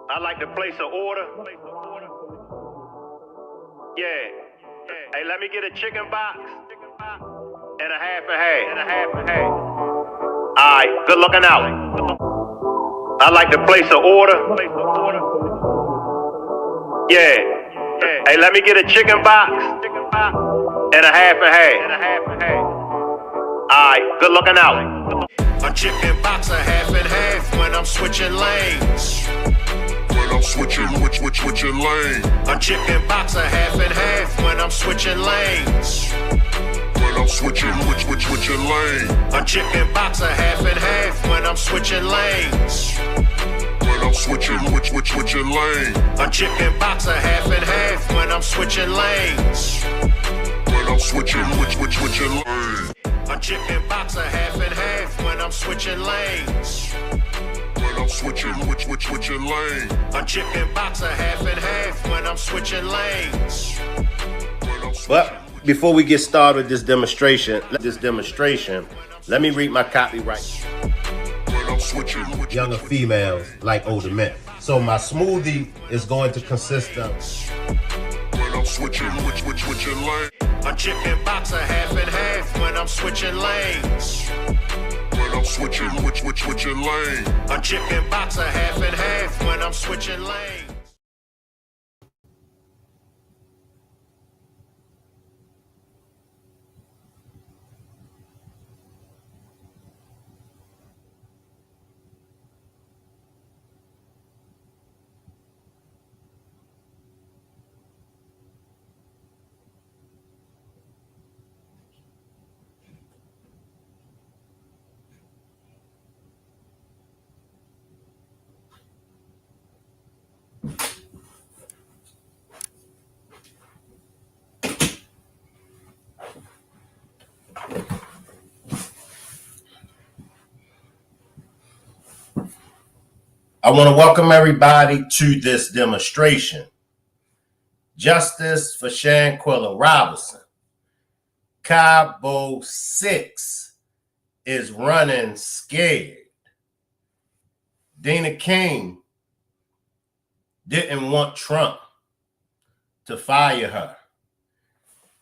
I like to place an order. Yeah. Hey, let me get a chicken box and a half a half. Alright, good looking out. I like to place an order. Yeah. Hey, let me get a chicken box and a half a half. Alright, good looking out. A chicken box a half and half when I'm switching lanes. Switching lane. A chicken box a half and half when I'm switching lanes. When I'm switching lane. A chicken box a half and half when I'm switching lanes. When I'm switching lane. A chicken box a half and half when I'm switching lanes. When I'm switching lane. A chicken box a half and half when I'm switching lanes. I'm switching lane. A chicken box a half and half when I'm switching lanes. But before we get started with this demonstration, let me read my copyright. Younger females like older men. So my smoothie is going to consist of switching lane. A chicken box a half and half when I'm switching lanes. I'm switching lane. A chicken box a half and half when I'm switching lanes. I want to welcome everybody to this demonstration. Justice for Shanquella Robinson. Cabo 6 is running scared. Dina King didn't want Trump to fire her.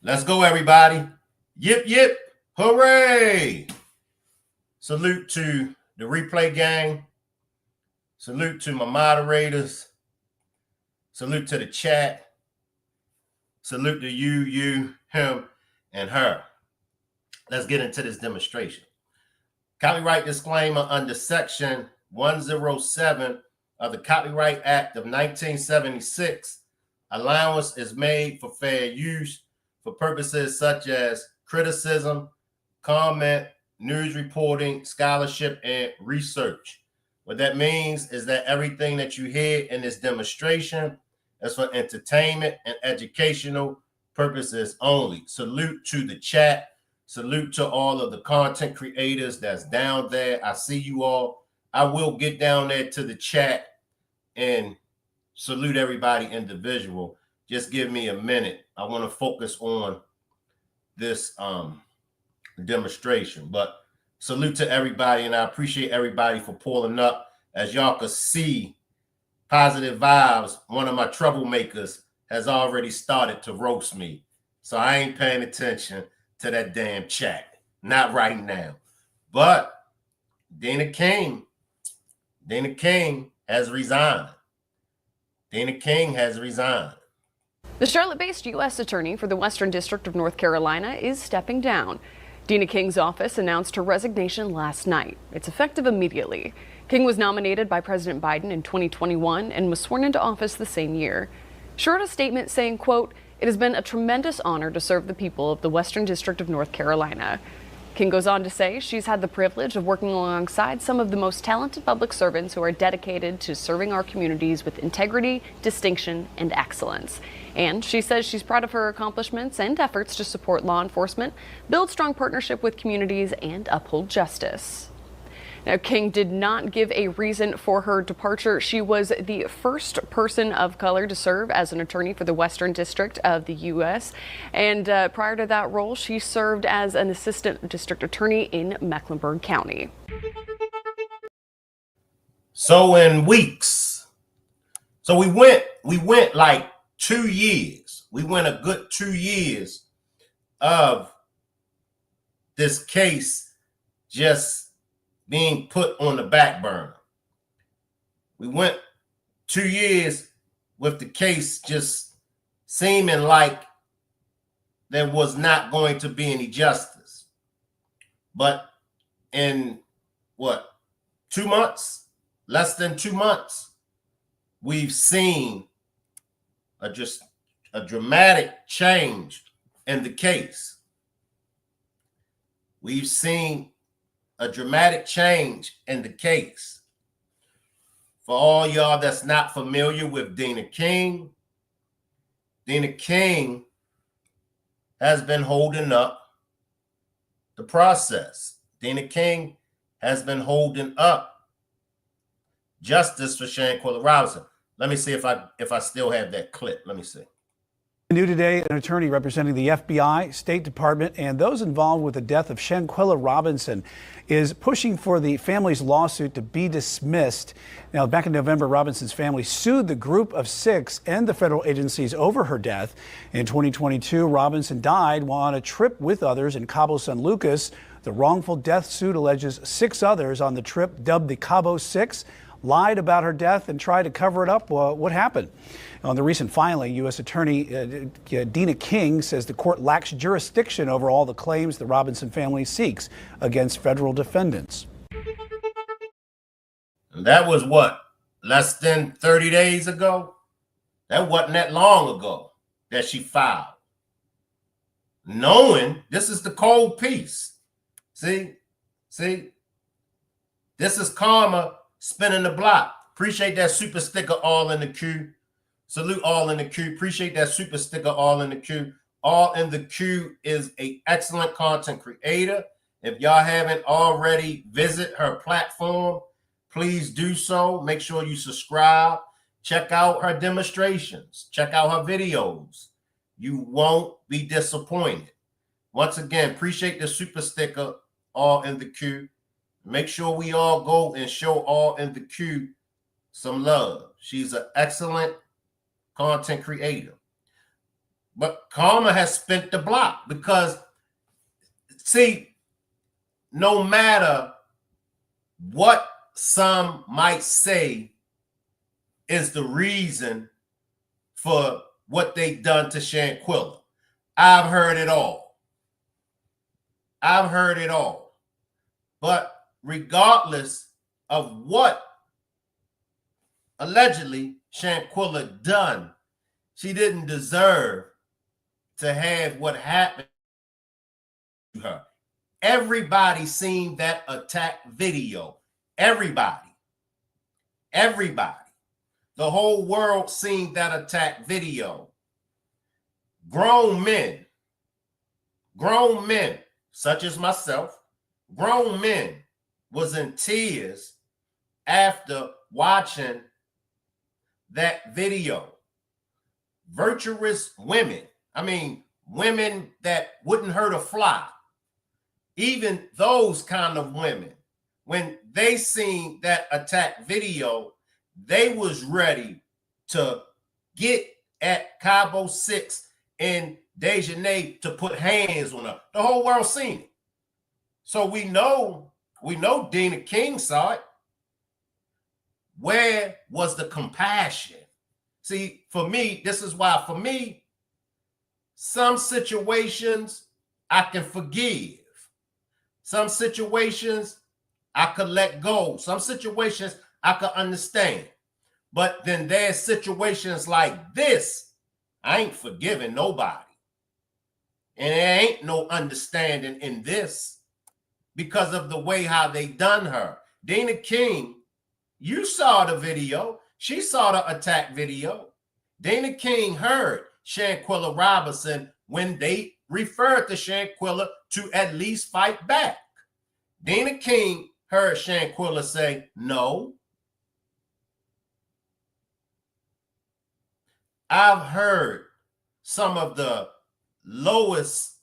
Let's go, everybody. Yip, yip, hooray. Salute to the replay gang. Salute to my moderators. Salute to the chat. Salute to you, him, and her. Let's get into this demonstration. Copyright disclaimer under Section 107 of the Copyright Act of 1976. Allowance is made for fair use for purposes such as criticism, comment, news reporting, scholarship, and research. What that means is that everything that you hear in this demonstration is for entertainment and educational purposes only. Salute to the chat. Salute to all of the content creators that's down there. I see you all. I will get down there to the chat and salute everybody individual. Just give me a minute. I want to focus on this demonstration, but salute to everybody, and I appreciate everybody for pulling up. As y'all can see, Positive Vibes, one of my troublemakers, has already started to roast me. So I ain't paying attention to that damn chat. Not right now. But Dina King has resigned. Dina King has resigned. The Charlotte-based U.S. Attorney for the Western District of North Carolina is stepping down. Dina King's office announced her resignation last night. It's effective immediately. King was nominated by President Biden in 2021 and was sworn into office the same year. She wrote a statement saying, quote, "It has been a tremendous honor to serve the people of the Western District of North Carolina." King goes on to say she's had the privilege of working alongside some of the most talented public servants who are dedicated to serving our communities with integrity, distinction, and excellence. And she says she's proud of her accomplishments and efforts to support law enforcement, build strong partnership with communities, and uphold justice. Now, King did not give a reason for her departure. She was the first person of color to serve as an attorney for the Western District of the U.S. And prior to that role, she served as an assistant district attorney in Mecklenburg County. So in weeks, So we went like 2 years. We went a good 2 years of this case just being put on the back burner. We went 2 years with the case just seeming like there was not going to be any justice. But in what, 2 months, less than 2 months, we've seen a dramatic change in the case. We've seen a dramatic change in the case. For all y'all that's not familiar with Dina King has been holding up the process. Dina King has been holding up justice for Shanquella Robinson. Let me see if I still have that clip. Let me see. New today, an attorney representing the FBI, State Department, and those involved with the death of Shanquella Robinson is pushing for the family's lawsuit to be dismissed. Now, back in November, Robinson's family sued the group of 6 and the federal agencies over her death. In 2022, Robinson died while on a trip with others in Cabo San Lucas. The wrongful death suit alleges 6 others on the trip, dubbed the Cabo 6, lied about her death and tried to cover it up. What happened? On the recent filing, U.S. Attorney Dina King says the court lacks jurisdiction over all the claims the Robinson family seeks against federal defendants. And that was what, less than 30 days ago? That wasn't that long ago that she filed. Knowing this is the cold piece. See, this is karma spinning the block. Appreciate that super sticker, all in the queue. Salute all in the queue. Appreciate that super sticker, all in the queue. All in the queue is an excellent content creator. If y'all haven't already visit her platform, please do so. Make sure you subscribe. Check out her demonstrations. Check out her videos. You won't be disappointed. Once again, appreciate the super sticker, all in the queue. Make sure we all go and show all in the queue some love. She's an excellent content creator. But karma has spent the block because, see, no matter what some might say is the reason for what they done to Shanquella, I've heard it all. I've heard it all. But regardless of what allegedly Shanquella done, she didn't deserve to have what happened to her. Everybody seen that attack video. Everybody. The whole world seen that attack video. Grown men, such as myself, grown men was in tears after watching that video. Virtuous women, women that wouldn't hurt a fly, even those kind of women, when they seen that attack video, they was ready to get at Cabo 6 and Dejhanae to put hands on her. The whole world seen it. So we know Dina King saw it. Where was the compassion? See, for me, this is why, for me, some situations I can forgive. Some situations I could let go. Some situations I could understand. But then there's situations like this, I ain't forgiving nobody. And there ain't no understanding in this because of the way how they done her. Dina King, you saw the video. She saw the attack video. Dina King heard Shanquella Robinson when they referred to Shanquella to at least fight back. Dina King heard Shanquella say, no. I've heard some of the lowest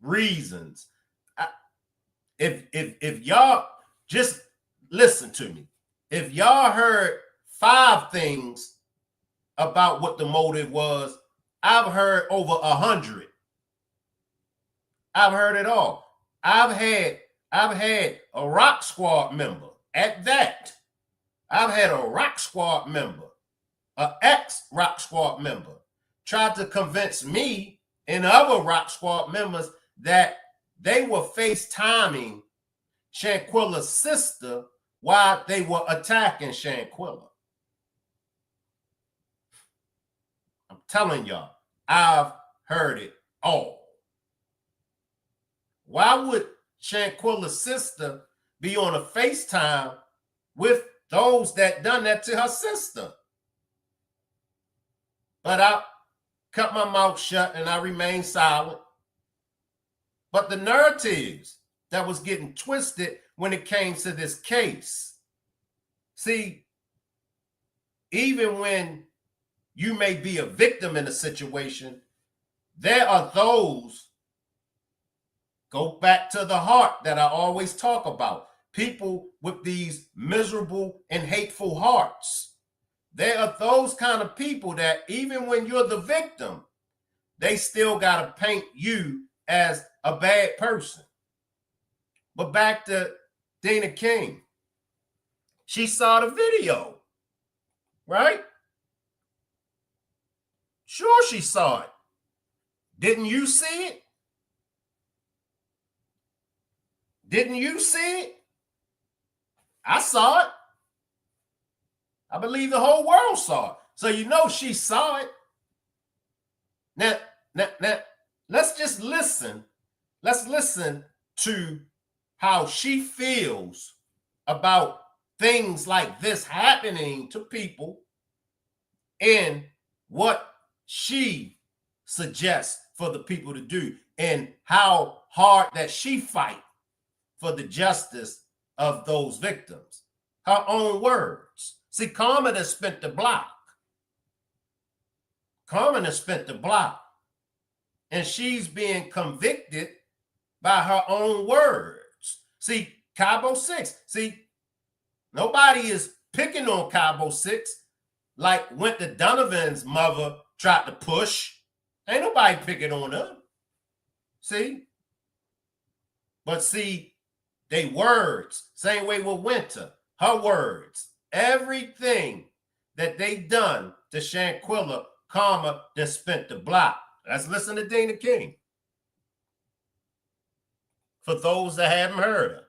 reasons. If y'all just listen to me, if y'all heard 5 things about what the motive was. I've heard over 100. I've heard it all. I've had a Rock Squad member at that. I've had a Rock Squad member, an ex-Rock Squad member, tried to convince me and other Rock Squad members that they were FaceTiming Shanquilla's sister while they were attacking Shanquilla. I'm telling y'all, I've heard it all. Why would Shanquilla's sister be on a FaceTime with those that done that to her sister? But I cut my mouth shut and I remained silent. But the narratives that was getting twisted when it came to this case. See, even when you may be a victim in a situation, there are those, go back to the heart that I always talk about, people with these miserable and hateful hearts. There are those kind of people that even when you're the victim, they still got to paint you as a bad person. But back to Dina King. She saw the video, right? Sure, she saw it. Didn't you see it? Didn't you see it? I saw it. I believe the whole world saw it. So you know she saw it. Now, let's just listen. Let's listen to how she feels about things like this happening to people and what she suggests for the people to do and how hard that she fight for the justice of those victims. Her own words. See, Carmen has spent the block. Carmen has spent the block. And she's being convicted by her own words. See, Cabo 6. See, nobody is picking on Cabo 6 like when the Donovan's mother tried to push. Ain't nobody picking on her. See? But see, they words, same way with Winter, her words, everything that they done to Shanquilla, Karma, that spent the block. Let's listen to Dina King. For those that haven't heard her.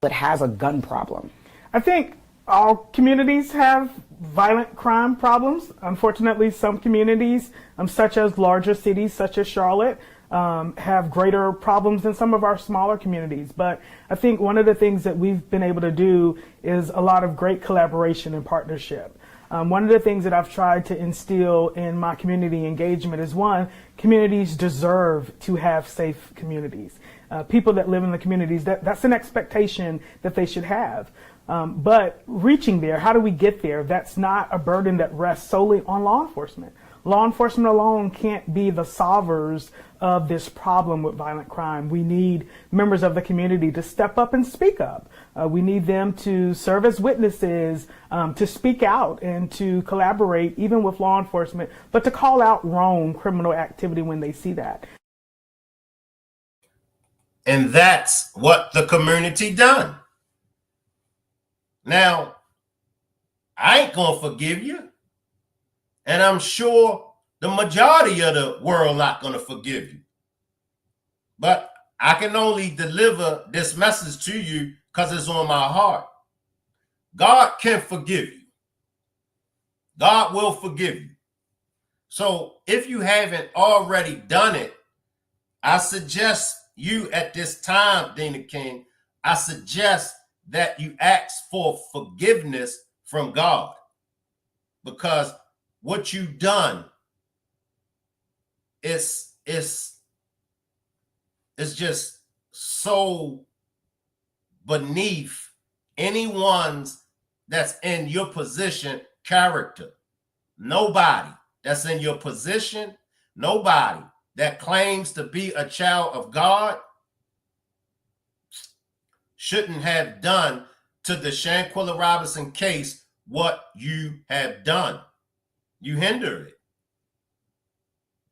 It has a gun problem. I think all communities have violent crime problems. Unfortunately, some communities, such as larger cities, such as Charlotte, have greater problems than some of our smaller communities. But I think one of the things that we've been able to do is a lot of great collaboration and partnership. One of the things that I've tried to instill in my community engagement is, one, communities deserve to have safe communities. People that live in the communities, that's an expectation that they should have. But reaching there, how do we get there? That's not a burden that rests solely on law enforcement. Law enforcement alone can't be the solvers of this problem with violent crime. We need members of the community to step up and speak up. We need them to serve as witnesses, to speak out and to collaborate even with law enforcement, but to call out wrong criminal activity when they see that. And that's what the community done. Now, I ain't gonna forgive you. And I'm sure the majority of the world not gonna forgive you. But I can only deliver this message to you because it's on my heart. God can forgive you. God will forgive you. So if you haven't already done it, I suggest you at this time, Dina King, I suggest that you ask for forgiveness from God, because what you've done is just so beneath anyone's that's in your position character. Nobody that's in your position, nobody that claims to be a child of God shouldn't have done to the Shanquilla Robinson case what you have done. You hinder it.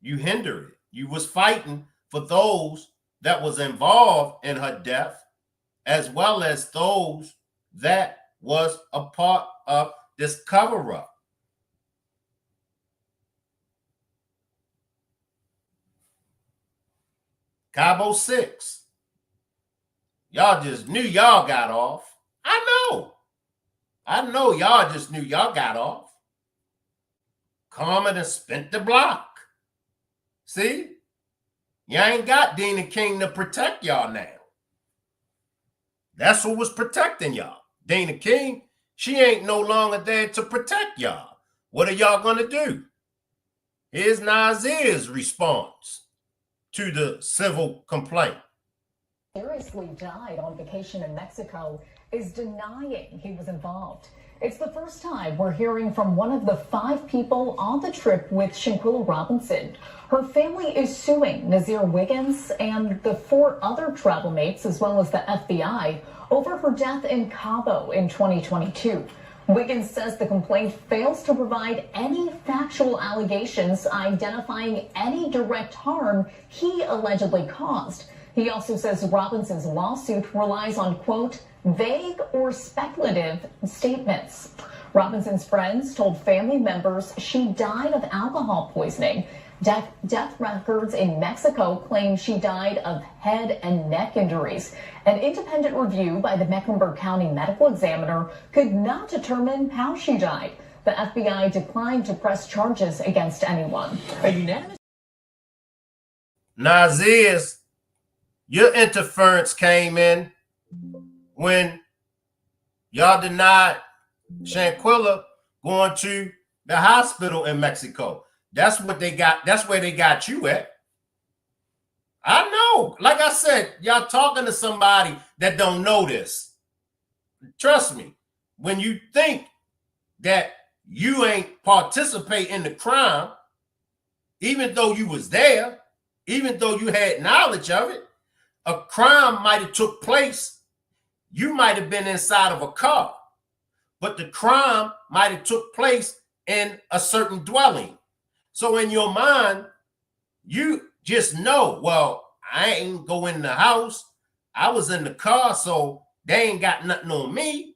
You hinder it. You was fighting for those that was involved in her death, as well as those that was a part of this cover-up. Cabo 6. Y'all just knew y'all got off. I know y'all just knew y'all got off. Carmen and spent the block. See? You ain't got Dina King to protect y'all now. That's who was protecting y'all. Dina King, she ain't no longer there to protect y'all. What are y'all going to do? Here's Nazeer's response to the civil complaint. Seriously died on vacation in Mexico is denying he was involved. It's the first time we're hearing from one of the 5 people on the trip with Shanquella Robinson. Her family is suing Nazeer Wiggins and the 4 other travel mates, as well as the FBI, over her death in Cabo in 2022. Wiggins says the complaint fails to provide any factual allegations identifying any direct harm he allegedly caused. He also says Robinson's lawsuit relies on, quote, vague or speculative statements. Robinson's friends told family members she died of alcohol poisoning. Death records in Mexico claim she died of head and neck injuries. An independent review by the Mecklenburg County medical examiner could not determine how she died. The FBI declined to press charges against anyone. A unanimous Nazeer's, your interference came in when y'all denied Shanquella going to the hospital in Mexico. That's what they got. That's where they got you at. I know. Like I said, y'all talking to somebody that don't know this. Trust me, when you think that you ain't participate in the crime, even though you was there, even though you had knowledge of it, a crime might have took place. You might have been inside of a car, but the crime might have took place in a certain dwelling. So in your mind, you just know, well, I ain't go in the house. I was in the car, so they ain't got nothing on me.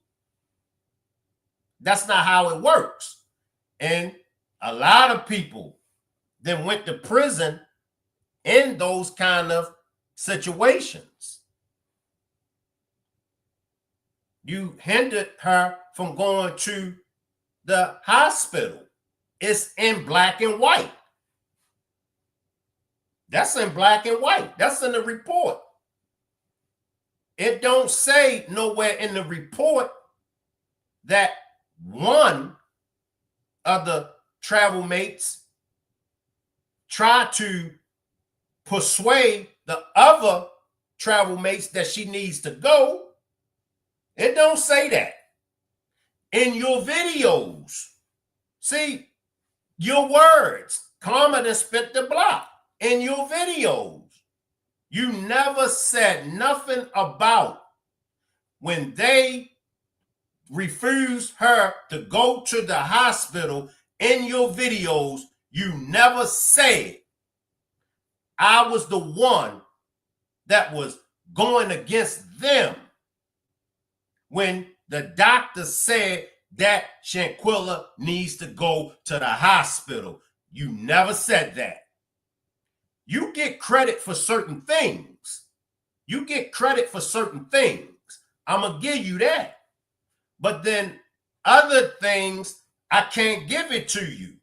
That's not how it works. And a lot of people then went to prison in those kind of situations. You hindered her from going to the hospital. It's in black and white. That's in black and white. That's in the report. It don't say nowhere in the report that one of the travel mates tried to persuade the other travel mates that she needs to go. It don't say that. In your videos, see, your words, Carmen and spent the block. In your videos, you never said nothing about when they refused her to go to the hospital. In your videos, you never said, I was the one that was going against them when the doctor said that Shanquella needs to go to the hospital. You never said that. You get credit for certain things. You get credit for certain things. I'm going to give you that. But then other things, I can't give it to you.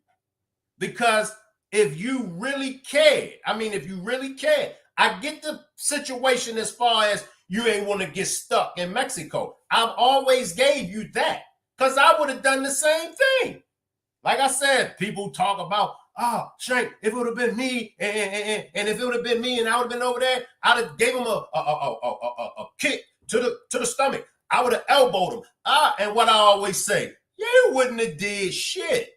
Because if you really cared, if you really cared, I get the situation as far as you ain't want to get stuck in Mexico. I've always gave you that because I would have done the same thing. Like I said, people talk about, oh, Shank, if it would have been me, and if it would have been me and I would have been over there, I'd have gave him a kick to the stomach. I would have elbowed him. And what I always say, you wouldn't have did shit.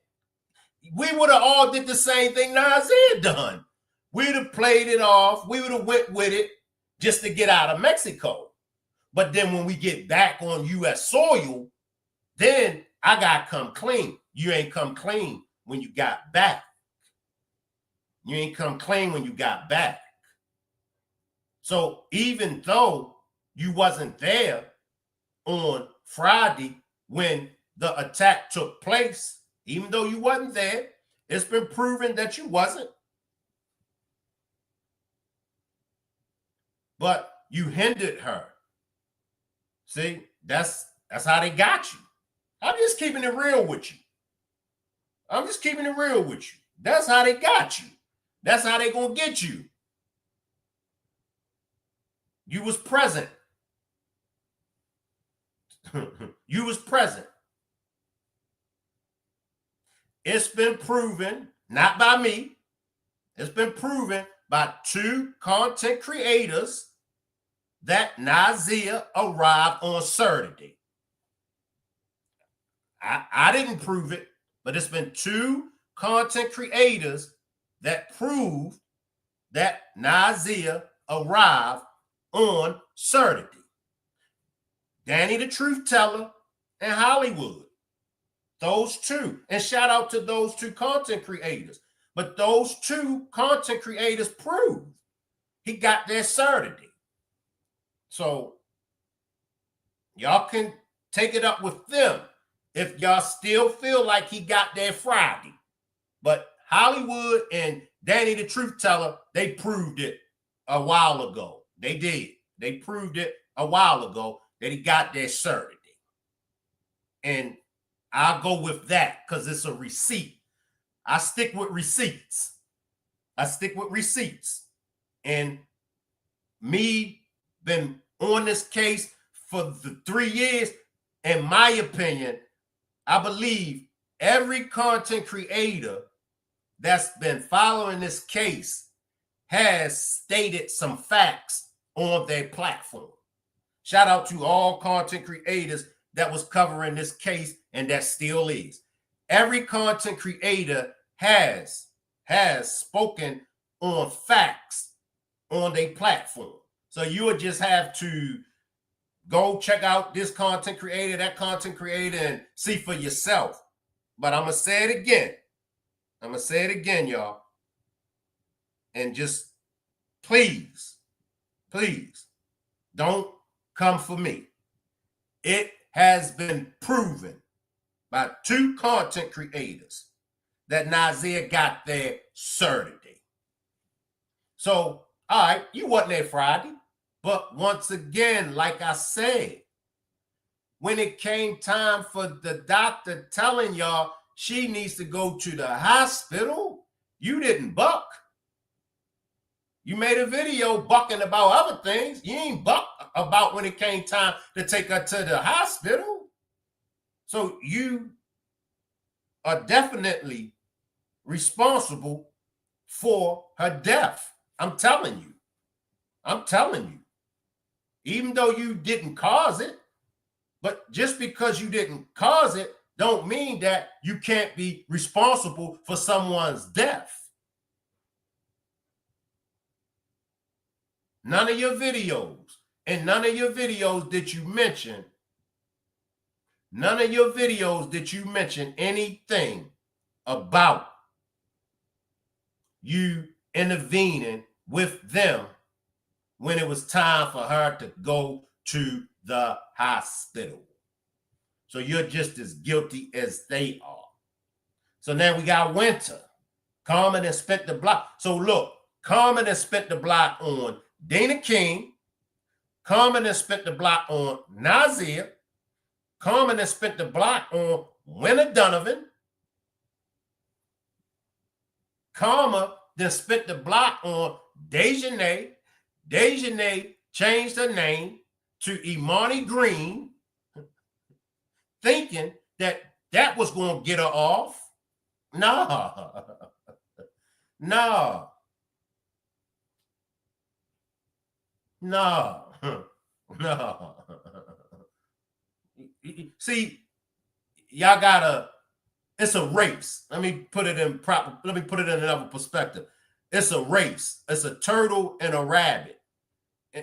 We would have all did the same thing Nazeer done. We'd have played it off. We would have went with it just to get out of Mexico. But then when we get back on U.S. soil, Then I got to come clean. You ain't come clean when you got back. You ain't come clean when you got back. So even though you wasn't there on Friday when the attack took place, even though you wasn't there, it's been proven that you wasn't. But you hindered her. See, that's how they got you. I'm just keeping it real with you. I'm just keeping it real with you. That's how they got you. That's how they gonna get you. You was present. You was present. It's been proven, not by me, it's been proven by 2 content creators that Nazeer arrived on Saturday. I didn't prove it, but it's been 2 content creators that prove that Nazeer arrived on Saturday. Danny the Truth Teller and Hollywood. Those 2. And shout out to those 2 content creators. But those 2 content creators proved he got there Saturday. So y'all can take it up with them if y'all still feel like he got there Friday. But Hollywood and Danny the Truth Teller, they proved it a while ago. They did. They proved it a while ago that he got there Saturday. And I'll go with that because it's a receipt. I stick with receipts. I stick with receipts. And me been on this case for the 3 years, in my opinion, I believe every content creator that's been following this case has stated some facts on their platform. Shout out to all content creators that was covering this case and that still is. Every content creator has spoken on facts on their platform. So you would just have to go check out this content creator, that content creator, and see for yourself. But I'm going to say it again. I'm going to say it again, y'all. And just please, don't come for me. It has been proven by 2 content creators that Nazeer got there Saturday. So, all right, you wasn't there Friday. But once again, like I said, when it came time for the doctor telling y'all she needs to go to the hospital, you didn't buck. You made a video bucking about other things. You ain't buck about when it came time to take her to the hospital. So you are definitely responsible for her death. I'm telling you. I'm telling you. Even though you didn't cause it, but just because you didn't cause it don't mean that you can't be responsible for someone's death. None of your videos, and none of your videos did you mention, anything about you intervening with them when it was time for her to go to the hospital. So you're just as guilty as they are. So now we got Winter. Carmen has spent the block. So look, Carmen has spent the block on Dana King. Carmen has spent the block on Nazeer. Carmen has spent the block on Winter Donovan. Carmen then spent the block on Dejhanae. Dejhanae changed her name to Imani Green, thinking that that was going to get her off. No. No. No. No. See, y'all gotta, it's a race. Let me put it in another perspective. It's a race. It's a turtle and a rabbit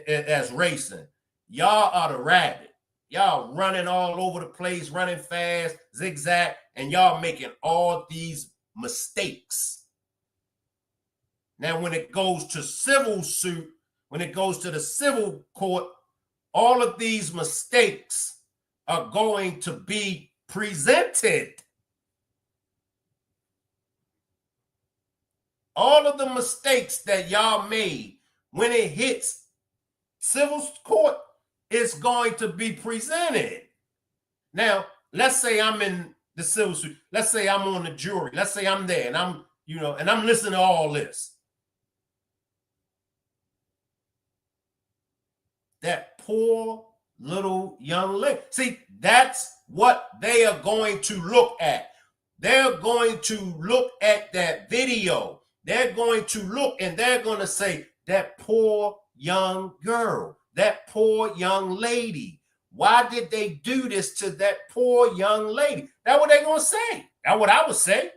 as racing. Y'all are the rabbit. Y'all running all over the place, running fast, zigzag, and y'all making all these mistakes. Now, when it goes to civil suit, when it goes to the civil court, all of these mistakes are going to be presented. All of the mistakes that y'all made, when it hits civil court, it's going to be presented. Now, let's say I'm in the civil suit. Let's say I'm on the jury. Let's say I'm there and I'm, and I'm listening to all this. That poor little young lady. See, that's what they are going to look at. They're going to look at that video. They're going to look and they're going to say, that poor young girl, that poor young lady. Why did they do this to that poor young lady? That's what they're going to say. That's what I would say.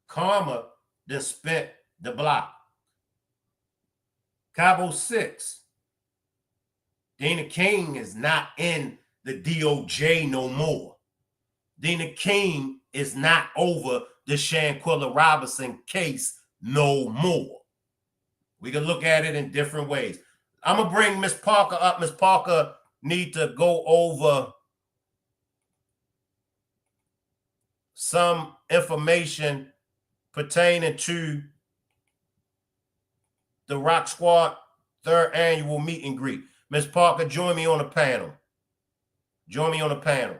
Karma then spent the block. Cabo 6. Dena King is not in the DOJ no more. Dena King is not over the Shanquella Robinson case no more. We can look at it in different ways. I'm going to bring Miss Parker up. Miss Parker need to go over some information pertaining to the Rock Squad 3rd annual meet and greet. Miss Parker, join me on the panel. Join me on the panel.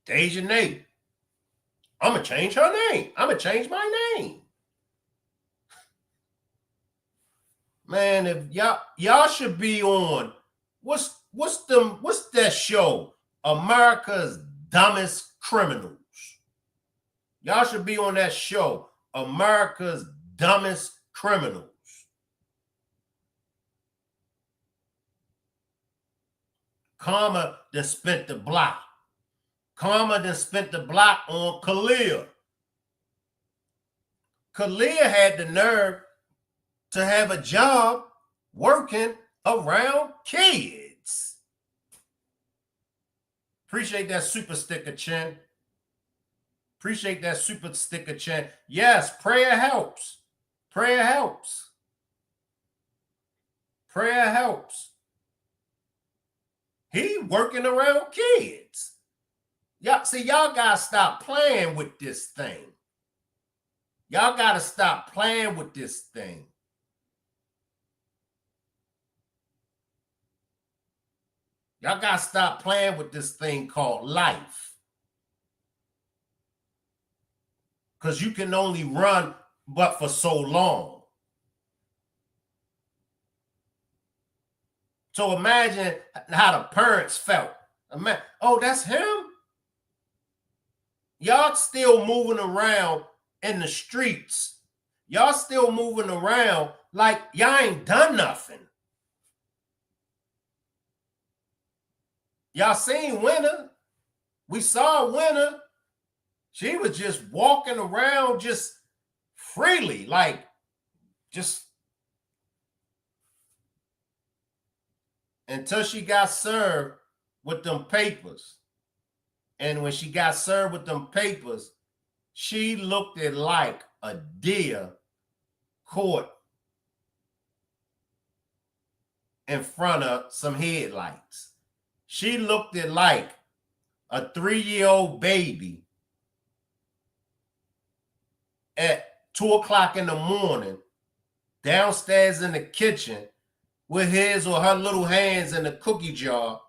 Dejhanae. I'm going to change her name. I'm going to change my name. Man, if y'all should be on, what's that show? America's Dumbest Criminals. Y'all should be on that show, America's Dumbest Criminals. Karma then spent the block. Karma then spent the block on Khalil. Khalil had the nerve to have a job working around kids. Appreciate that super sticker, Chin. Appreciate that super sticker, Chin. Yes, prayer helps. Prayer helps. Prayer helps. He working around kids. Y'all see, y'all gotta stop playing with this thing. Y'all gotta stop playing with this thing. Y'all gotta stop playing with this thing called life. Because you can only run but for so long. So imagine how the parents felt. Oh, that's him? Y'all still moving around in the streets. Y'all still moving around like y'all ain't done nothing. Y'all seen Winter. We saw Winter. She was just walking around just freely, like just until she got served with them papers. And when she got served with them papers, she looked it like a deer caught in front of some headlights. She looked it like a 3-year-old baby at 2 o'clock in the morning downstairs in the kitchen with his or her little hands in the cookie jar,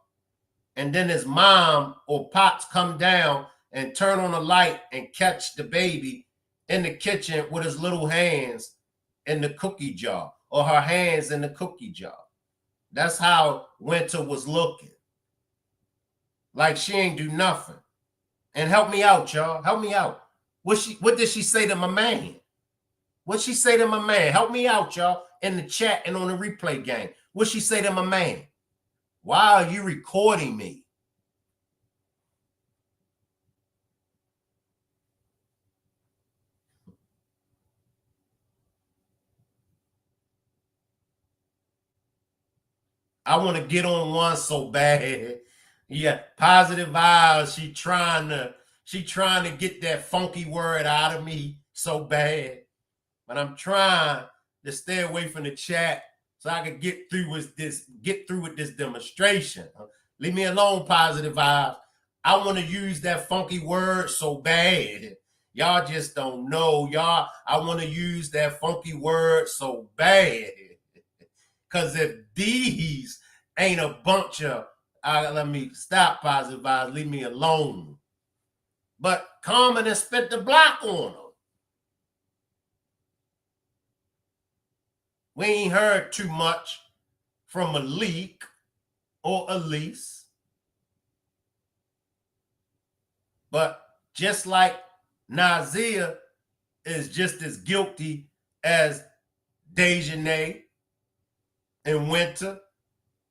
and then his mom or pops come down and turn on the light and catch the baby in the kitchen with his little hands in the cookie jar or her hands in the cookie jar. That's how Winter was looking. Like she ain't do nothing. And help me out, y'all. Help me out. What did she say to my man? What'd she say to my man? Help me out, y'all, in the chat and on the replay game. What'd she say to my man? Why are you recording me? I want to get on one so bad. Yeah, positive vibes. She trying to get that funky word out of me so bad. But I'm trying to stay away from the chat so I can get through with this demonstration. Leave me alone, positive vibes. I want to use that funky word so bad. Y'all just don't know. Y'all, I want to use that funky word so bad. Because if these ain't a bunch of, let me stop, positive vibes, leave me alone. But Carmen and spit the block on them. We ain't heard too much from Malik or Elise. But just like Nazeer is just as guilty as Dejhanae and Winter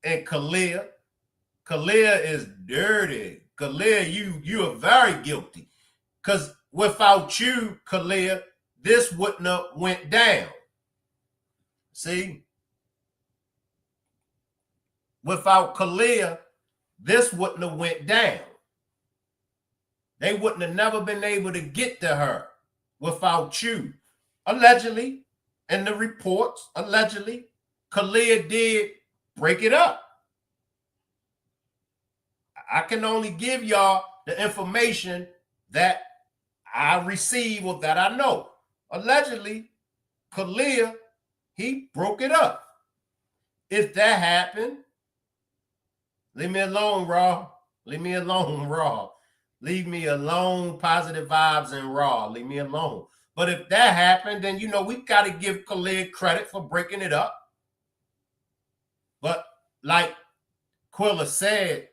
and Kalia. Kalia is dirty. Kalia, you are very guilty. Because without you, Kalia, this wouldn't have went down. See? Without Kalia, this wouldn't have went down. They wouldn't have never been able to get to her without you. Allegedly, in the reports, allegedly, Kalia did break it up. I can only give y'all the information that I receive or that I know. Allegedly, Kalia, he broke it up. If that happened, leave me alone, Raw. Leave me alone, Raw. Leave me alone, positive vibes and Raw. Leave me alone. But if that happened, then, you know, we got to give Khalid credit for breaking it up. But like Quilla said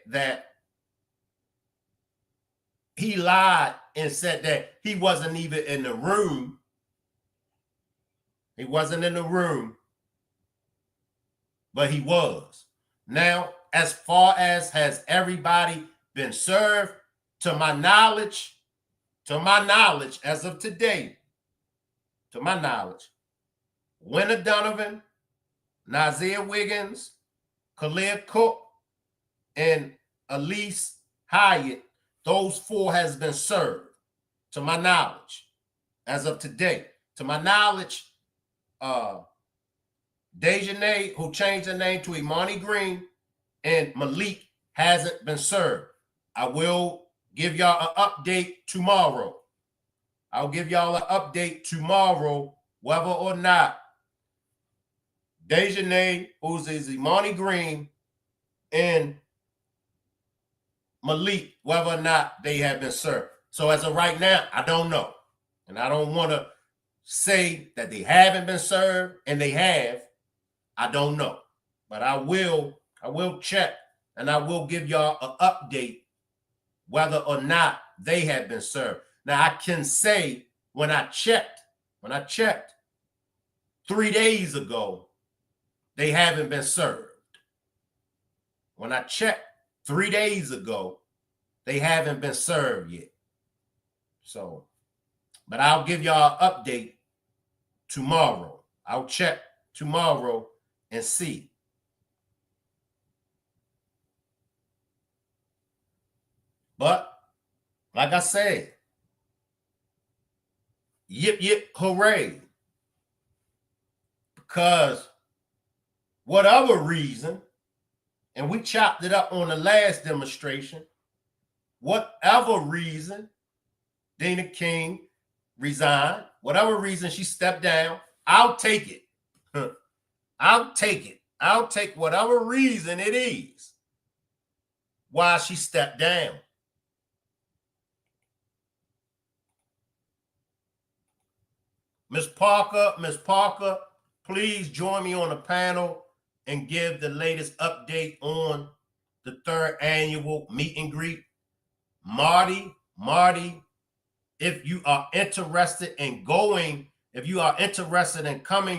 that he lied and said that he wasn't even in the room. He wasn't in the room, but he was. Now, as far as has everybody been served, to my knowledge, as of today, to my knowledge, Winter Donovan, Nazeer Wiggins, Khalid Cook, and Elise Hyatt, those 4 has been served, to my knowledge, as of today. To my knowledge, Dejhanae, who changed her name to Imani Green, and Malik hasn't been served. I will give y'all an update tomorrow. I'll give y'all an update tomorrow, whether or not Dejhanae, who's is Imani Green, and Malik, whether or not they have been served. So as of right now, I don't know. And I don't want to say that they haven't been served and they have. I don't know. But I will check and I will give y'all an update whether or not they have been served. Now I can say when I checked 3 days ago, they haven't been served. When I checked 3 days ago, they haven't been served yet. So, but I'll give y'all an update tomorrow. I'll check tomorrow and see. But like I said, yip, yip, hooray. Because whatever reason, and we chopped it up on the last demonstration, whatever reason, Dina King resigned, whatever reason she stepped down, I'll take it. I'll take it. I'll take whatever reason it is why she stepped down. Miss Parker, please join me on the panel and give the latest update on the 3rd annual meet and greet. Marty, if you are interested in coming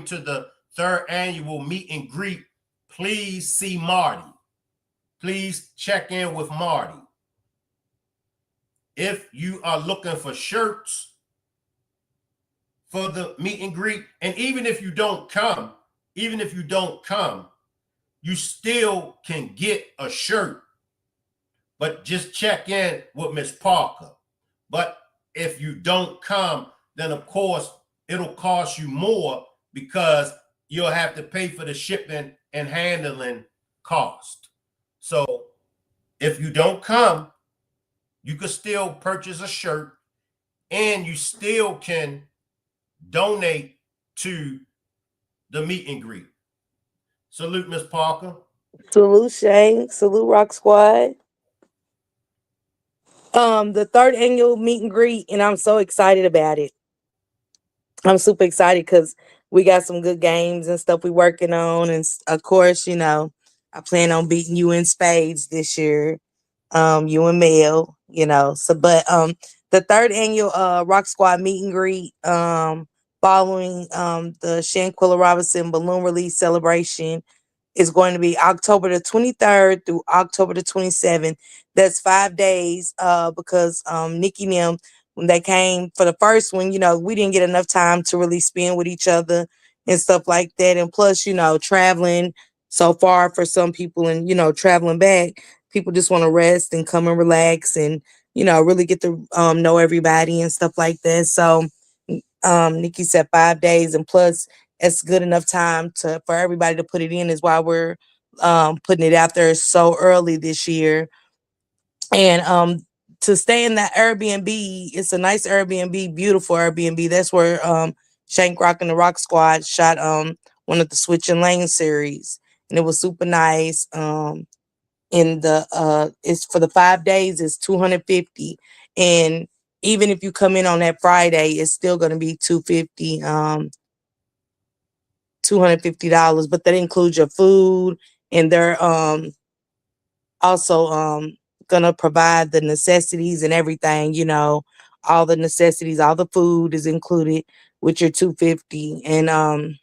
to the 3rd annual meet and greet, please see Marty. Please check in with Marty. If you are looking for shirts for the meet and greet, and even if you don't come, even if you don't come, you still can get a shirt, but just check in with Miss Parker. But if you don't come, then of course it'll cost you more because you'll have to pay for the shipping and handling cost. So if you don't come, you could still purchase a shirt and you still can donate to the meet and greet. Salute, Miss Parker. Salute Shane. Salute Rock Squad. The third annual meet and greet, and I'm so excited about it. I'm super excited because we got some good games and stuff we working on, and of course, you know, I plan on beating you in spades this year. You and Mel, you know. So, but the third annual Rock Squad meet and greet, following the Shanquilla Robinson balloon release celebration is going to be October the 23rd through October the 27th. That's 5 days because Nikki and them, when they came for the first one, you know, we didn't get enough time to really spend with each other and stuff like that. And plus, you know, traveling so far for some people and, you know, traveling back, people just want to rest and come and relax and, you know, really get to know everybody and stuff like that. So Nikki said 5 days, and plus it's good enough time for everybody to put it in, is why we're putting it out there so early this year. And to stay in that Airbnb, it's a nice Airbnb, beautiful Airbnb. That's where Shank Rock and the Rock Squad shot one of the Switch and Lane series, and it was super nice. In the it's for the 5 days, it's $250, and even if you come in on that Friday, it's still going to be $250. $250, but that includes your food, and they're also gonna provide the necessities and everything, you know, all the necessities, all the food is included with your 250. And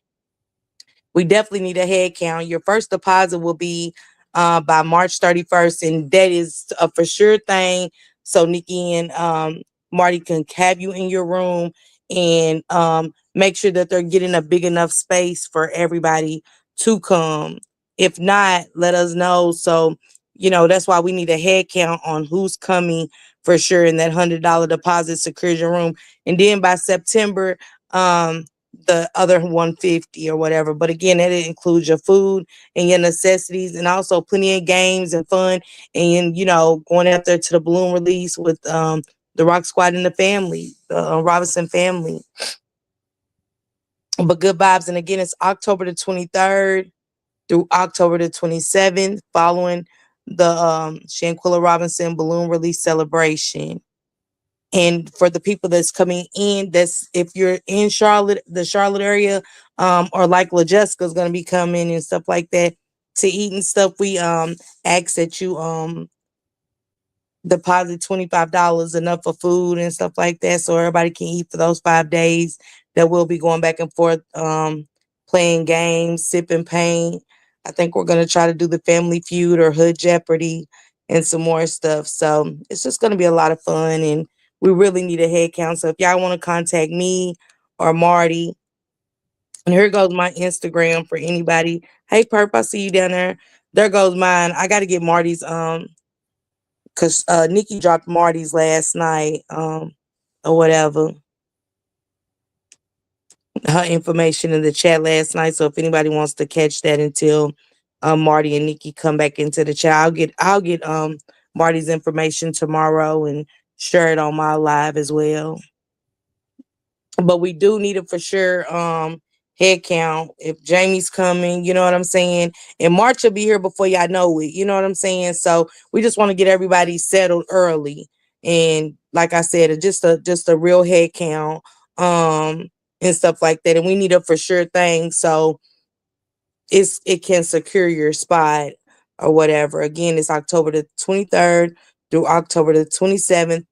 we definitely need a head count. Your first deposit will be by March 31st, and that is a for sure thing. So Nikki and Marty can have you in your room and make sure that they're getting a big enough space for everybody to come. If not, let us know. So, you know, that's why we need a head count on who's coming for sure. And that $100 deposit secures your room. And then by September, the other 150 or whatever. But again, that includes your food and your necessities, and also plenty of games and fun, and, you know, going out there to the balloon release with the Rock Squad and the family, the Robinson family. But good vibes. And again, it's October the 23rd through October the 27th, following the Shanquilla Robinson balloon release celebration. And for the people that's coming in, that's if you're in Charlotte, the Charlotte area, or like LaJessica's gonna be coming and stuff like that to eat and stuff, we ask that you deposit $25, enough for food and stuff like that, so everybody can eat for those 5 days. That we'll be going back and forth, playing games, sipping paint. I think we're gonna try to do the Family Feud or Hood Jeopardy and some more stuff. So it's just gonna be a lot of fun, and we really need a head count. So if y'all want to contact me or Marty, and here goes my Instagram for anybody. Hey Perp, I see you down there. There goes mine. I got to get Marty's because Nikki dropped Marty's last night or whatever. Her information in the chat last night. So if anybody wants to catch that until Marty and Nikki come back into the chat, I'll get Marty's information tomorrow and share it on my live as well. But we do need it for sure. Head count. If Jamie's coming, you know what I'm saying? And March will be here before y'all know it. You know what I'm saying? So we just want to get everybody settled early. And like I said, just a real head count, and stuff like that. And we need a for sure thing. So it can secure your spot or whatever. Again, it's October the 23rd through October the 27th.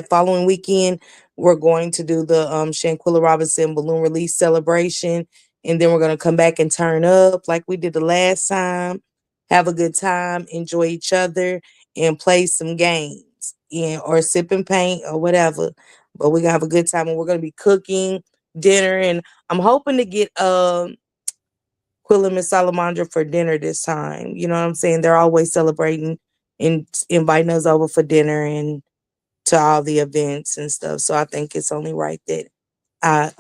Following weekend, we're going to do the Shanquilla Robinson balloon release celebration, and then we're going to come back and turn up like we did the last time, have a good time, enjoy each other, and play some games, or sip and paint or whatever. But we're gonna have a good time, and we're gonna be cooking dinner, and I'm hoping to get Quilla and Salamandra for dinner this time. You know what I'm saying? They're always celebrating and inviting us over for dinner and to all the events and stuff. So I think it's only right that I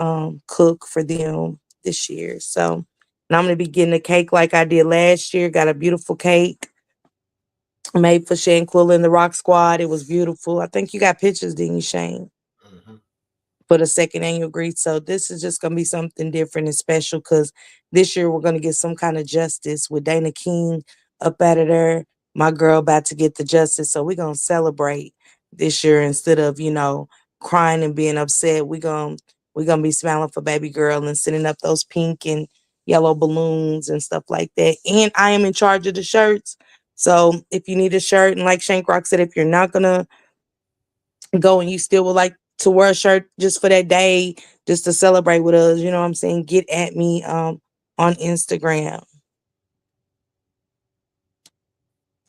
cook for them this year. So, and I'm gonna be getting a cake like I did last year. Got a beautiful cake made for Shane Quilla and the Rock Squad. It was beautiful. I think you got pictures, didn't you, Shane? For the second annual greet. So this is just gonna be something different and special because this year we're gonna get some kind of justice with Dana King up out of there. My girl about to get the justice. So we're gonna celebrate this year instead of, crying and being upset. We're gonna be smiling for baby girl and sending up those pink and yellow balloons and stuff like that. And I am in charge of the shirts. So if you need a shirt, and like Shank Rock said, if you're not gonna go and you still would like to wear a shirt just for that day, just to celebrate with us, you know what I'm saying? Get at me on Instagram.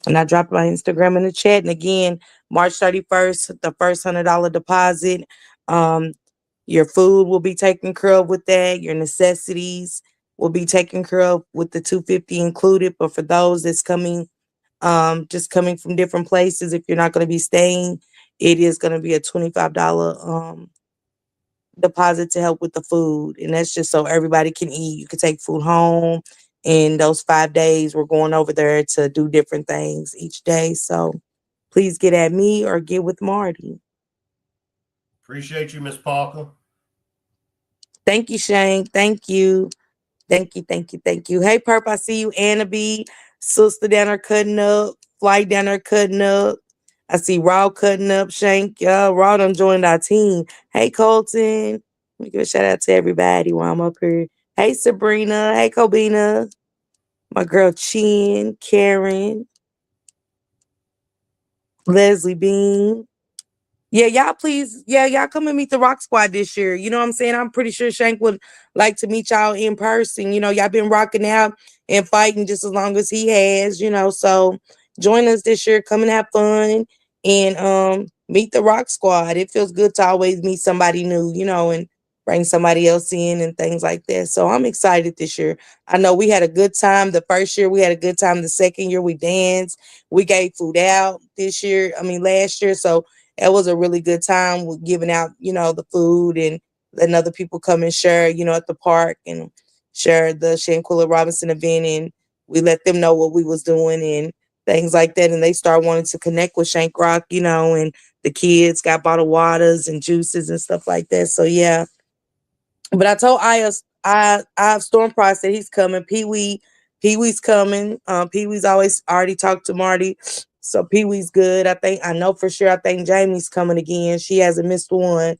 And I dropped my Instagram in the chat. And again, March 31st, the first $100 deposit. Your food will be taken care of with that. Your necessities will be taken care of with the $250 included. But for those that's coming, just coming from different places, if you're not going to be staying, it is going to be a $25 deposit to help with the food. And that's just so everybody can eat. You can take food home. And those 5 days, we're going over there to do different things each day. So please get at me or get with Marty. Appreciate you, Miss Parker. Thank you, Shane. Thank you. Thank you, thank you, thank you. Hey, Perp, I see you. Anna B, Sister down there cutting up. Flight down there cutting up. I see Raw cutting up. Shank, Raw done joined our team. Hey, Colton. Let me give a shout out to everybody while I'm up here. Hey, Sabrina. Hey, Kobina. My girl Chin, Karen, Leslie Bean. Yeah, y'all please. Yeah, y'all come and meet the Rock Squad this year. You know what I'm saying? I'm pretty sure Shank would like to meet y'all in person. Y'all been rocking out and fighting just as long as he has, So join us this year. Come and have fun and meet the Rock Squad. It feels good to always meet somebody new, and bring somebody else in and things like that. So I'm excited this year. I know we had a good time. The first year we had a good time. The second year we danced. We gave food out last year. So it was a really good time with giving out, the food and letting other people come and share, at the park and share the Shanquilla Robinson event. And we let them know what we was doing and things like that. And they start wanting to connect with Shank Rock, and the kids got bottled waters and juices and stuff like that. So, yeah. But I told I have Storm Price that he's coming. Pee-wee's coming. Pee-wee's always already talked to Marty. So Pee-wee's good. I know for sure. I think Jamie's coming again. She hasn't missed one.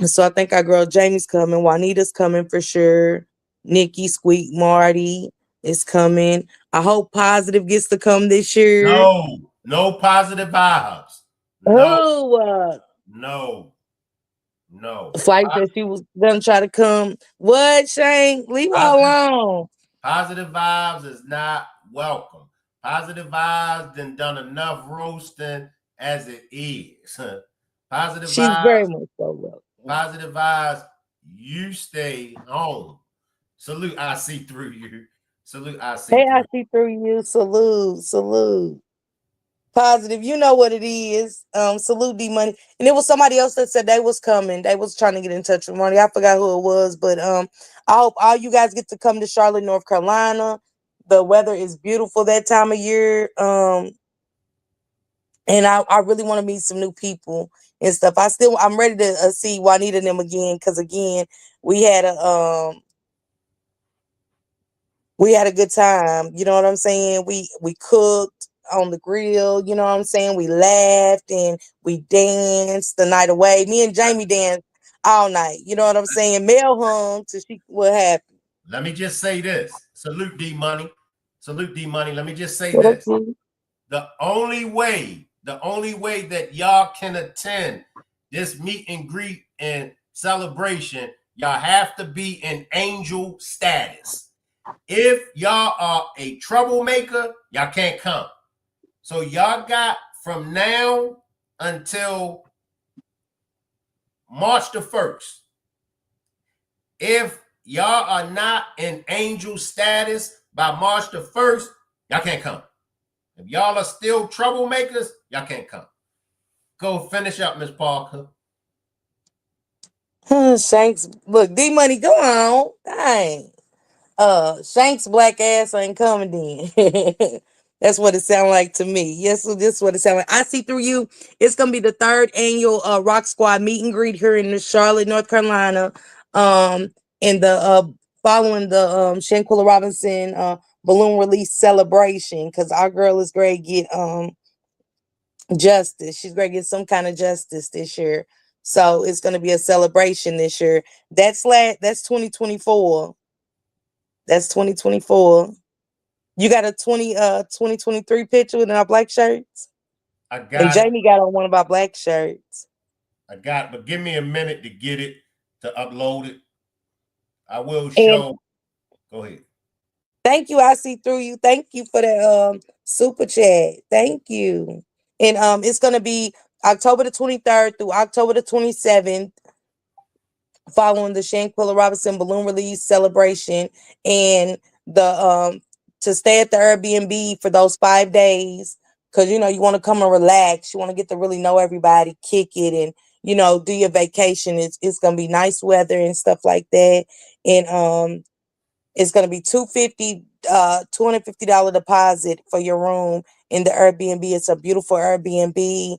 So I think our girl Jamie's coming. Juanita's coming for sure. Nikki, Squeak, Marty is coming. I hope Positive gets to come this year. No positive vibes. No. Flight said she was gonna try to come. What, Shane? Leave her alone. Positive vibes is not welcome. Positive vibes done enough roasting as it is. Positive She's vibes. Very much so welcome. Positive vibes. You stay home. Salute, I see through you. Salute, I see. Hey, I see through you. Salute. Positive, you know what it is. Salute D Money. And it was somebody else that said they was coming. They was trying to get in touch with Money. I forgot who it was, but I hope all you guys get to come to Charlotte, North Carolina. The weather is beautiful that time of year. And I really want to meet some new people and stuff. I'm ready to see Juanita and them again, because again, we had a good time. You know what I'm saying? We cooked on the grill, you know what I'm saying? We laughed and we danced the night away. Me and Jamie danced all night. You know what I'm saying? Mel hung till she was happy. Let me just say this. Salute D Money. Let me just say this. The only way that y'all can attend this meet and greet and celebration, y'all have to be in angel status. If y'all are a troublemaker, y'all can't come. So y'all got from now until March the 1st. If y'all are not in angel status by March the 1st, y'all can't come. If y'all are still troublemakers, y'all can't come. Go finish up, Miss Parker. Shanks, look, D Money, go on. Dang. Shanks black ass ain't coming in. That's what it sounds like to me. Yes, so this is what it sounds like. I see through you. It's gonna be the 3rd annual Rock Squad meet and greet here in Charlotte, North Carolina. In the following the Shanquella Robinson balloon release celebration, because our girl is great get justice. She's going to get some kind of justice this year. So it's going to be a celebration this year. That's 2024. That's 2024. You got a 2023 picture with our black shirts? I got and Jamie got on one of our black shirts. I got it, but give me a minute to get it, to upload it. I will show. Go ahead. Thank you. I see through you. Thank you for that super chat. Thank you. And it's going to be October the 23rd through October the 27th, following the Shanquella Robinson balloon release celebration, and the to stay at the Airbnb for those 5 days, because you want to come and relax. You want to get to really know everybody, kick it, and do your vacation. It's gonna be nice weather and stuff like that. And it's gonna be $250 deposit for your room in the Airbnb. It's a beautiful Airbnb,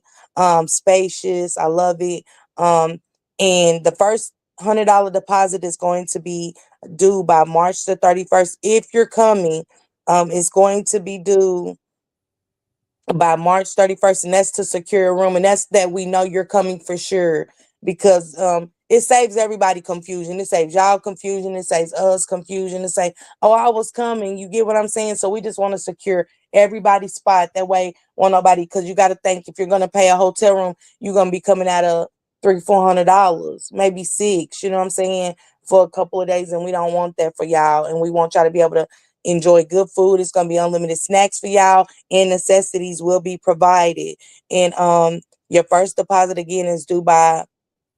spacious. I love it. And the first $100 deposit is going to be due by March the 31st. If you're coming, it's going to be due by March 31st, and that's to secure a room, and that's that we know you're coming for sure, because it saves everybody confusion. It saves y'all confusion. It saves us confusion. It say, oh, I was coming. You get what I'm saying? So we just want to secure everybody's spot. That way, want nobody, because you got to think, if you're going to pay a hotel room, you're going to be coming out of $300-$400, maybe $600, you know what I'm saying, for a couple of days. And we don't want that for y'all. And we want y'all to be able to enjoy good food. It's going to be unlimited snacks for y'all, and necessities will be provided. And your first deposit again is due by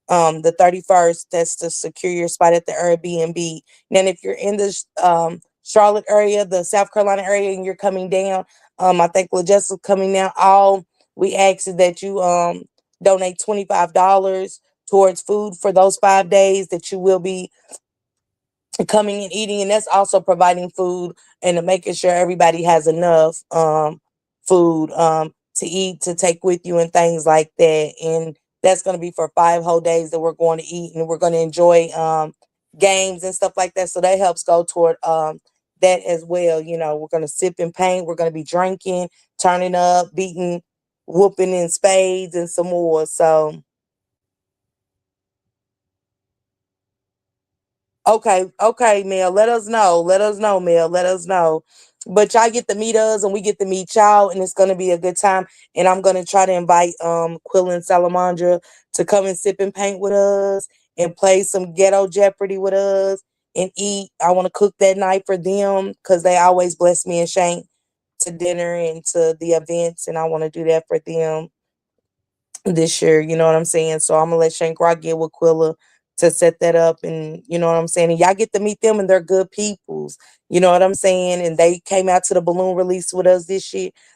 the 31st. That's to secure your spot at the Airbnb. And if you're in the Charlotte area, the South Carolina area, and you're coming down, I think Logistics coming down, all we ask is that you donate $25 towards food for those 5 days that you will be coming and eating. And that's also providing food and making sure everybody has enough food to eat, to take with you, and things like that. And that's going to be for 5 whole days that we're going to eat, and we're going to enjoy games and stuff like that. So that helps go toward that as well. We're going to sip and paint. We're going to be drinking, turning up, beating, whooping in spades, and some more. So okay, Mel. Let us know, Mel. Let us know. But y'all get to meet us, and we get to meet y'all, and it's gonna be a good time. And I'm gonna try to invite Quill and Salamandra to come and sip and paint with us, and play some ghetto Jeopardy with us, and eat. I want to cook that night for them, because they always bless me and Shank to dinner and to the events, and I want to do that for them this year. You know what I'm saying? So I'm gonna let Shank Rock get with Quilla to set that up, and you know what I'm saying? And y'all get to meet them, and they're good peoples. You know what I'm saying? And they came out to the balloon release with us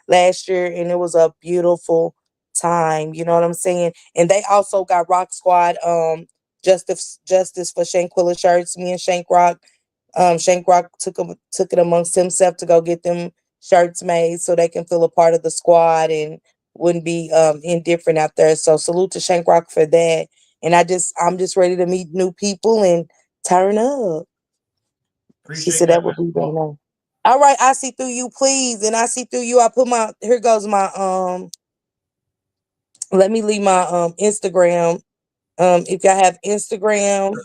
last year, and it was a beautiful time. You know what I'm saying? And they also got Rock Squad justice for Shanquilla shirts. Me and Shank Rock took it amongst himself to go get them shirts made, so they can feel a part of the squad and wouldn't be indifferent out there. So salute to Shank Rock for that. And I'm just ready to meet new people and turn up. Appreciate she said that would be very nice. All right, I see through you, please. And I see through you. I put here goes my let me leave my Instagram. If y'all have Instagram.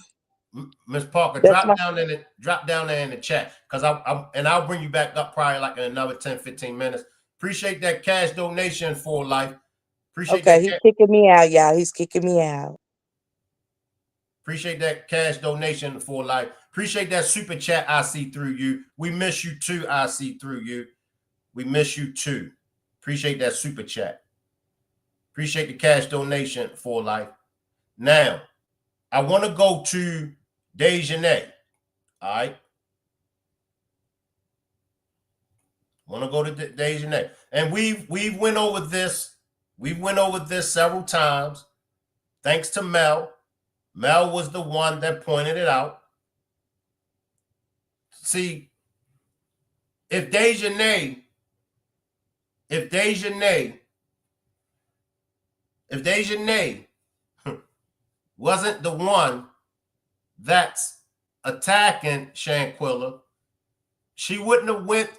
Miss Parker, drop down there in the chat, because I'll bring you back up probably like in another 10-15 minutes. Appreciate that cash donation for life. Appreciate that. He's kicking me out, y'all. He's kicking me out. Appreciate that cash donation for life. Appreciate that super chat. I see through you. We miss you too. I see through you. We miss you too. Appreciate that super chat. Appreciate the cash donation for life. Now, I want to go to Dejhanae. All right. Want to go to Dejhanae. And we've went over this. We've went over this several times. Thanks to Mel. Mel was the one that pointed it out. See, if Dejhanae wasn't the one that's attacking Shanquella, she wouldn't have went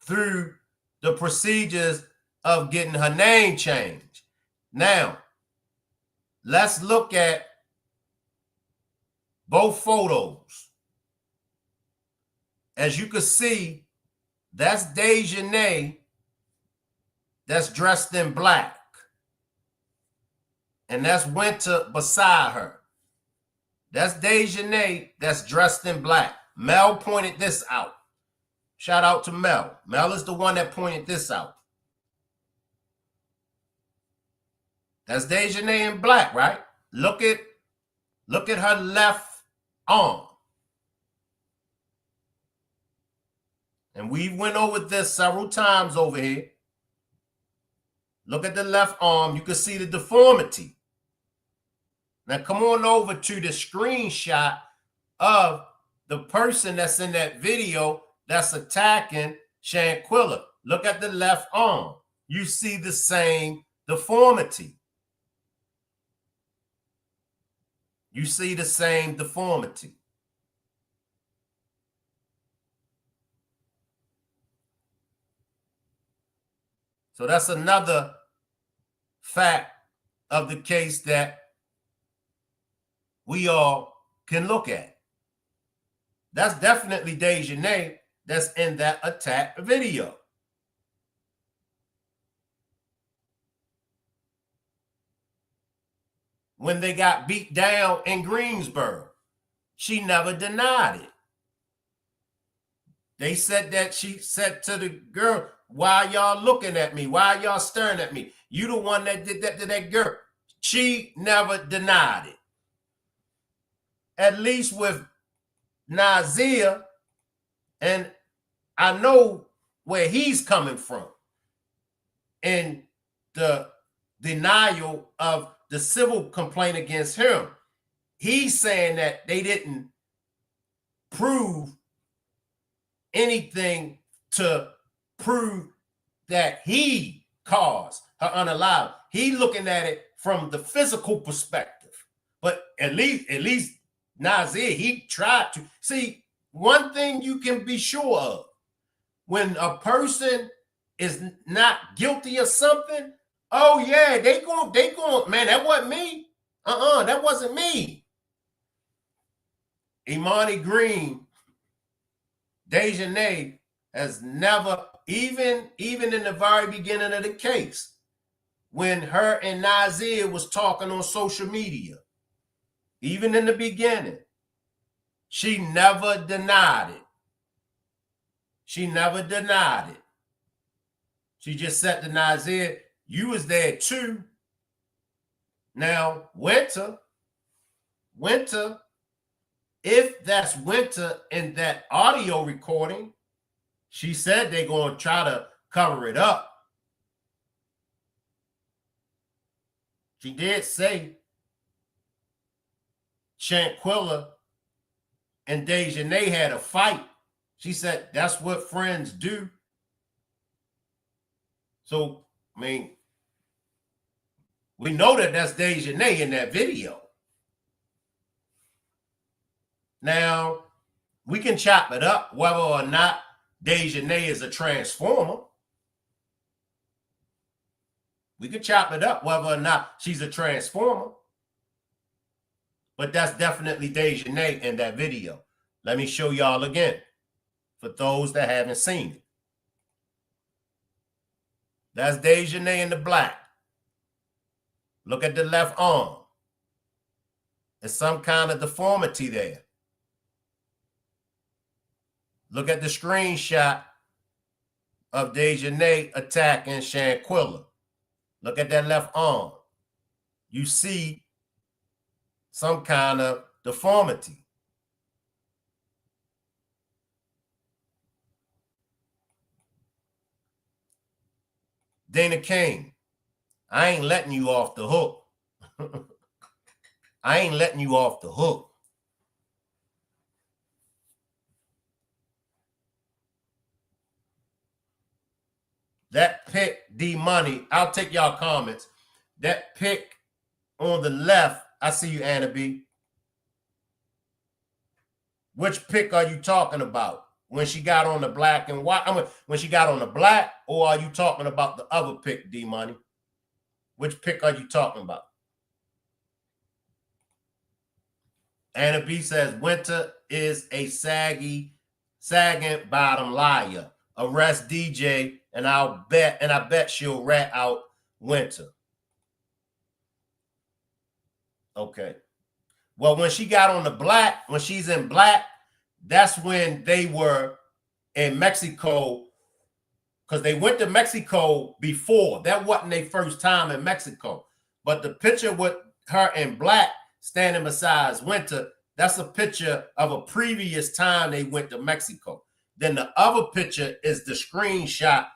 through the procedures of getting her name changed. Now, let's look at both photos. As you can see, that's Dejhanae that's dressed in black. And that's Winter beside her. That's Dejhanae that's dressed in black. Mel pointed this out. Shout out to Mel. Mel is the one that pointed this out. That's Dejhanae in black, right? Look at her left arm. And we went over this several times over here. Look at the left arm. You can see the deformity. Now come on over to the screenshot of the person that's in that video that's attacking Shanquella. Look at the left arm. You see the same deformity. You see the same deformity. So that's another fact of the case that we all can look at. That's definitely Dejhanae that's in that attack video. When they got beat down in Greensboro, she never denied it. They said that she said to the girl, "Why y'all looking at me? Why y'all staring at me? You the one that did that to that girl." She never denied it. At least with Nazeer, and I know where he's coming from in the denial of the civil complaint against him. He's saying that they didn't prove anything to prove that he caused her unalive. He looking at it from the physical perspective. But at least Nazeer, he tried to. See, one thing you can be sure of, when a person is not guilty of something, oh yeah, they going, man, that wasn't me. That wasn't me. Imani Green, Dejhanae has never, even in the very beginning of the case, when her and Nazeer was talking on social media, even in the beginning, she never denied it. She never denied it. She just said to Nazeer, "You was there too." Now, Winter, if that's Winter in that audio recording, she said they're going to try to cover it up. She did say Shanquella and Dejhanae had a fight. She said that's what friends do. So, I mean, we know that that's Dejhanae in that video. Now, we can chop it up whether or not Dejhanae is a transformer. We can chop it up whether or not she's a transformer. But that's definitely Dejhanae in that video. Let me show y'all again for those that haven't seen it. That's Dejhanae in the black. Look at the left arm. There's some kind of deformity there. Look at the screenshot of Dejhanae attacking Shanquella. Look at that left arm. You see some kind of deformity. Dana King, I ain't letting you off the hook. I ain't letting you off the hook. That pick, D Money, I'll take y'all comments. That pick on the left, I see you, Anna B. Which pick are you talking about? When she got on the black and white? I mean, when she got on the black, or are you talking about the other pick, D Money? Which pick are you talking about? Anna B says Winter is a sagging bottom liar. Arrest DJ, and I bet she'll rat out Winter. Okay. Well, when she got on the black, when she's in black, that's when they were in Mexico, because they went to Mexico before. That wasn't their first time in Mexico. But the picture with her in black standing beside Winter, that's a picture of a previous time they went to Mexico. Then the other picture is the screenshot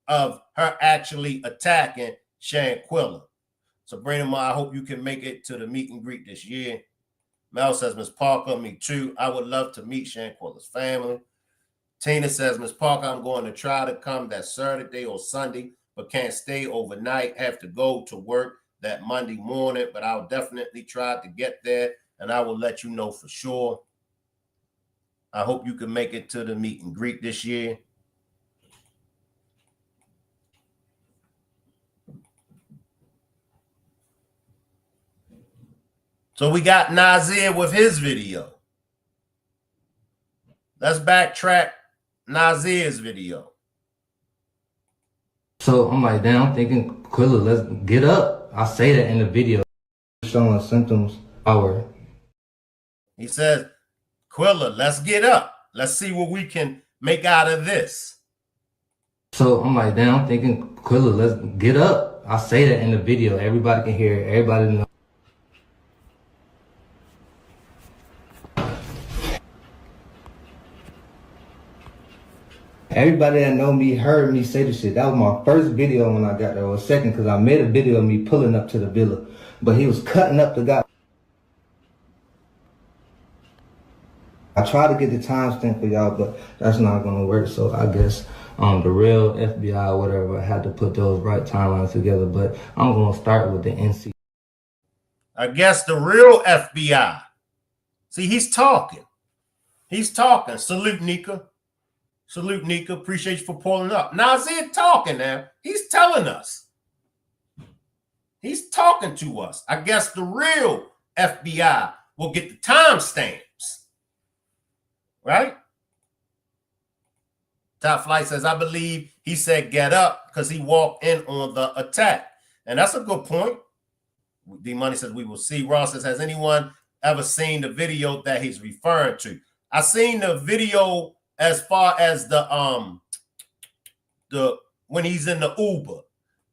of her actually attacking Shanquilla. Sabrina Ma, I hope you can make it to the meet and greet this year. Mel says, Ms. Parker, me too. I would love to meet Shanquilla's family. Tina says, Ms. Parker, I'm going to try to come that Saturday or Sunday, but can't stay overnight. Have to go to work that Monday morning, but I'll definitely try to get there, and I will let you know for sure. I hope you can make it to the meet and greet this year. So we got Nazeer with his video. Let's backtrack Nazeer's video. So I'm like, damn, I'm thinking, Quilla, let's get up. I say that in the video. Showing symptoms hour. He says, Quilla, let's get up. Let's see what we can make out of this. So I'm like, damn, I'm thinking, Quilla, let's get up. I say that in the video. Everybody can hear it. Everybody knows. Everybody that know me heard me say the shit. That was my first video when I got there, or second, because I made a video of me pulling up to the villa. But he was cutting up the guy. I tried to get the timestamp for y'all, but that's not going to work. So I guess the real FBI or whatever had to put those right timelines together. But I'm going to start with the NC. I guess the real FBI. See, he's talking. He's talking. Salute, Nika. Salute, Nika. Appreciate you for pulling up. Nazeer talking now. He's telling us. He's talking to us. I guess the real FBI will get the timestamps. Right? Top Flight says, I believe he said get up because he walked in on the attack. And that's a good point. D Money says we will see. Ross says, has anyone ever seen the video that he's referring to? I seen the video as far as the when he's in the Uber.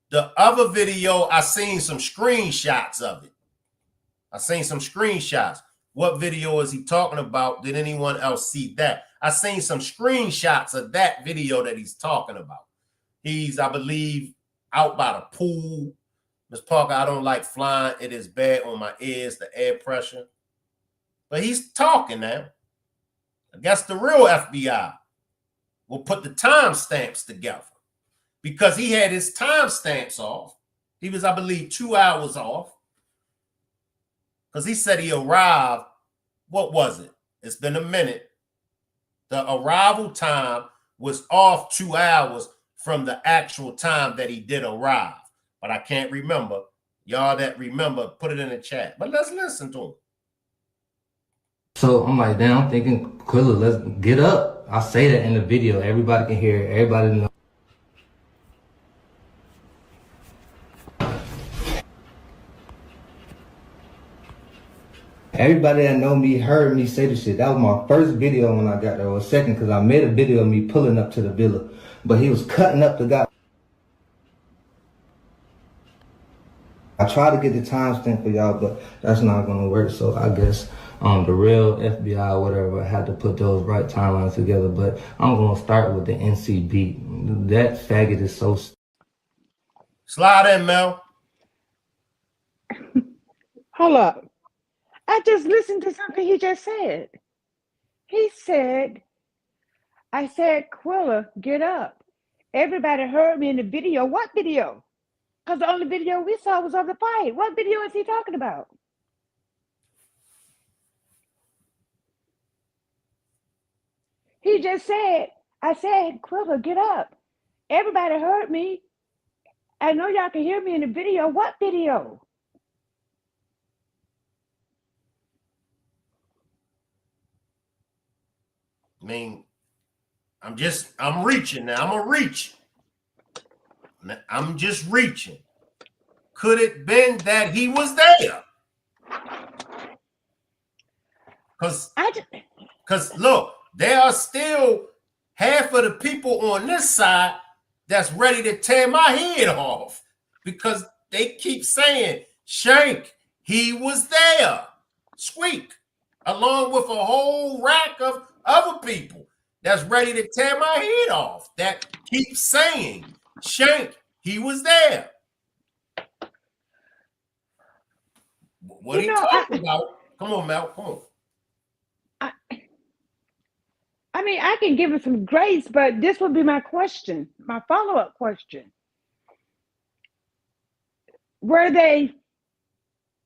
The other video, I seen some screenshots of it. I seen some screenshots. What video is he talking about? Did anyone else see that? I seen some screenshots of that video that he's talking about. He's, I believe, out by the pool. Ms. Parker, I don't like flying. It is bad on my ears, the air pressure. But he's talking now. I guess the real FBI will put the timestamps together because he had his timestamps off. He was, I believe, 2 hours off because he said he arrived. What was it? It's been a minute. The arrival time was off 2 hours from the actual time that he did arrive. But I can't remember. Y'all that remember, put it in the chat. But let's listen to him. So I'm like, damn, I'm thinking, Quilla, let's get up. I say that in the video. Everybody can hear it. Everybody knows. Everybody that know me heard me say the shit. That was my first video when I got there, or second, because I made a video of me pulling up to the villa. But he was cutting up the guy. I tried to get the timestamp for y'all, but that's not going to work. So I guess the real FBI or whatever had to put those right timelines together. But I'm going to start with the NC beat. That faggot is so... Slide in, Mel. Hold up. I just listened to something he just said. He said, I said, Quilla, get up. Everybody heard me in the video. What video? Because the only video we saw was of the fight. What video is he talking about? He just said, I said, Quilla, get up. Everybody heard me. I know y'all can hear me in the video. What video? I mean, I'm reaching now. I'm gonna reach. I'm just reaching. Could it been that he was there? Because look, there are still half of the people on this side that's ready to tear my head off because they keep saying, Shank, he was there. Squeak, along with a whole rack of other people that's ready to tear my head off that keep saying, Shank, he was there. What are you talking about? Come on, Mel, come on. I mean, I can give it some grace, but this would be my question, my follow-up question. Were they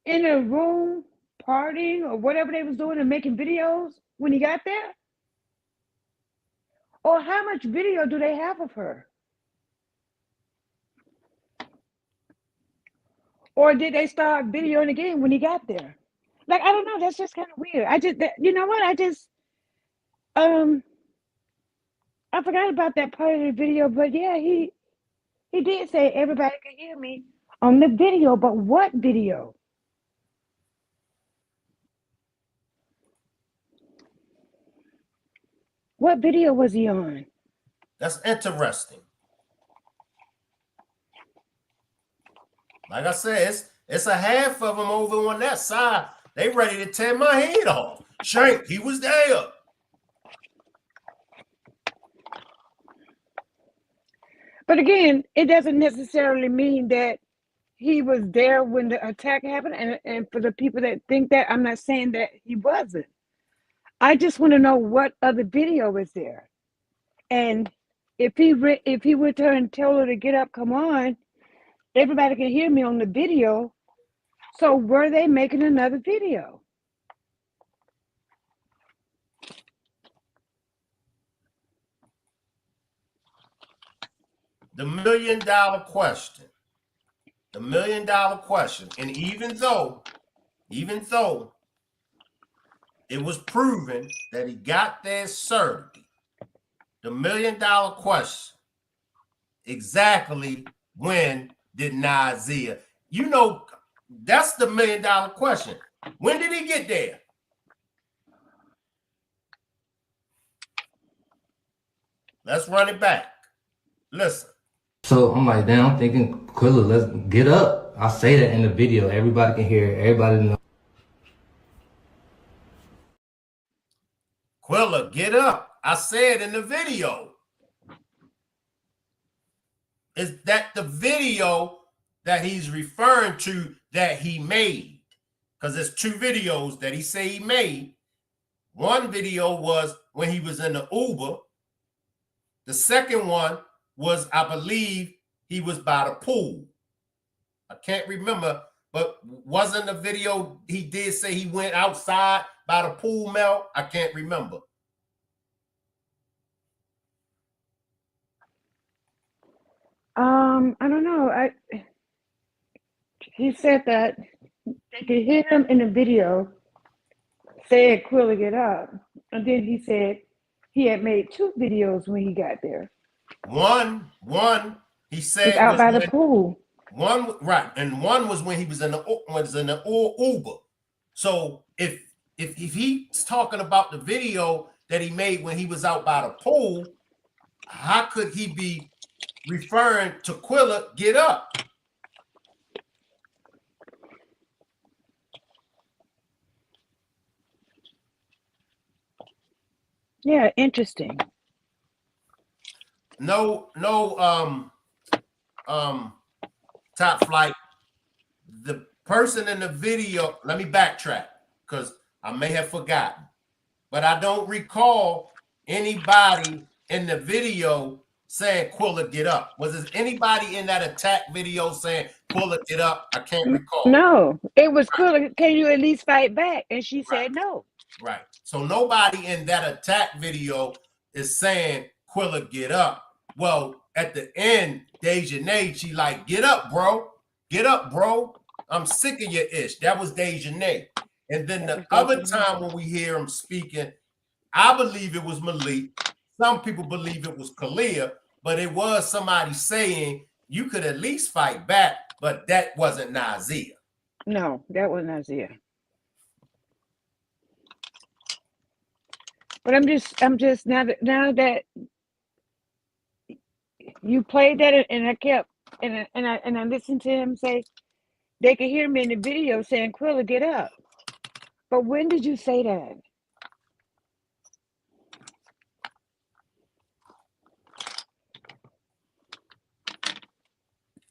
in a room partying or whatever they was doing and making videos when he got there? Or how much video do they have of her? Or did they start videoing again when he got there? Like, I don't know. That's just kind of weird. You know what? I forgot about that part of the video, but yeah, he did say everybody could hear me on the video, but what video? What video was he on? That's interesting. Like I said, it's a half of them over on that side. They ready to tear my head off. Shank, he was there. But again, it doesn't necessarily mean that he was there when the attack happened. And for the people that think that, I'm not saying that he wasn't. I just want to know what other video is there. And if he went to her and told her to get up, come on, everybody can hear me on the video. So were they making another video? The $1 million question. The $1 million question. And even though it was proven that he got there certainty, the $1 million question, exactly when did Nazeer? You know, that's the $1 million question. When did he get there? Let's run it back. Listen. So I'm like, damn, I'm thinking, Quilla, let's get up. I say that in the video. Everybody can hear it. Everybody know. Quilla, get up. I said in the video. Is that the video that he's referring to that he made? Because there's two videos that he say he made. One video was when he was in the Uber. The second one was, I believe, he was by the pool. I can't remember, but wasn't the video he did say he went outside by the pool, Mel? I can't remember. I don't know. He said that they could hear him in the video saying Quilla get up. And then he said he had made two videos when he got there. One he said was out by the pool. One, right, and one was when he was in the Uber. So if he's talking about the video that he made when he was out by the pool, how could he be referring to Quilla get up? Yeah, interesting. Top Flight, the person in the video, let me backtrack because I may have forgotten, but I don't recall anybody in the video saying Quilla get up. Was there anybody in that attack video saying Quilla get up? I can't recall. No, it was Quilla. Can you at least fight back? And she said no. Right. So nobody in that attack video is saying Quilla get up. Well, at the end, Dejhanae, she like, get up, bro. Get up, bro. I'm sick of your ish. That was Dejhanae. And then the other time when we hear him speaking, I believe it was Malik. Some people believe it was Kalia, but it was somebody saying you could at least fight back, but that wasn't Nazeer. No, that was Nazeer. But I'm just now that you played that, and I kept and I listened to him say they could hear me in the video saying Quilla get up. But when did you say that?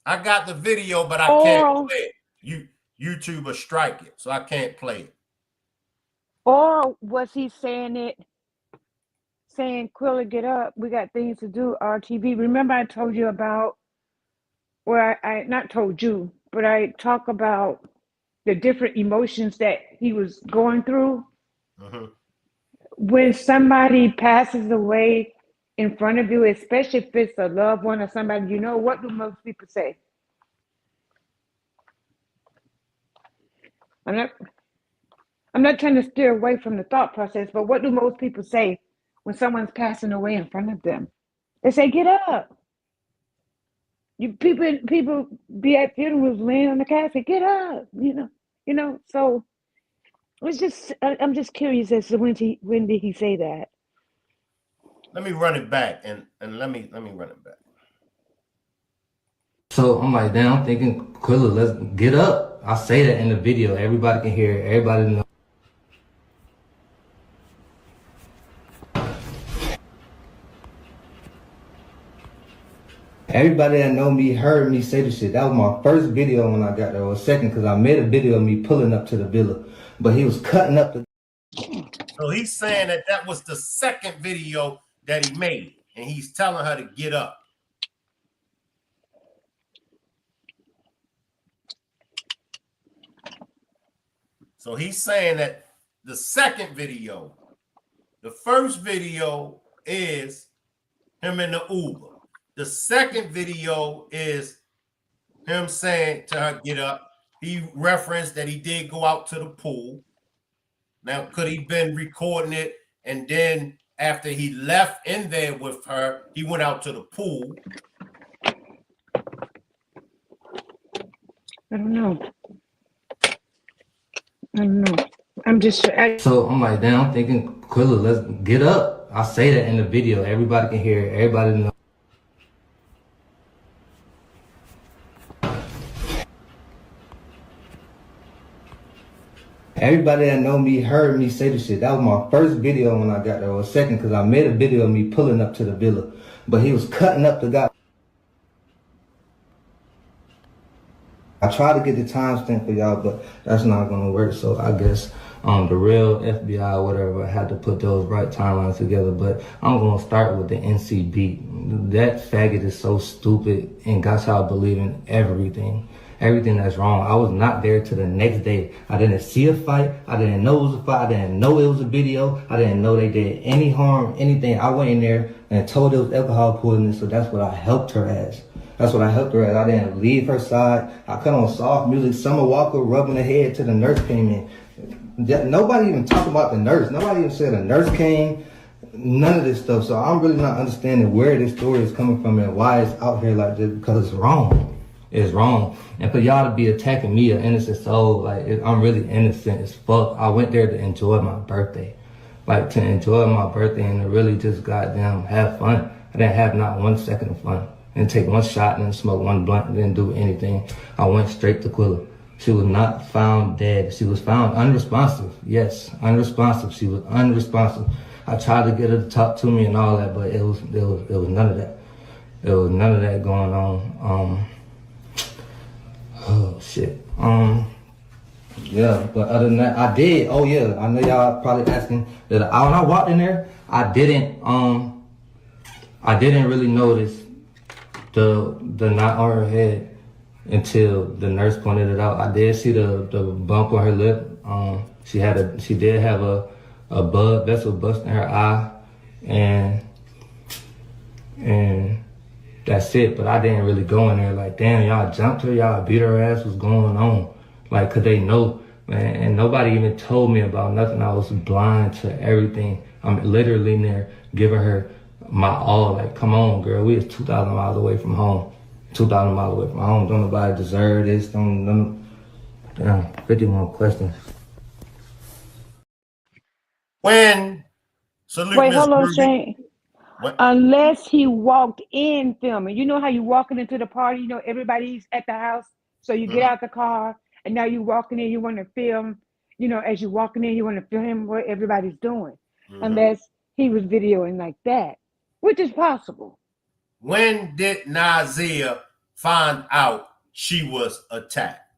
I got the video, but I can't play it. YouTube will strike it, so I can't play it. Or was he saying Quilla get up, we got things to do, RTV. Remember I told you about, or I not told you, but I talk about the different emotions that he was going through. When somebody passes away in front of you, especially if it's a loved one or somebody you know, what do most people say? I'm not trying to steer away from the thought process, but what do most people say when someone's passing away in front of them? They say, get up. People be at funerals laying on the casket, get up, you know. So it's just, I'm just curious as to when did he say that? Let me run it back and let me run it back. So I'm like, damn, I'm thinking, Quilla, let's get up. I say that in the video. Everybody can hear it. Everybody knows. Everybody that know me heard me say this shit. That was my first video when I got there, or second, because I made a video of me pulling up to the villa. But he was cutting up the... So he's saying that was the second video that he made, and he's telling her to get up. So he's saying that the second video, the first video is him in the Uber. The second video is him saying to her, get up. He referenced that he did go out to the pool. Now, could he been recording it, and then after he left in there with her, he went out to the pool? I don't know. So I'm like, damn, I'm thinking, Quilla, let's get up. I say that in the video. Everybody can hear it. Everybody knows. Everybody that know me heard me say this shit. That was my first video when I got there, or second, because I made a video of me pulling up to the villa. But he was cutting up the guy. I tried to get the timestamp for y'all, but that's not gonna work. So I guess the real FBI or whatever had to put those right timelines together. But I'm gonna start with the NCB. That faggot is so stupid and got y'all believing everything that's wrong. I was not there till the next day. I didn't see a fight. I didn't know it was a fight. I didn't know it was a video. I didn't know they did any harm, anything. I went in there and told it was alcohol poisoning, so that's what I helped her as. That's what I helped her as. I didn't leave her side. I cut on soft music. Summer Walker rubbing her head till the nurse came in. Nobody even talked about the nurse. Nobody even said a nurse came. None of this stuff. So I'm really not understanding where this story is coming from and why it's out here like this, because it's wrong. It's wrong. And for y'all to be attacking me, an innocent soul, like, I'm really innocent as fuck. I went there to enjoy my birthday. Like, to enjoy my birthday and to really just goddamn have fun. I didn't have not 1 second of fun. I didn't take one shot, didn't smoke one blunt, didn't do anything. I went straight to Quilla. She was not found dead. She was found unresponsive. Yes, unresponsive. She was unresponsive. I tried to get her to talk to me and all that, but it was none of that. There was none of that going on. Oh shit. Yeah, but other than that, I did. Oh yeah, I know y'all probably asking that. When I walked in there, I didn't really notice the knot on her head until the nurse pointed it out. I did see the bump on her lip. She did have a blood vessel bust in her eye, and that's it. But I didn't really go in there like, damn, y'all jumped her, y'all beat her ass, what's going on? Like, could they know, man? And nobody even told me about nothing. I was blind to everything. I'm literally in there giving her my all. Like, come on, girl, we is 2,000 miles away from home. 2,000 miles away from home. Don't nobody deserve this. Damn, 51 questions. When salute Wait, Miss hold on, Groovy. Shane. What? Unless he walked in filming. You know how you walking into the party, you know, everybody's at the house. So you get out the car and now you walking in, you want to film, you know, as you're walking in, you want to film what everybody's doing. Unless he was videoing like that, which is possible. When did Nazeer find out she was attacked?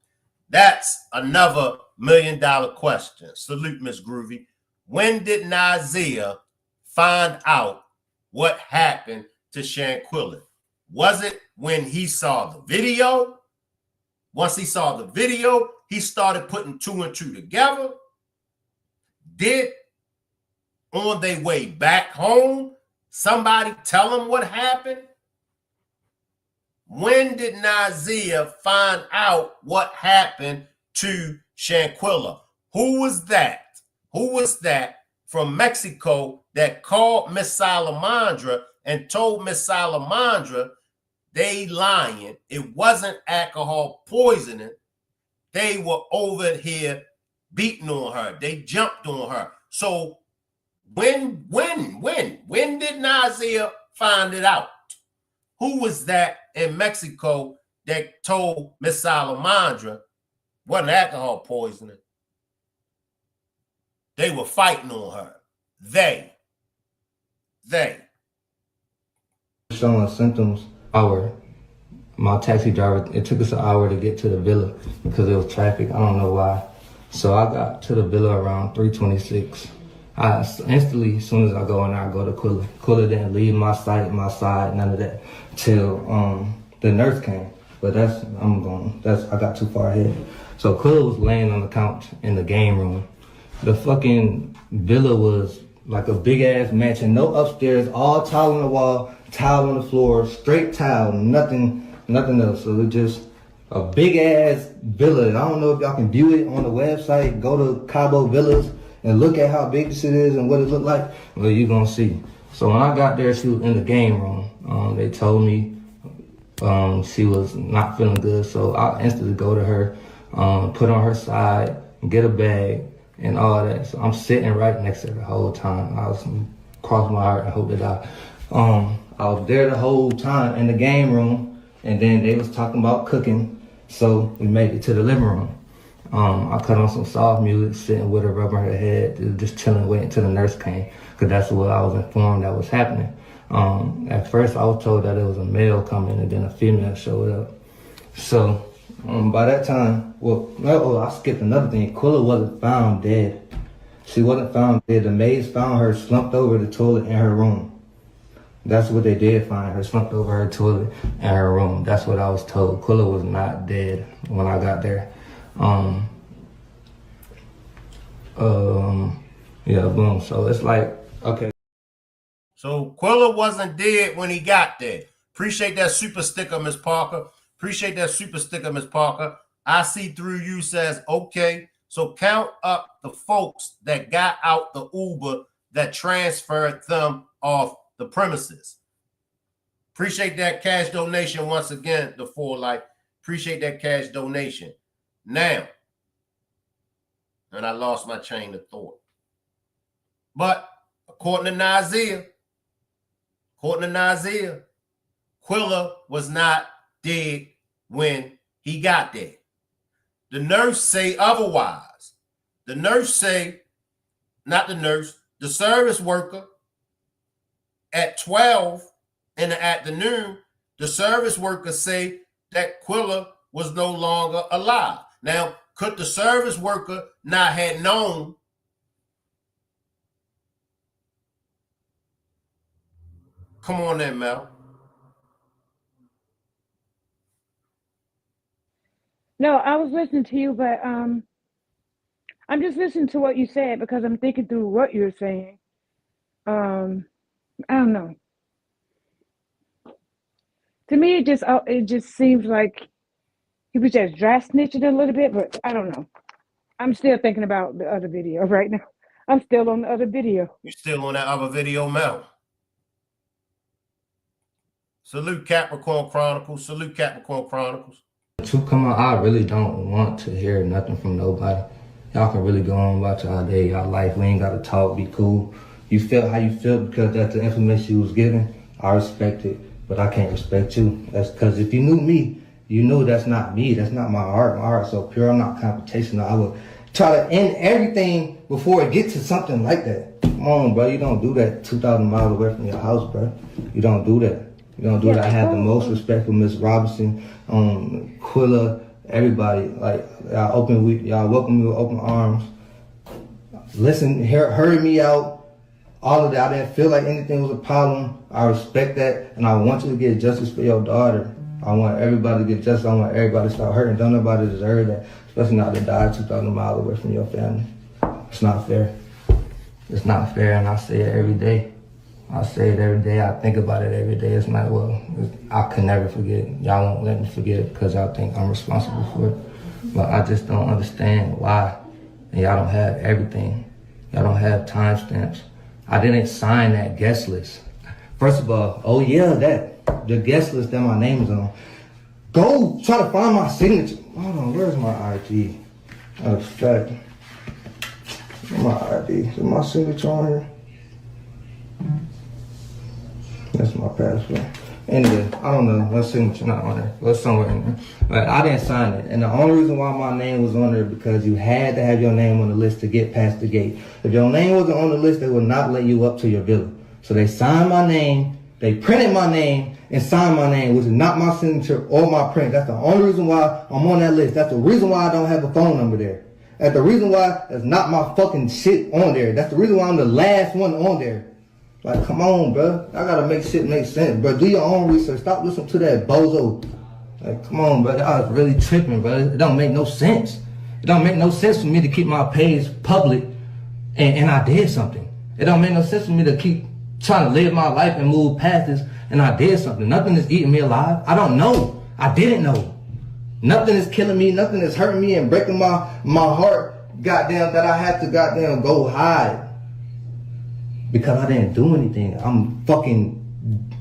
That's another $1 million question. Salute, Miss Groovy. When did Nazeer find out what happened to Shanquilla? Was it when he saw the video? Once he saw the video, he started putting 2 and 2 together. Did on their way back home somebody tell him what happened? When did Nazeer find out what happened to Shanquilla? Who was that? Who was that from Mexico that called Miss Salamandra and told Miss Salamandra they lying? It wasn't alcohol poisoning. They were over here beating on her. They jumped on her. So when did Nazeer find it out? Who was that in Mexico that told Miss Salamandra wasn't alcohol poisoning? They were fighting on her. They. Showing symptoms. My taxi driver, it took us an hour to get to the villa because there was traffic. I don't know why. So I got to the villa around 3:26. I instantly, as soon as I go in there, I go to Quilla. Quilla didn't leave my side, none of that, till the nurse came. But I got too far ahead. So Quilla was laying on the couch in the game room. The fucking villa was like a big ass mansion, no upstairs, all tile on the wall, tile on the floor, straight tile, nothing else. So it was just a big ass villa. I don't know if y'all can view it on the website. Go to Cabo Villas and look at how big this shit is and what it looked like. Well, you're gonna see. So when I got there, she was in the game room. They told me she was not feeling good. So I instantly go to her, put on her side, get a bag and all that. So I'm sitting right next to her the whole time. I was crossing my heart and hope that I was there the whole time in the game room, and then they was talking about cooking. So we made it to the living room. I cut on some soft music, sitting with her, rubbing her head, just chilling, waiting till the nurse came, because that's what I was informed that was happening. At first, I was told that it was a male coming, and then a female showed up. So by that time, I skipped another thing. Quilla wasn't found dead. She wasn't found dead. The maids found her slumped over the toilet in her room. That's what they did find her, slumped over her toilet in her room. That's what I was told. Quilla was not dead when I got there. Yeah, boom. So it's like, okay. So Quilla wasn't dead when he got there. Appreciate that super sticker, Miss Parker. Appreciate that super sticker, Miss Parker. I see through you says, okay. So count up the folks that got out the Uber that transferred them off the premises. Appreciate that cash donation once again, the Full Life. Appreciate that cash donation. Now, and I lost my chain of thought. But according to Nazeer, Quilla was not dead when he got there. The nurse say otherwise. The nurse say, not the nurse, the service worker at 12 in the afternoon, the service worker say that Quilla was no longer alive. Now, could the service worker not have known? Come on then, Mel. No, I was listening to you, but I'm just listening to what you said because I'm thinking through what you're saying. I don't know. To me, it just seems like he was just dry snitching a little bit, but I don't know. I'm still thinking about the other video right now. I'm still on the other video. You're still on that other video, Mel. Salute Capricorn Chronicles. Salute Capricorn Chronicles. The truth come out, I really don't want to hear nothing from nobody. Y'all can really go on about y'all day, y'all life. We ain't got to talk, be cool. You felt how you felt because that's the information you was given. I respect it, but I can't respect you. That's because if you knew me, you know that's not me. That's not my heart. My heart's so pure. I'm not confrontational. I would try to end everything before it gets to something like that. Come on, bro. You don't do that 2,000 miles away from your house, bro. You don't do that. You don't do that. I have the most respect for Miss Robinson, Quilla, everybody. Like, y'all welcome me with open arms. Listen, heard me out. All of that. I didn't feel like anything was a problem. I respect that, and I want you to get justice for your daughter. I want everybody to get justice. I want everybody to start hurting. Don't nobody deserve that, especially not to die 2,000 miles away from your family. It's not fair. It's not fair, and I say it every day. I say it every day. I think about it every day. It's not, I could never forget it. Y'all won't let me forget it because y'all think I'm responsible for it. But I just don't understand why. And y'all don't have everything. Y'all don't have timestamps. I didn't sign that guest list. First of all, the guest list that my name is on. Go try to find my signature. Hold on, where's my ID? Oh, fact. My ID. Is my signature on here? That's my password. Anyway, I don't know. My signature not on there. Well, somewhere in there. But I didn't sign it. And the only reason why my name was on there because you had to have your name on the list to get past the gate. If your name wasn't on the list, they would not let you up to your villa. So they signed my name, they printed my name, and signed my name, which is not my signature or my print. That's the only reason why I'm on that list. That's the reason why I don't have a phone number there. That's the reason why there's not my fucking shit on there. That's the reason why I'm the last one on there. Like, come on, bro. I gotta make shit make sense, bro. Do your own research. Stop listening to that bozo. Like, come on, bro. I was really tripping, bro. It don't make no sense. It don't make no sense for me to keep my page public and I did something. It don't make no sense for me to keep trying to live my life and move past this and I did something. Nothing is eating me alive. I don't know. I didn't know. Nothing is killing me. Nothing is hurting me and breaking my heart, goddamn, that I had to goddamn go hide. Because I didn't do anything.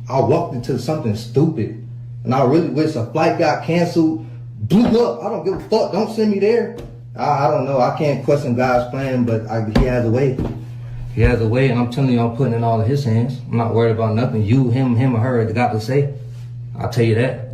I walked into something stupid. And I really wish a flight got canceled, blew up. I don't give a fuck. Don't send me there. I don't know. I can't question God's plan, but he has a way. He has a way, and I'm telling you, I'm putting it all in his hands. I'm not worried about nothing you, him, or her got to say. I'll tell you that.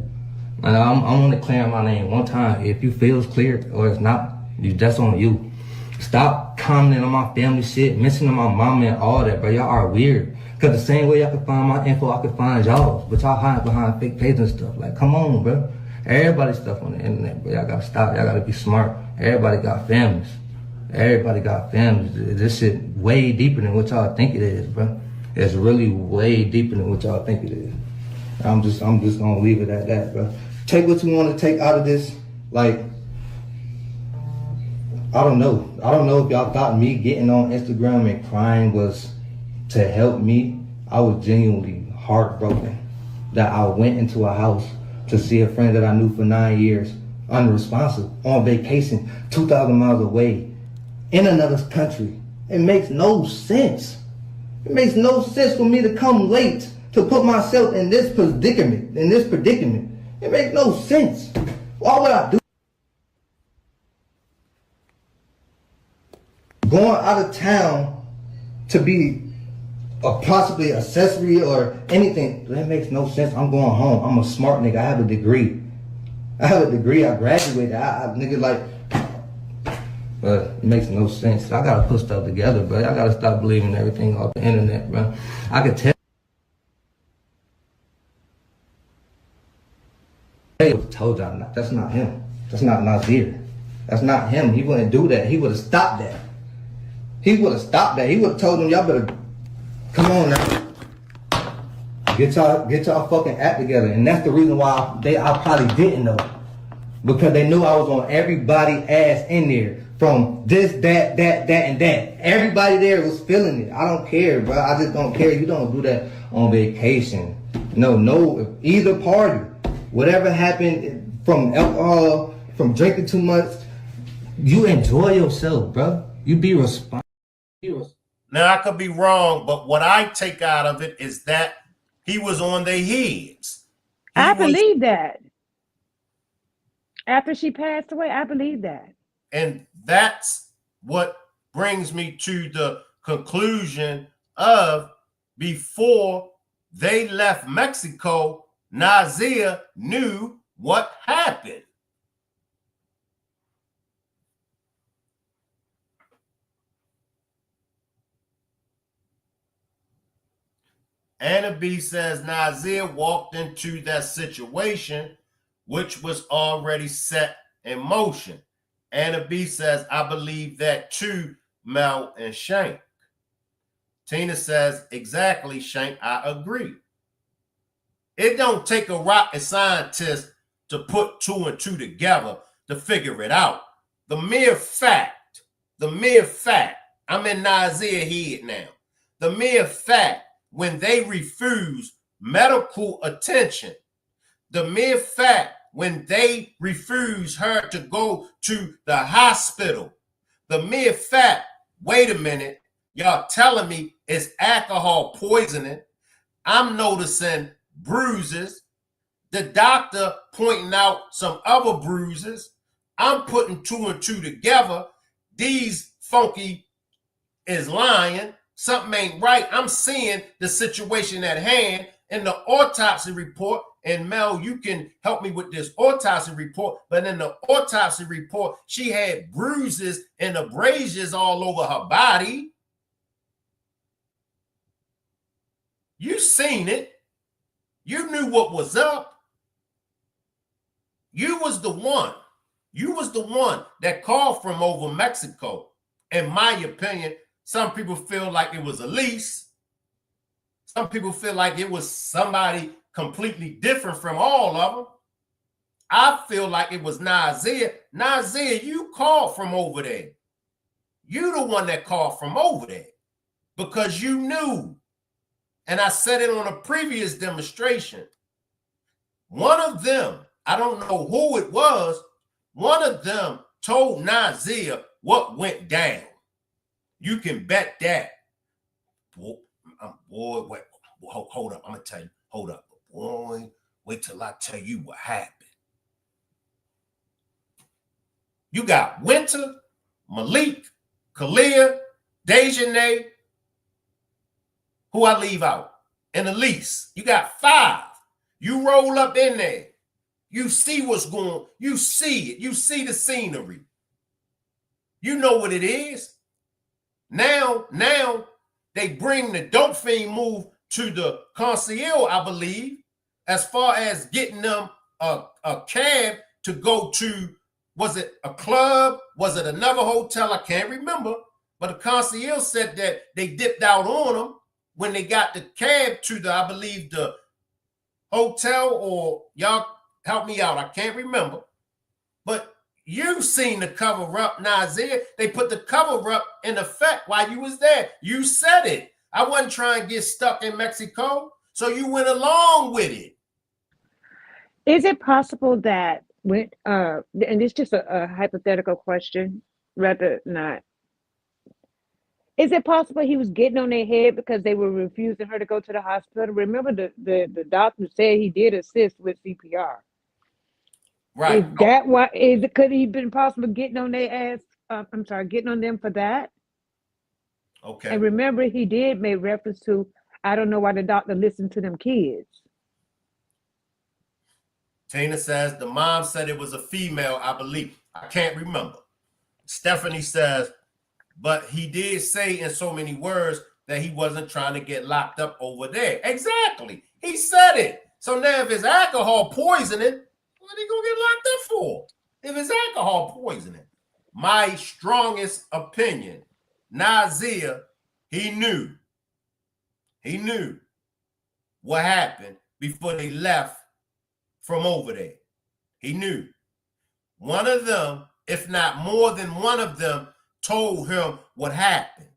And I'm only clearing my name one time. If you feel it's cleared or it's not, that's on you. Stop commenting on my family shit, mentioning my mama and all that, bro. Y'all are weird. Because the same way y'all can find my info, I can find y'all. But y'all hide behind fake pages and stuff. Like, come on, bro. Everybody's stuff on the internet, bro. Y'all gotta stop. Y'all gotta be smart. Everybody got families. Everybody got families. This shit way deeper than what y'all think it is, bro. It's really way deeper than what y'all think it is. I'm just gonna leave it at that, bro. Take what you want to take out of this. Like, I don't know. I don't know if y'all thought me getting on Instagram and crying was to help me. I was genuinely heartbroken that I went into a house to see a friend that I knew for 9 years, unresponsive, on vacation, 2,000 miles away, in another country. It makes no sense. It makes no sense for me to come late to put myself in this predicament. It makes no sense. Why would I do? Going out of town to be a possibly accessory or anything, that makes no sense. I'm going home. I'm a smart nigga. I have a degree. I graduated. But it makes no sense. I gotta put stuff together, bro. I gotta stop believing everything off the internet, bro. I could tell told y'all, that's not him. That's not Nazeer. That's not him. He wouldn't do that. He would have stopped that. He would have stopped that. He would have told them, y'all better come on now. Get y'all fucking act together. And that's the reason why I probably didn't know. Because they knew I was on everybody's ass in there. From this, that, and that. Everybody there was feeling it. I don't care, bro. I just don't care. You don't do that on vacation. No, either party. Whatever happened from alcohol, from drinking too much, you enjoy yourself, bro. You be responsible. Now, I could be wrong, but what I take out of it is that he was on their heads. I believe that. After she passed away, I believe that. And that's what brings me to the conclusion of before they left Mexico, Nazeer knew what happened. Anna B says Nazeer walked into that situation, which was already set in motion. Anna B says, I believe that too, Mel and Shank. Tina says, exactly, Shank, I agree. It don't take a rocket scientist to put 2 and 2 together to figure it out. The mere fact, I'm in Nazeer head now. The mere fact when they refuse medical attention, the mere fact when they refuse her to go to the hospital, the mere fact, wait a minute, y'all telling me it's alcohol poisoning. I'm noticing bruises. The doctor pointing out some other bruises. I'm putting 2 and 2 together. These funky is lying. Something ain't right. I'm seeing the situation at hand in the autopsy report. And Mel, you can help me with this autopsy report. But in the autopsy report, she had bruises and abrasions all over her body. You seen it. You knew what was up. You was the one. You was the one that called from over Mexico. In my opinion, some people feel like it was Elise. Some people feel like it was somebody completely different from all of them. I feel like it was Nazeer. Nazeer, you called from over there. You the one that called from over there because you knew. And I said it on a previous demonstration. One of them, I don't know who it was, one of them told Nazeer what went down. You can bet that. Boy, wait, hold up. I'm going to tell you. Hold up. Boy, wait till I tell you what happened. You got Winter, Malik, Kalia, Dejhanae, who I leave out, and Elise. You got 5. You roll up in there. You see what's going on. You see it. You see the scenery. You know what it is. Now they bring the dope fiend move to the concierge, I believe, as far as getting them a cab to go to, was it a club? Was it another hotel? I can't remember. But the concierge said that they dipped out on them when they got the cab to the, I believe, the hotel, or y'all help me out. I can't remember. But you've seen the cover up, Nazeer. They put the cover up in effect while you was there. You said it. I wasn't trying to get stuck in Mexico, so you went along with it. Is it possible that when and it's just a hypothetical question, rather not. Is it possible he was getting on their head because they were refusing her to go to the hospital? Remember, the doctor said he did assist with CPR. Right. Is that why? Could he been possible getting on their ass? Getting on them for that? Okay. And remember, he did make reference to, I don't know why the doctor listened to them kids. Tina says the mom said it was a female, I believe. I can't remember. Stephanie says, but he did say in so many words that he wasn't trying to get locked up over there. Exactly. He said it. So now if it's alcohol poisoning, What are they gonna get locked up for? If it's alcohol poisoning. My strongest opinion, Nazeer, he knew what happened before they left from over there. He knew. One of them, if not more than one of them, told him what happened.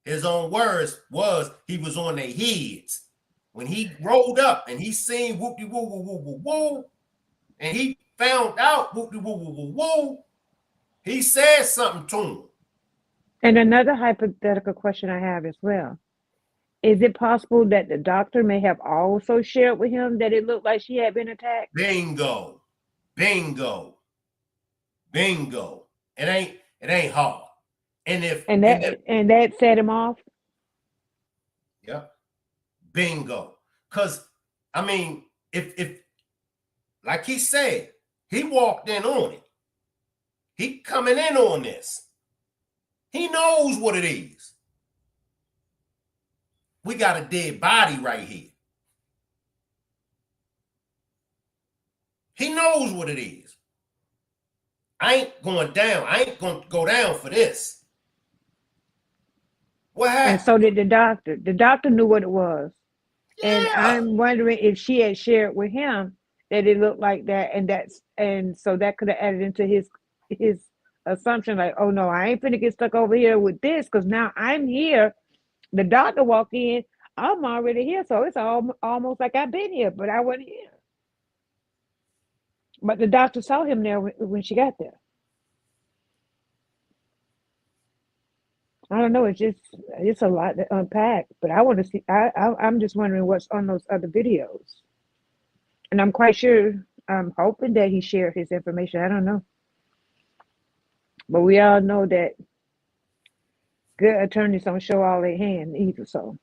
His own words was he was on their heads. When he rolled up and he seen whoop-de-woo-woo-woo-woo-woo, and he found out whoop-de-woo-woo-woo-woo, he said something to him. And another hypothetical question I have as well. Is it possible that the doctor may have also shared with him that it looked like she had been attacked? Bingo. Bingo. Bingo. It ain't hard. And that set him off? Yep. Bingo. Because, I mean, if like he said, he walked in on it. He coming in on this. He knows what it is. We got a dead body right here. He knows what it is. I ain't going down. I ain't going to go down for this. What happened? And so did the doctor. The doctor knew what it was. Yeah. And I'm wondering if she had shared with him that it looked like that, and so that could have added into his assumption, like, oh no, I ain't finna get stuck over here with this, because now I'm here. The doctor walked in, I'm already here, so it's almost like I've been here, but I wasn't here. But the doctor saw him there when she got there. I don't know. It's a lot to unpack, but I want to see. I'm just wondering what's on those other videos, and I'm quite sure. I'm hoping that he shared his information. I don't know, but we all know that good attorneys don't show all their hand either. So.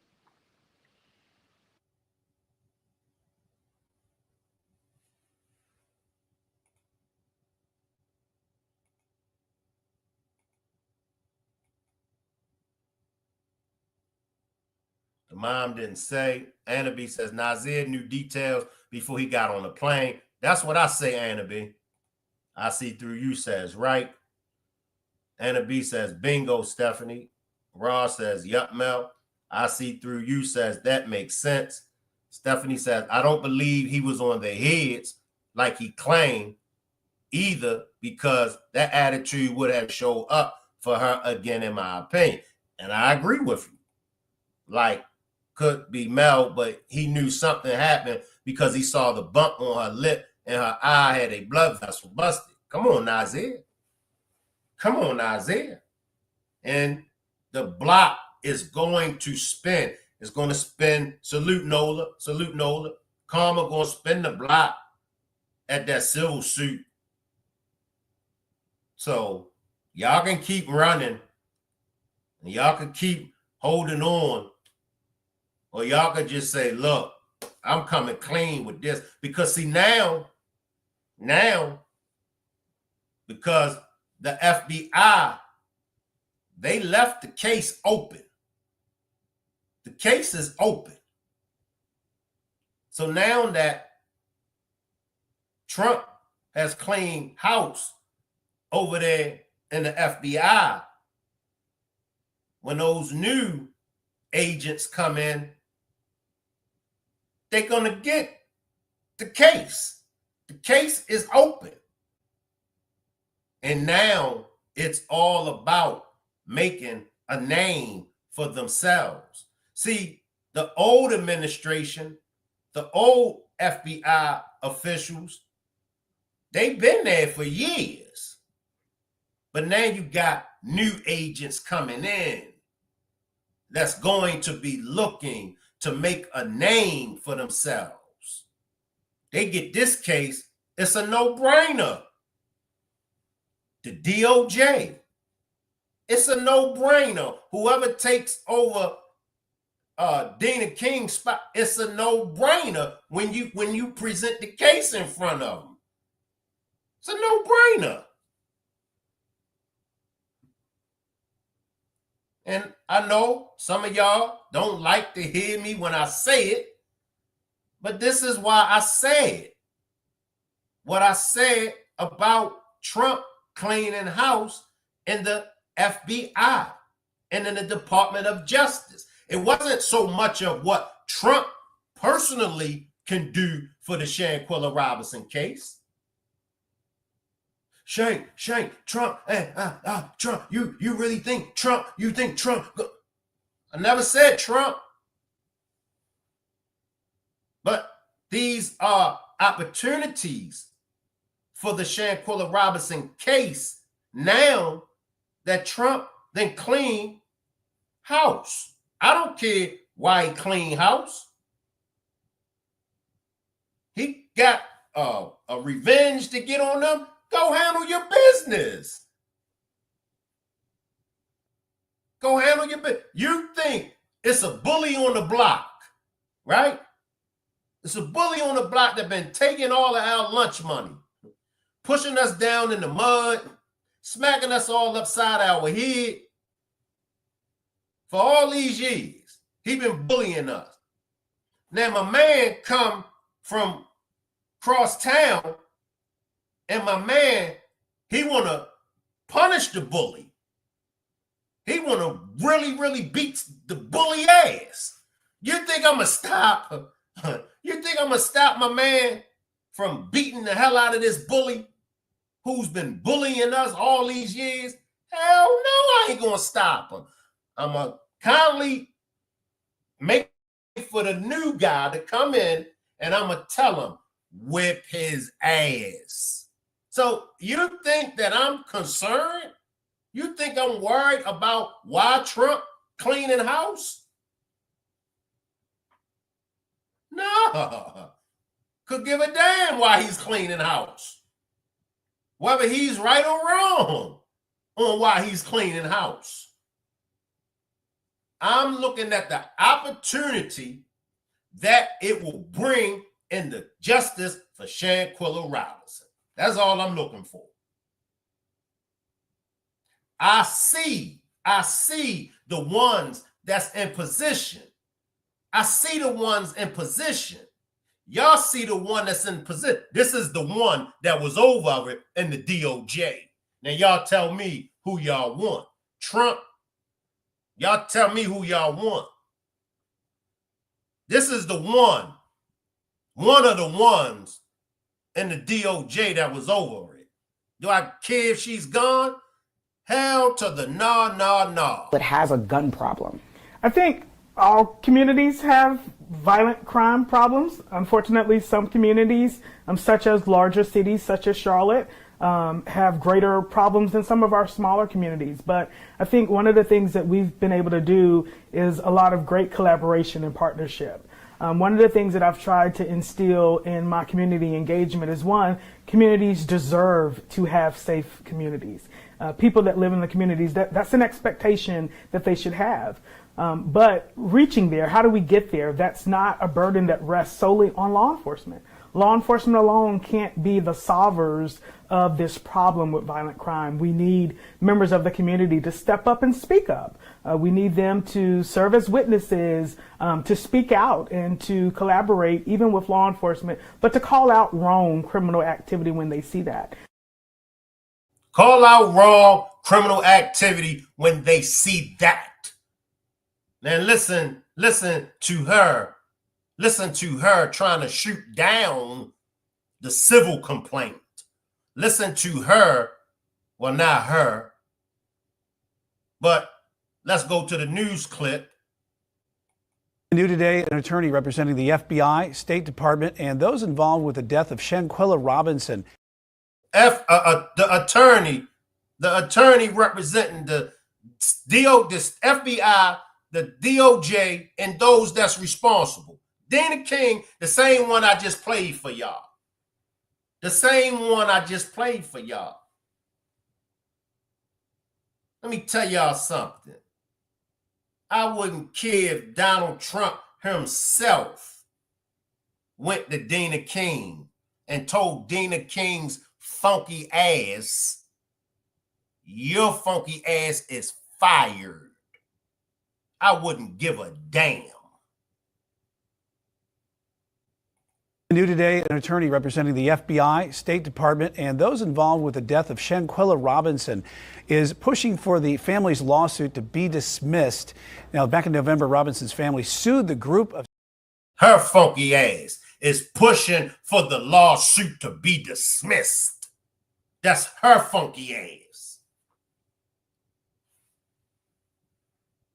The mom didn't say. Anna B says Nazeer knew details before he got on the plane. That's what I say, Anna B. I see through you says, right. Anna B says, bingo, Stephanie. Ross says, yup, Mel. I see through you says, that makes sense. Stephanie says, I don't believe he was on their heads like he claimed either, because that attitude would have showed up for her again, in my opinion. And I agree with you. Like, could be Mel, but he knew something happened because he saw the bump on her lip and her eye had a blood vessel busted. Come on, Nazeer. Come on, Nazeer. And the block is going to spin. It's going to spin. Salute Nola. Salute Nola. Karma going to spin the block at that civil suit. So y'all can keep running. And y'all can keep holding on. Or y'all could just say, look, I'm coming clean with this. Because see, now, because the FBI, they left the case open. The case is open. So now that Trump has claimed house over there in the FBI, when those new agents come in, they're going to get the case. The case is open. And now it's all about making a name for themselves. See, the old administration, the old FBI officials, they've been there for years. But now you got new agents coming in that's going to be looking to make a name for themselves. They get this case, it's a no-brainer. The DOJ, it's a no-brainer. Whoever takes over Dina King's spot, it's a no-brainer when you present the case in front of them. It's a no-brainer. And I know some of y'all don't like to hear me when I say it, but this is why I say it. what I said about Trump cleaning house in the FBI and in the Department of Justice. It wasn't so much of what Trump personally can do for the Shanquella Robinson case. Shank, Trump, Trump, you really think Trump, I never said Trump. But these are opportunities for the Shanquella Robinson case now that Trump then clean house. I don't care why he clean house. He got a revenge to get on them. Go handle your business. Go handle your business. You think it's a bully on the block, right? It's a bully on the block that been taking all of our lunch money, pushing us down in the mud, smacking us all upside our head. For all these years, he been bullying us. Now my man come from cross town, and my man, he want to punish the bully. He want to really, really beat the bully ass. You think I'm going to stop? You think I'm going to stop my man from beating the hell out of this bully who's been bullying us all these years? Hell no, I ain't going to stop him. I'm going to kindly make for the new guy to come in, and I'm going to tell him, whip his ass. So you think that I'm concerned? You think I'm worried about why Trump cleaning house? No. Could give a damn why he's cleaning house. Whether he's right or wrong on why he's cleaning house. I'm looking at the opportunity that it will bring in the justice for Shanquella Robinson. That's all I'm looking for. I see the ones that's in position. I see the ones in position. Y'all see the one that's in position. This is the one that was over it in the DOJ. Now y'all tell me who y'all want. Trump, y'all tell me who y'all want. This is the one of the ones in the DOJ that was over it. Do I care if she's gone? Hell to the no. But has a gun problem. I think all communities have violent crime problems. Unfortunately, some communities, such as larger cities, such as Charlotte, have greater problems than some of our smaller communities. But I think one of the things that we've been able to do is a lot of great collaboration and partnership. One of the things that I've tried to instill in my community engagement is, one, communities deserve to have safe communities. People that live in the communities, that's an expectation that they should have. But reaching there, how do we get there? That's not a burden that rests solely on law enforcement. Law enforcement alone can't be the solvers of this problem with violent crime. We need members of the community to step up and speak up. We need them to serve as witnesses, to speak out and to collaborate even with law enforcement, but to call out wrong criminal activity when they see that. Call out wrong criminal activity when they see that. Now listen to her. Listen to her trying to shoot down the civil complaint. Listen to her. Well, not her. But let's go to the news clip. New today, an attorney representing the FBI, State Department, and those involved with the death of Shanquella Robinson. The attorney representing the FBI, the DOJ, and those that's responsible. Dena King, the same one I just played for y'all. The same one I just played for y'all. Let me tell y'all something. I wouldn't care if Donald Trump himself went to Dena King and told Dena King's funky ass, your funky ass is fired. I wouldn't give a damn. New today, an attorney representing the FBI, State Department, and those involved with the death of Shanquella Robinson is pushing for the family's lawsuit to be dismissed. Now, back in November, Robinson's family sued the group of... Her funky ass is pushing for the lawsuit to be dismissed. That's her funky ass.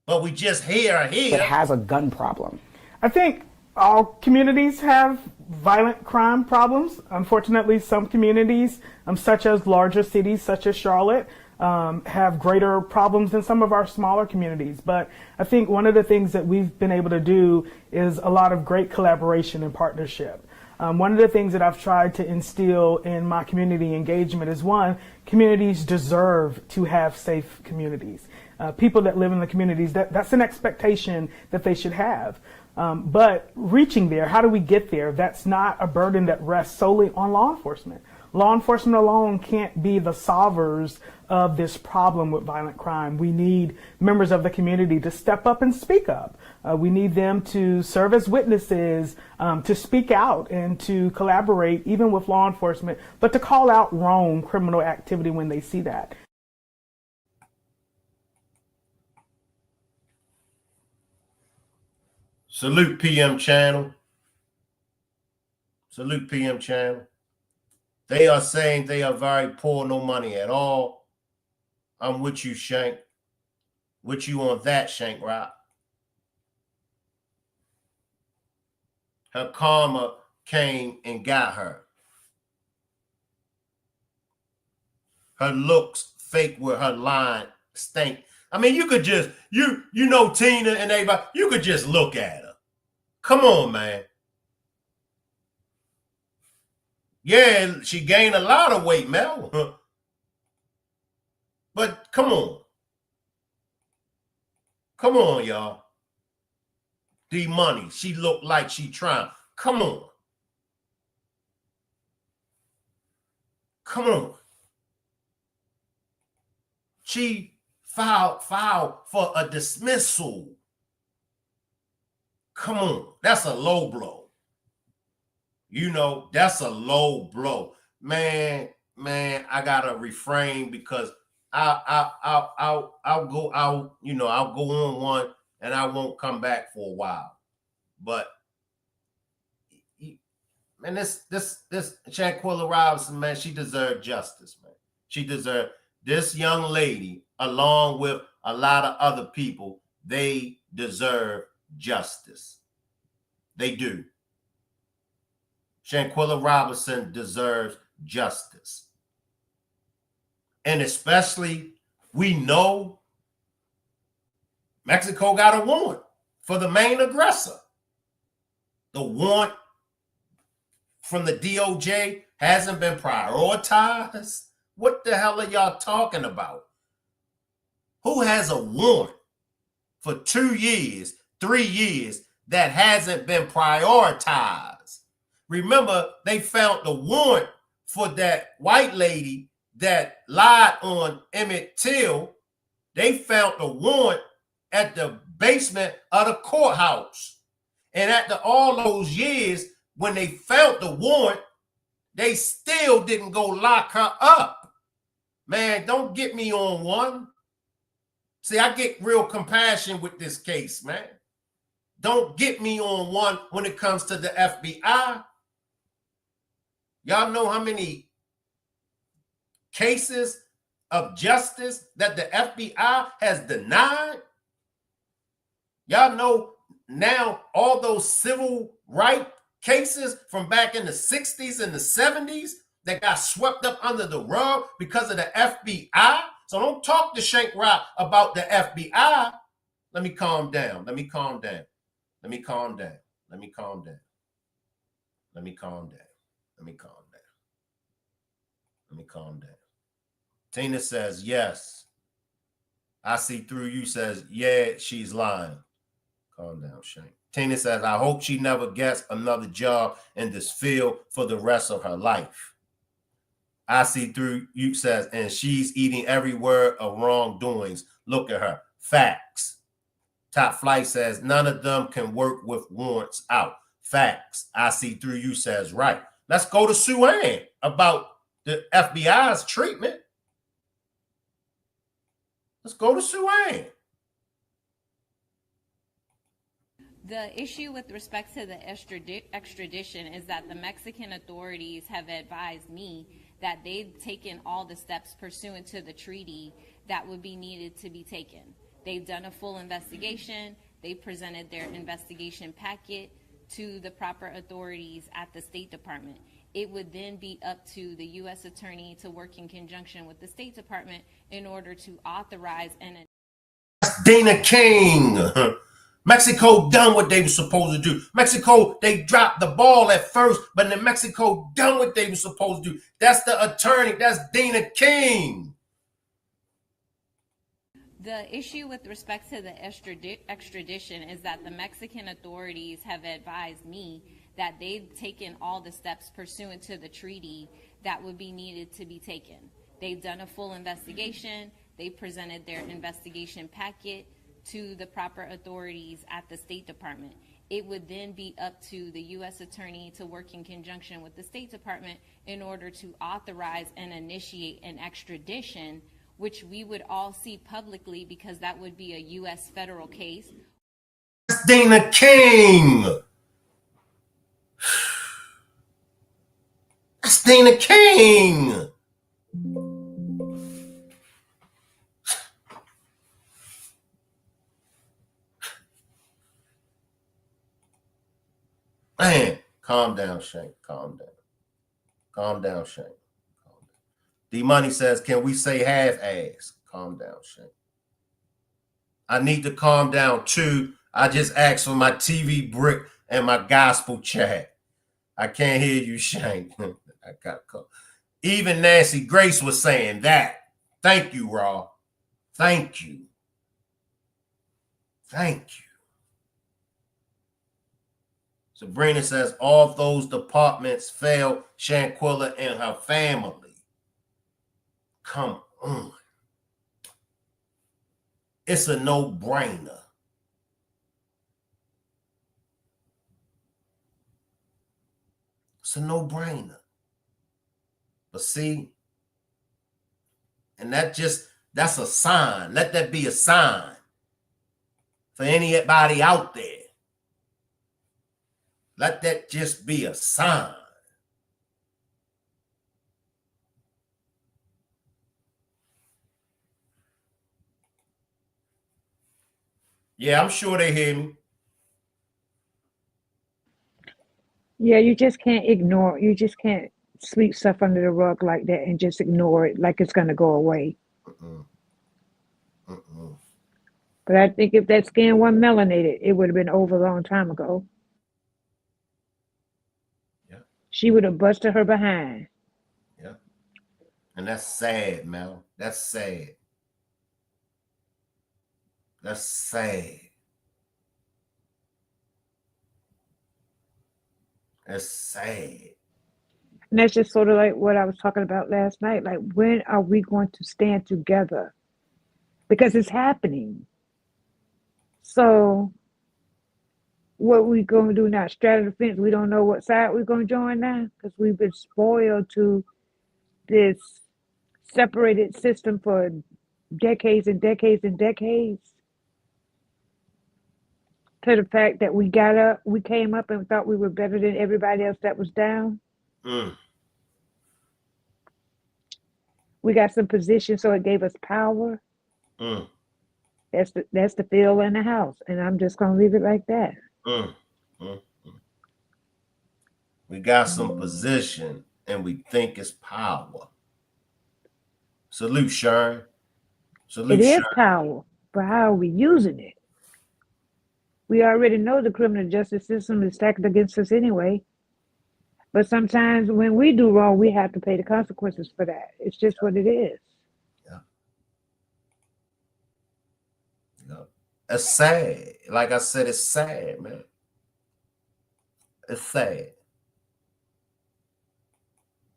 But we just hear her here. It has a gun problem. I think all communities have violent crime problems. Unfortunately, some communities, such as larger cities, such as Charlotte, have greater problems than some of our smaller communities. But I think one of the things that we've been able to do is a lot of great collaboration and partnership. One of the things that I've tried to instill in my community engagement is, one, communities deserve to have safe communities. People that live in the communities, that's an expectation that they should have. But reaching there, how do we get there? That's not a burden that rests solely on law enforcement. Law enforcement alone can't be the solvers of this problem with violent crime. We need members of the community to step up and speak up. We need them to serve as witnesses, to speak out and to collaborate even with law enforcement, but to call out wrong criminal activity when they see that. Salute PM channel. Salute PM channel. They are saying they are very poor, no money at all. I'm with you, Shank. With you on that, Shank Rock. Her karma came and got her. Her looks fake with her line stink. I mean, you could just, you know Tina and everybody, you could just look at her. Come on, man. Yeah, she gained a lot of weight, Mel. But come on. Come on, y'all. D-Money, she looked like she trying. Come on. Come on. She filed for a dismissal. Come on. That's a low blow. You know, that's a low blow. Man, I gotta refrain because I'll go out, you know, I'll go on one and I won't come back for a while. But man, this Shanquella Robinson, man, she deserved justice, man. She deserved this young lady, along with a lot of other people, they deserve justice. They do. Shanquella Robinson deserves justice. And especially, we know Mexico got a warrant for the main aggressor. The warrant from the DOJ hasn't been prioritized. What the hell are y'all talking about? Who has a warrant for 2 years, 3 years that hasn't been prioritized? Remember, they found the warrant for that white lady that lied on Emmett Till. They found the warrant at the basement of the courthouse. And after all those years, when they found the warrant, they still didn't go lock her up. Man, don't get me on one. See, I get real compassion with this case, man. Don't get me on one when it comes to the FBI. Y'all know how many cases of justice that the FBI has denied? Y'all know now all those civil rights cases from back in the 60s and the 70s that got swept up under the rug because of the FBI. So don't talk to Shank Rock about the FBI. Let me calm down. Let me calm down. Let me calm down. Let me calm down. Let me calm down. Let me calm down. Let me calm down. Tina says, yes. I see through you says, yeah, she's lying. Calm down, Shank. Tina says, I hope she never gets another job in this field for the rest of her life. I see through you says, and she's eating every word of wrongdoings. Look at her. Facts. Top Flight says, none of them can work with warrants out. Facts. I see through you says right. Let's go to Sue Ann about the FBI's treatment. Let's go to Sue Ann. The issue with respect to the extradition is that the Mexican authorities have advised me that they've taken all the steps pursuant to the treaty that would be needed to be taken. They've done a full investigation. They presented their investigation packet to the proper authorities at the State Department. It would then be up to the U.S. Attorney to work in conjunction with the State Department in order to authorize and... Dina King. Mexico done what they were supposed to do. Mexico, they dropped the ball at first, but then Mexico done what they were supposed to do. That's the attorney. That's Dina King. The issue with respect to the extradition is that the Mexican authorities have advised me that they've taken all the steps pursuant to the treaty that would be needed to be taken. They've done a full investigation. They presented their investigation packet to the proper authorities at the State Department. It would then be up to the U.S. Attorney to work in conjunction with the State Department in order to authorize and initiate an extradition, which we would all see publicly because that would be a U.S. federal case. That's Dina King. That's Dina King. Man, calm down, Shank. Calm down. Calm down, Shank. Calm down. D-Money says, can we say half-ass? Calm down, Shank. I need to calm down, too. I just asked for my TV brick and my gospel chat. I can't hear you, Shank. I got to call. Even Nancy Grace was saying that. Thank you, Raw. Thank you. Thank you. Sabrina says all of those departments failed Shanquilla and her family. Come on. It's a no-brainer. It's a no-brainer. But see, and that's a sign. Let that be a sign for anybody out there. Let that just be a sign. Yeah, I'm sure they hear me. Yeah, you just can't ignore. You just can't sweep stuff under the rug like that and just ignore it like it's going to go away. But I think if that skin wasn't melanated, it would have been over a long time ago. Yeah. She would have busted her behind. Yeah. And that's sad, Mel. That's sad. That's sad. That's sad. And that's just sort of like what I was talking about last night. Like, when are we going to stand together? Because it's happening. So what we going to do now? Straddle the fence. We don't know what side we're going to join now because we've been spoiled to this separated system for decades and decades and decades. To the fact that we came up and thought we were better than everybody else that was down. We got some position, so it gave us power. That's the feel in the house, and I'm just gonna leave it like that. We got some position, and we think it's power. Salute, Sharon. Salute, it is Sharon. power, but how are we using it? We already know the criminal justice system is stacked against us anyway. But sometimes when we do wrong, we have to pay the consequences for that. It's just what it is. Yeah. It's sad. Like I said, it's sad, man. It's sad.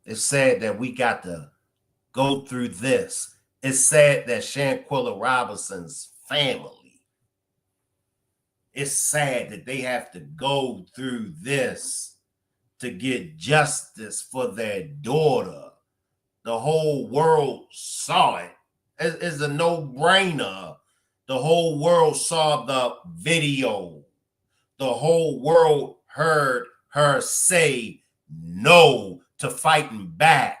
It's sad that we got to go through this. It's sad that Shanquilla Robinson's family It's sad that they have to go through this to get justice for their daughter. The whole world saw it. It's a no-brainer. The whole world saw the video. The whole world heard her say no to fighting back.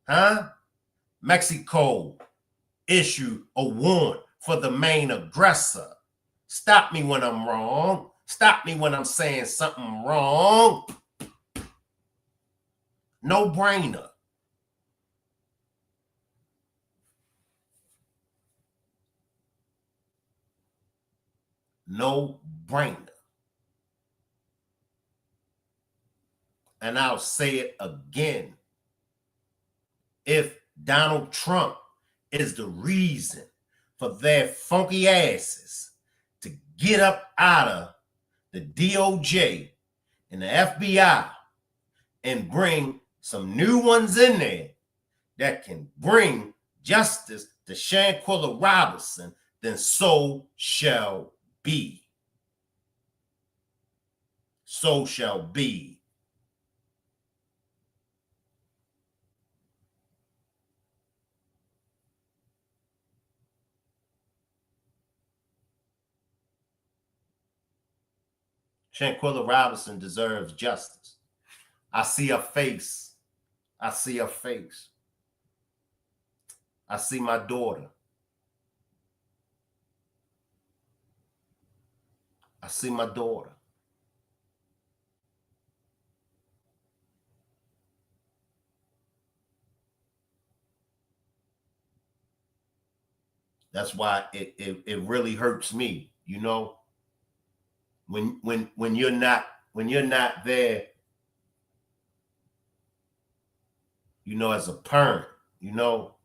Huh? Mexico issued a warrant for the main aggressor. Stop me when I'm wrong. Stop me when I'm saying something wrong. No brainer. No brainer. And I'll say it again. If Donald Trump is the reason for their funky asses to get up out of the DOJ and the FBI and bring some new ones in there that can bring justice to Shanquella Robinson, then so shall be. So shall be. Shanquella Robinson deserves justice. I see her face. I see her face. I see my daughter. I see my daughter. That's why it really hurts me, you know. When you're not there, you know, as a parent, you know,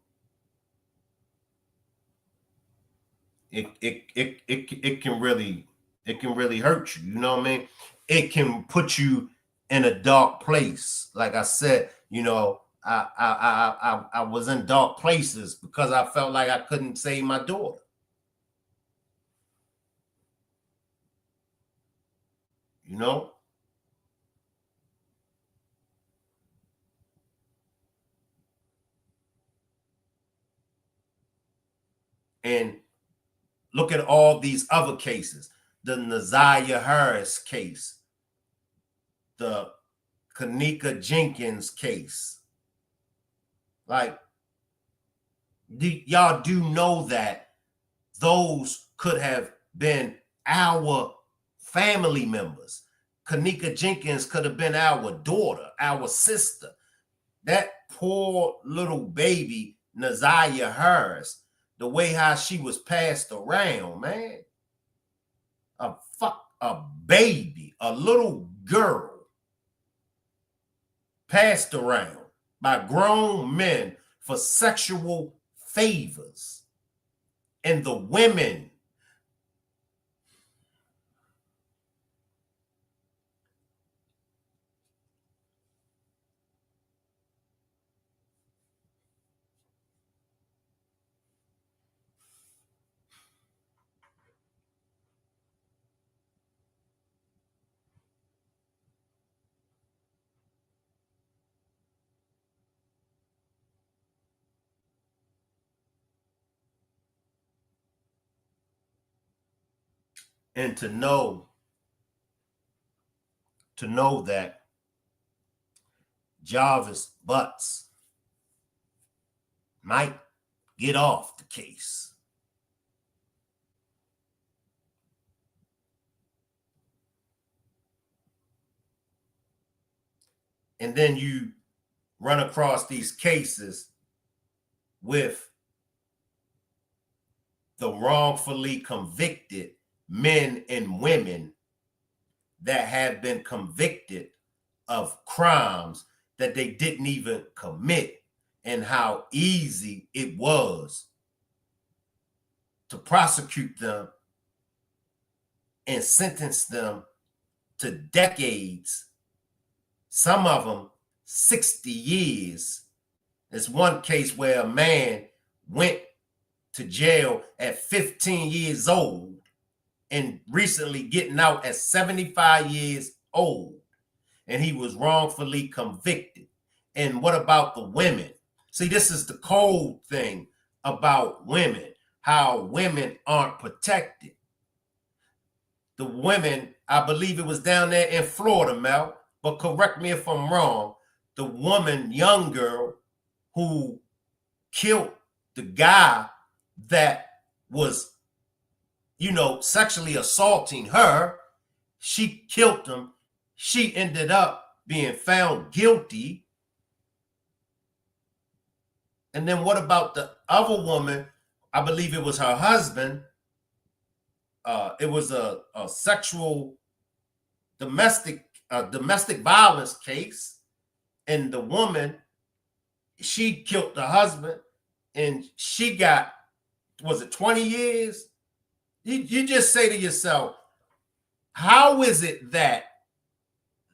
it can really hurt you, you know what I mean? It can put you in a dark place. Like I said, you know, I was in dark places because I felt like I couldn't save my daughter. You know? And look at all these other cases. The Nazeer Harris case. The Kanika Jenkins case. Like, y'all do know that those could have been our family members. Kanika Jenkins could have been our daughter, our sister. That poor little baby, Nazeer Harris, the way how she was passed around, man. A baby, a little girl passed around by grown men for sexual favors. And the women and to know that Jarvis Butts might get off the case. And then you run across these cases with the wrongfully convicted men and women that have been convicted of crimes that they didn't even commit, and how easy it was to prosecute them and sentence them to decades, some of them 60 years. There's one case where a man went to jail at 15 years old and recently getting out at 75 years old, and he was wrongfully convicted. And what about the women? See, this is the cold thing about women, how women aren't protected. The women, I believe it was down there in Florida, Mel, but correct me if I'm wrong, the woman, young girl, who killed the guy that was, sexually assaulting her, she killed him. She ended up being found guilty. And then what about the other woman? I believe it was her husband. It was a sexual domestic violence case. And the woman, she killed the husband and she got, was it 20 years? You just say to yourself, how is it that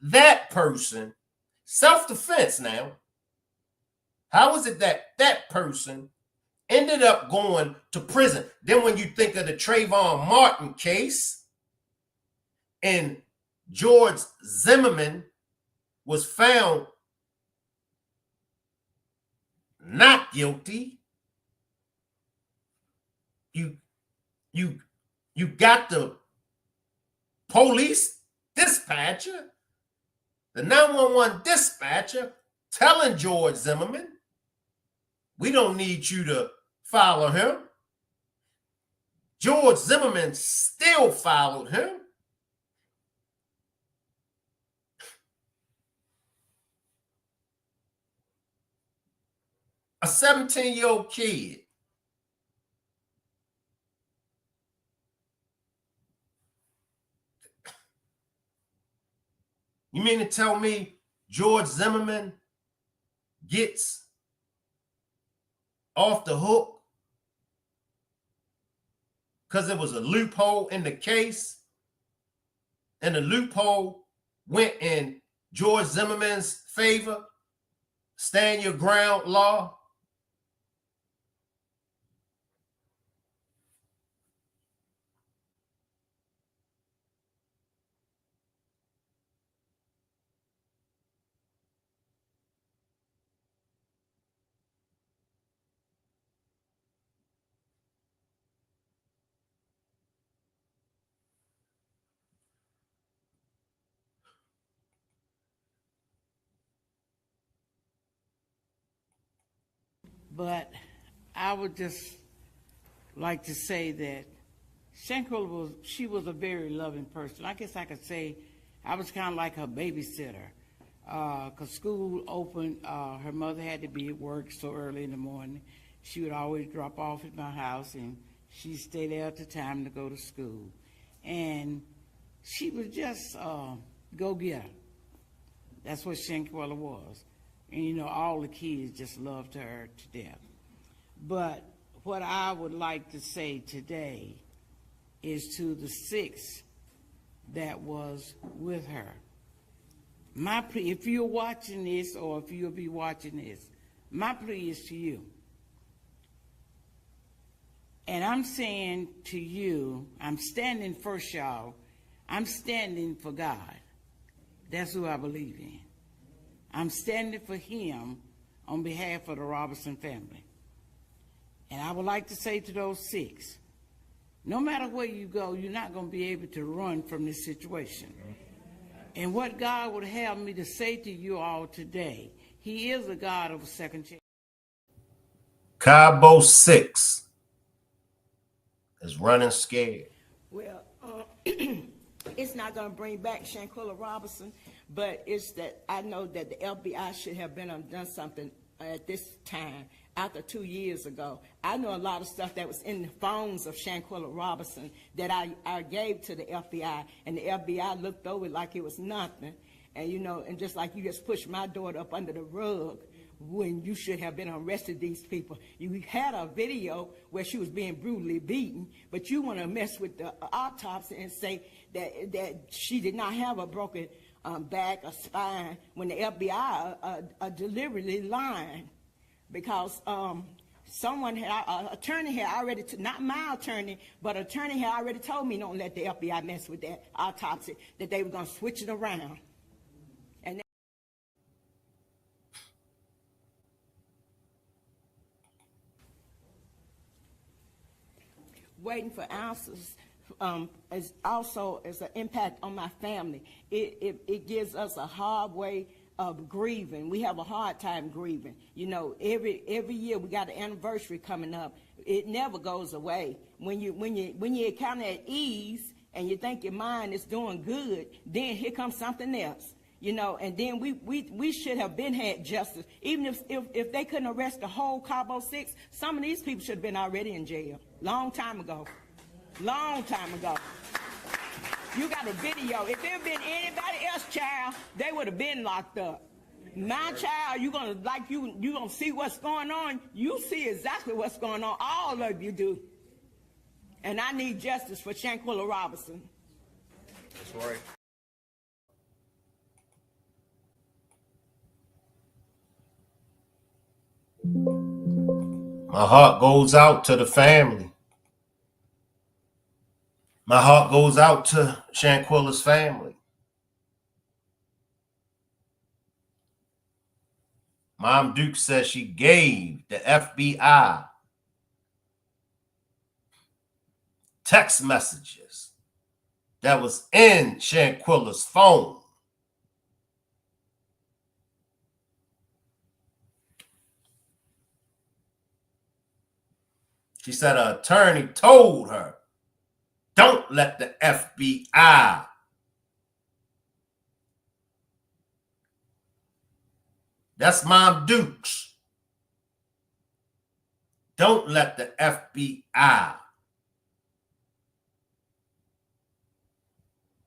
that person, self-defense now, how is it that that person ended up going to prison? Then when you think of the Trayvon Martin case and George Zimmerman was found not guilty, you got the police dispatcher, the 911 dispatcher telling George Zimmerman, we don't need you to follow him. George Zimmerman still followed him. A 17-year-old kid. You mean to tell me George Zimmerman gets off the hook because there was a loophole in the case, and the loophole went in George Zimmerman's favor? Stand your ground law. But I would just like to say that Shanquella was a very loving person. I guess I could say I was kind of like her babysitter. Because school opened, her mother had to be at work so early in the morning. She would always drop off at my house, and she'd stay there at the time to go to school. And she was just go-getter. That's what Shanquella was. And, all the kids just loved her to death. But what I would like to say today is to the 6 that was with her. My plea, if you're watching this or if you'll be watching this, my plea is to you. And I'm saying to you, I'm standing first, y'all. I'm standing for God. That's who I believe in. I'm standing for him on behalf of the Robinson family. And I would like to say to those 6, no matter where you go, you're not going to be able to run from this situation. And what God would have me to say to you all today, he is a God of a second chance. Cabo 6 is running scared. Well, it's not going to bring back Shanquella Robinson, but it's that I know that the FBI should have done something at this time after 2 years ago. I know a lot of stuff that was in the phones of Shanquella Robinson that I gave to the FBI, and the FBI looked over it like it was nothing. And, and just like you just pushed my daughter up under the rug when you should have been arrested these people. You had a video where she was being brutally beaten, but you want to mess with the autopsy and say that she did not have a broken back or spine when the FBI are deliberately lying. Because someone had, attorney had already, not my attorney, but attorney had already told me don't let the FBI mess with that autopsy, that they were going to switch it around. And waiting for answers is also an impact on my family. It gives us a hard way of grieving. We have a hard time grieving. You know, every year we got an anniversary coming up. It never goes away. When you're kind of at ease and you think your mind is doing good, then here comes something else. You know, and then we should have been had justice. Even if they couldn't arrest the whole Cabo 6, some of these people should have been already in jail. Long time ago. Long time ago. You got a video. If it had been anybody else, child, they would have been locked up. My child, you're gonna see what's going on. You see exactly what's going on. All of you do. And I need justice for Shanquella Robinson. That's right. My heart goes out to the family. My heart goes out to Shanquella's family. Mom Duke says she gave the FBI text messages that was in Shanquella's phone. She said her attorney told her, don't let the FBI That's Mom Dukes. Don't let the FBI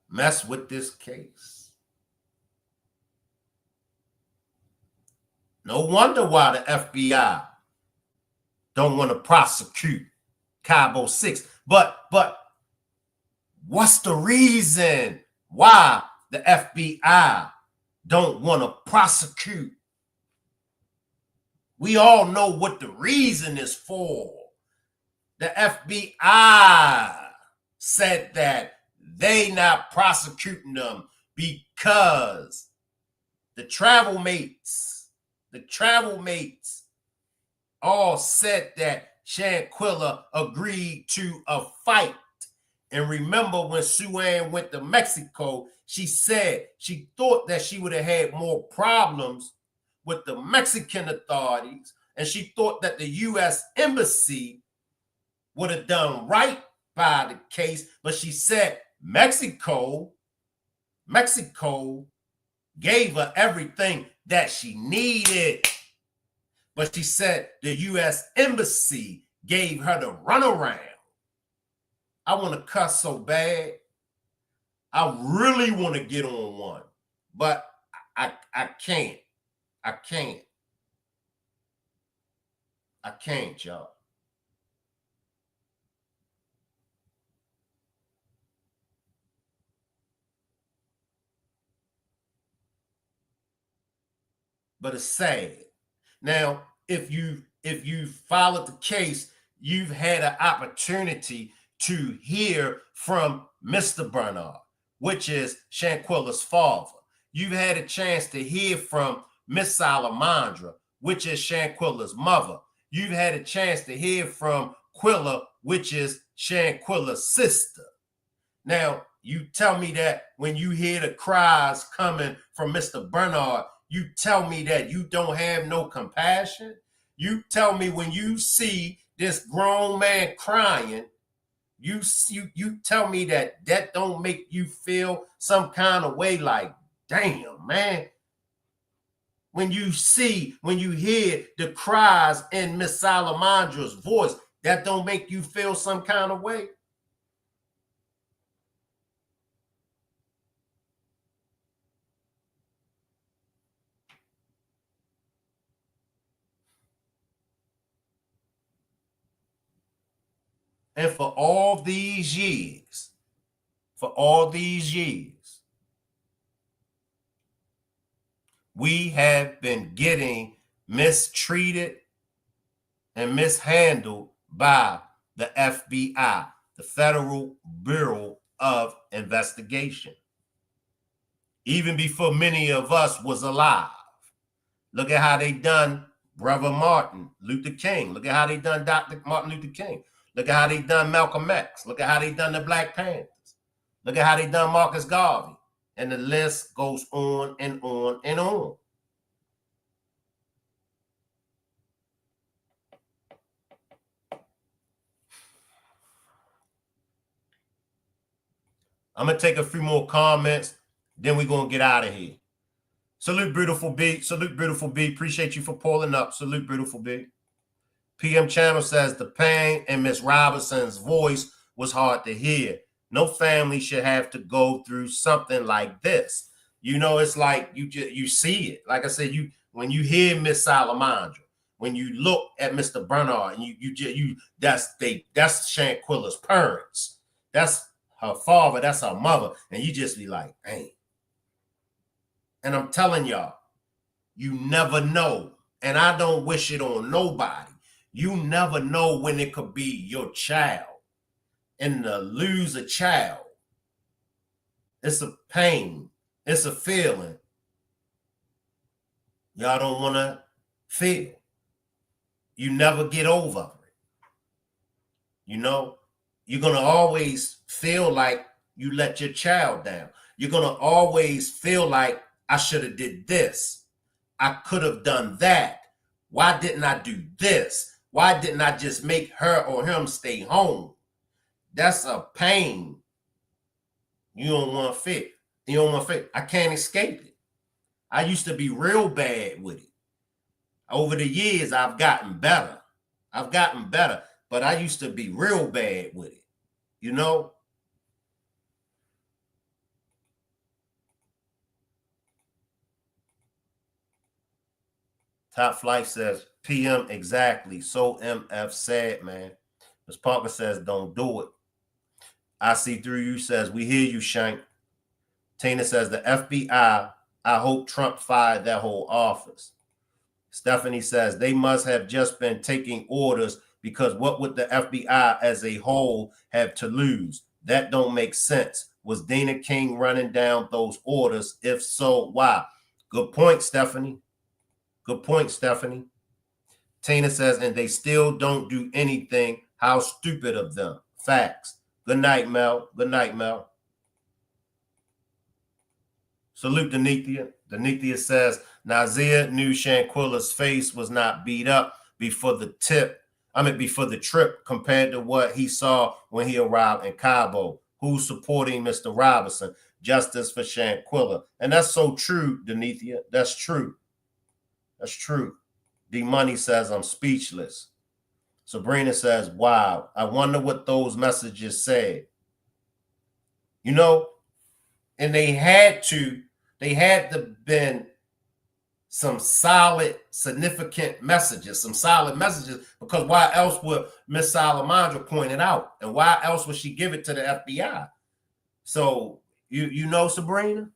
mess with this case. No wonder why the FBI don't want to prosecute Cabo 6. But what's the reason why the FBI don't want to prosecute? We all know what the reason is for. The FBI said that they not prosecuting them because the travel mates all said that Shanquella agreed to a fight. And remember when Sue Ann went to Mexico, she said she thought that she would have had more problems with the Mexican authorities, and she thought that the U.S. Embassy would have done right by the case, but she said Mexico gave her everything that she needed. But she said the U.S. Embassy gave her the runaround. I want to cuss so bad. I really want to get on one, but I can't. I can't, y'all. But it's sad. Now, if you followed the case, you've had an opportunity to hear from Mr. Bernard, which is Shanquella's father. You've had a chance to hear from Miss Salamandra, which is Shanquella's mother. You've had a chance to hear from Quilla, which is Shanquella's sister. Now, you tell me that when you hear the cries coming from Mr. Bernard, you tell me that you don't have no compassion. You tell me when you see this grown man crying, you tell me that don't make you feel some kind of way, like, damn, man. When you hear the cries in Miss Salamandra's voice, that don't make you feel some kind of way. And for all these years, we have been getting mistreated and mishandled by the FBI, the Federal Bureau of Investigation, even before many of us was alive. Look at how they done Brother Martin Luther King. Look at how they done Dr. Martin Luther King. Look at how they done Malcolm X. Look at how they done the Black Panthers. Look at how they done Marcus Garvey. And the list goes on and on and on. I'm going to take a few more comments, then we're going to get out of here. Salute, Beautiful B. Salute, Beautiful B. Appreciate you for pulling up. Salute, Beautiful B. PM Channel says the pain in Miss Robinson's voice was hard to hear. No family should have to go through something like this. You know, it's like you see it. Like I said, when you hear Miss Salamandra, when you look at Mr. Bernard, and that's Shanquilla's parents. That's her father, that's her mother, and you just be like, dang. And I'm telling y'all, you never know. And I don't wish it on nobody. You never know when it could be your child. And to lose a child, it's a pain. It's a feeling y'all don't want to feel. You never get over it. You know, you're going to always feel like you let your child down. You're going to always feel like I should have did this. I could have done that. Why didn't I do this? Why didn't I just make her or him stay home? That's a pain you don't want to feel. You don't want to feel. I can't escape it. I used to be real bad with it. Over the years, I've gotten better. But I used to be real bad with it. You know? Top Flight says, PM exactly. So MF said, man. Ms. Parker says, don't do it. I see through you says, we hear you, Shank. Tina says, the FBI, I hope Trump fired that whole office. Stephanie says, they must have just been taking orders because what would the FBI as a whole have to lose? That don't make sense. Was Dana King running down those orders? If so, why? Good point, Stephanie. Good point, Stephanie. Tina says, and they still don't do anything. How stupid of them. Facts. Good night, Mel. Good night, Mel. Salute Denethia. Denethia says, Nazeer knew Shanquilla's face was not beat up before the trip compared to what he saw when he arrived in Cabo. Who's supporting Mr. Robinson? Justice for Shanquilla. And that's so true, Denethia. That's true. That's true. D Money says, I'm speechless. Sabrina says, wow, I wonder what those messages said. You know, and they had to been some solid, significant messages, because why else would Miss Salamandra point it out? And why else would she give it to the FBI? So, you know, Sabrina?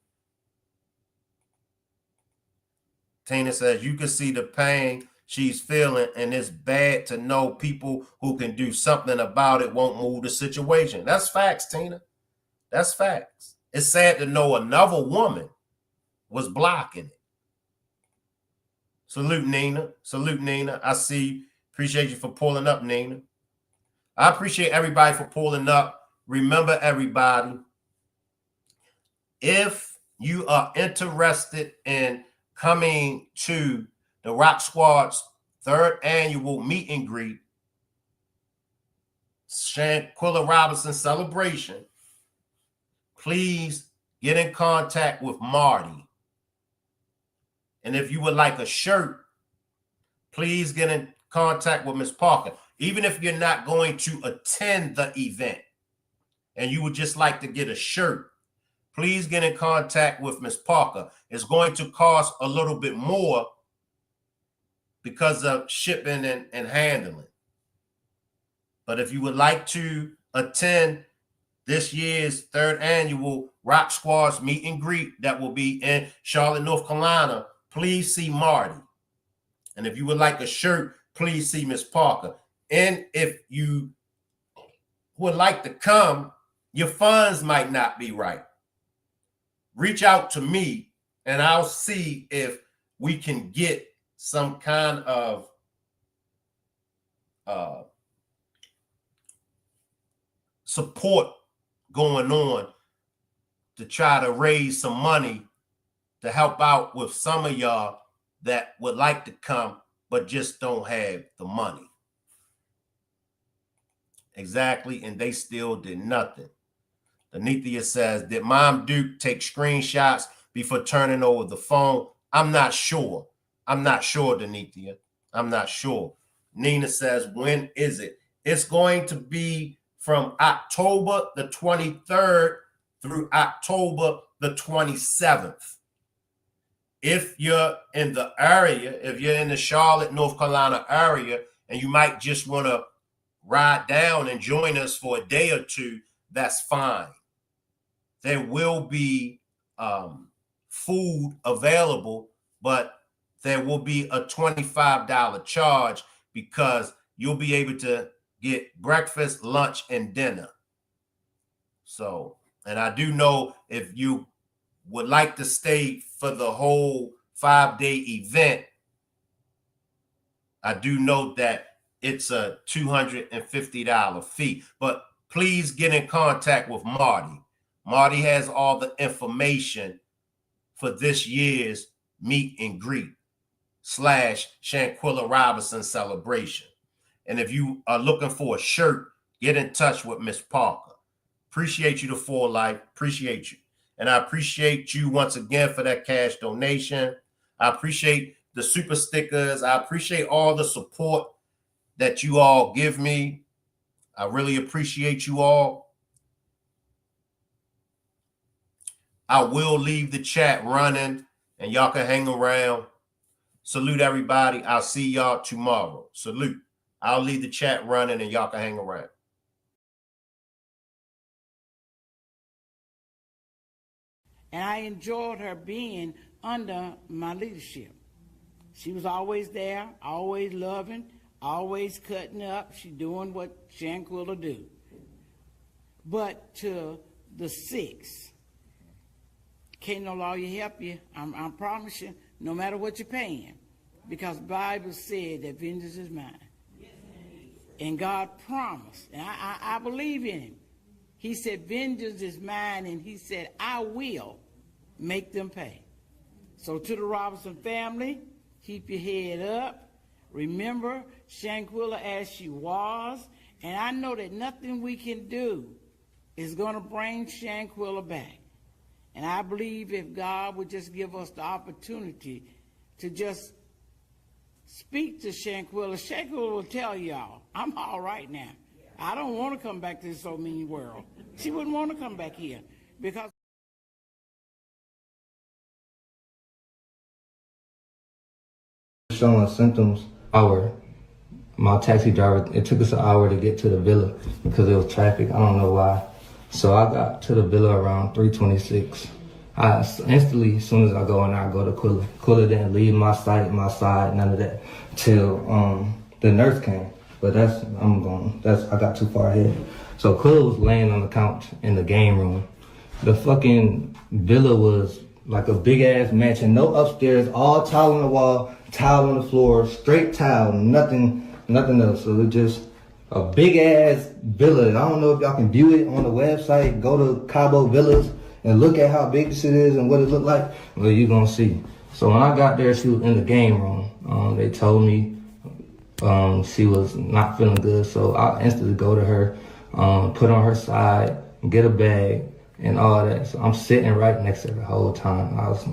Tina says, you can see the pain she's feeling, and it's bad to know people who can do something about it won't move the situation. That's facts, Tina. That's facts. It's sad to know another woman was blocking it. Salute, Nina. Salute, Nina. I see you. Appreciate you for pulling up, Nina. I appreciate everybody for pulling up. Remember, everybody, if you are interested in coming to the Rock Squad's 3rd annual meet and greet, Shanquilla Robinson celebration, please get in contact with Marty. And if you would like a shirt, please get in contact with Ms. Parker. Even if you're not going to attend the event and you would just like to get a shirt, please get in contact with Ms. Parker. It's going to cost a little bit more because of shipping and handling. But if you would like to attend this year's 3rd annual Rock Squad's meet and greet that will be in Charlotte, North Carolina, please see Marty. And if you would like a shirt, please see Miss Parker. And if you would like to come, your funds might not be right. Reach out to me and I'll see if we can get some kind of support going on to try to raise some money to help out with some of y'all that would like to come but just don't have the money. Exactly, and they still did nothing. Anithia says, did Mom Duke take screenshots before turning over the phone? I'm not sure. I'm not sure, Denithia. I'm not sure. Nina says, when is it? It's going to be from October the 23rd through October the 27th. If you're in the area, if you're in the Charlotte, North Carolina area, and you might just want to ride down and join us for a day or two, that's fine. There will be food available, but there will be a $25 charge because you'll be able to get breakfast, lunch, and dinner. So, and I do know if you would like to stay for the whole 5-day event, I do know that it's a $250 fee, but please get in contact with Marty. Marty has all the information for this year's meet and greet / Shanquilla Robinson celebration. And if you are looking for a shirt, get in touch with Miss Parker. Appreciate you to For Life. Appreciate you. And I appreciate you once again for that cash donation. I appreciate the super stickers. I appreciate all the support that you all give me. I really appreciate you all. I will leave the chat running and y'all can hang around. Salute everybody. I'll see y'all tomorrow. Salute. I'll leave the chat running and y'all can hang around. And I enjoyed her being under my leadership. She was always there, always loving, always cutting up. She doing what Shanquilla do. But to the 6, can't no lawyer help you. I promise you, no matter what you're paying, because the Bible said that vengeance is mine. And God promised, and I believe in him. He said, vengeance is mine, and he said, I will make them pay. So to the Robinson family, keep your head up. Remember Shanquilla as she was, and I know that nothing we can do is going to bring Shanquilla back. And I believe if God would just give us the opportunity to just speak to Shanquilla, Shanquilla will tell y'all, I'm all right now. I don't want to come back to this so mean world. She wouldn't want to come back here because showing symptoms. My taxi driver, it took us an hour to get to the villa because there was traffic. I don't know why. So I got to the villa around 3:26. I instantly, as soon as I go in there, I go to Quilla. Quilla didn't leave my side, none of that, till the nurse came. But I got too far ahead. So Quilla was laying on the couch in the game room. The fucking villa was like a big ass mansion, no upstairs, all tile on the wall, tile on the floor, straight tile, nothing else. So it's just a big ass villa. I don't know if y'all can view it on the website. Go to Cabo Villas and look at how big this shit is and what it looked like. Well, you're gonna see. So when I got there, she was in the game room. They told me she was not feeling good. So I instantly go to her, put on her side, get a bag and all that. So I'm sitting right next to her the whole time. I was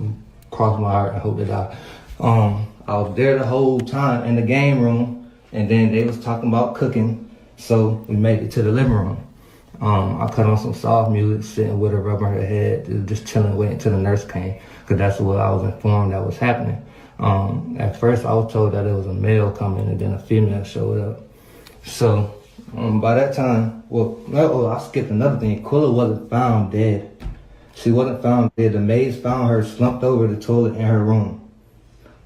crossing my heart and hope that I was there the whole time in the game room, and then they was talking about cooking. So we made it to the living room. I cut on some soft music, sitting with her, rubbing her head, just chilling, waiting until the nurse came, because that's what I was informed that was happening. At first, I was told that it was a male coming, and then a female showed up. So by that time, I skipped another thing. Quilla wasn't found dead. She wasn't found dead. The maids found her slumped over the toilet in her room.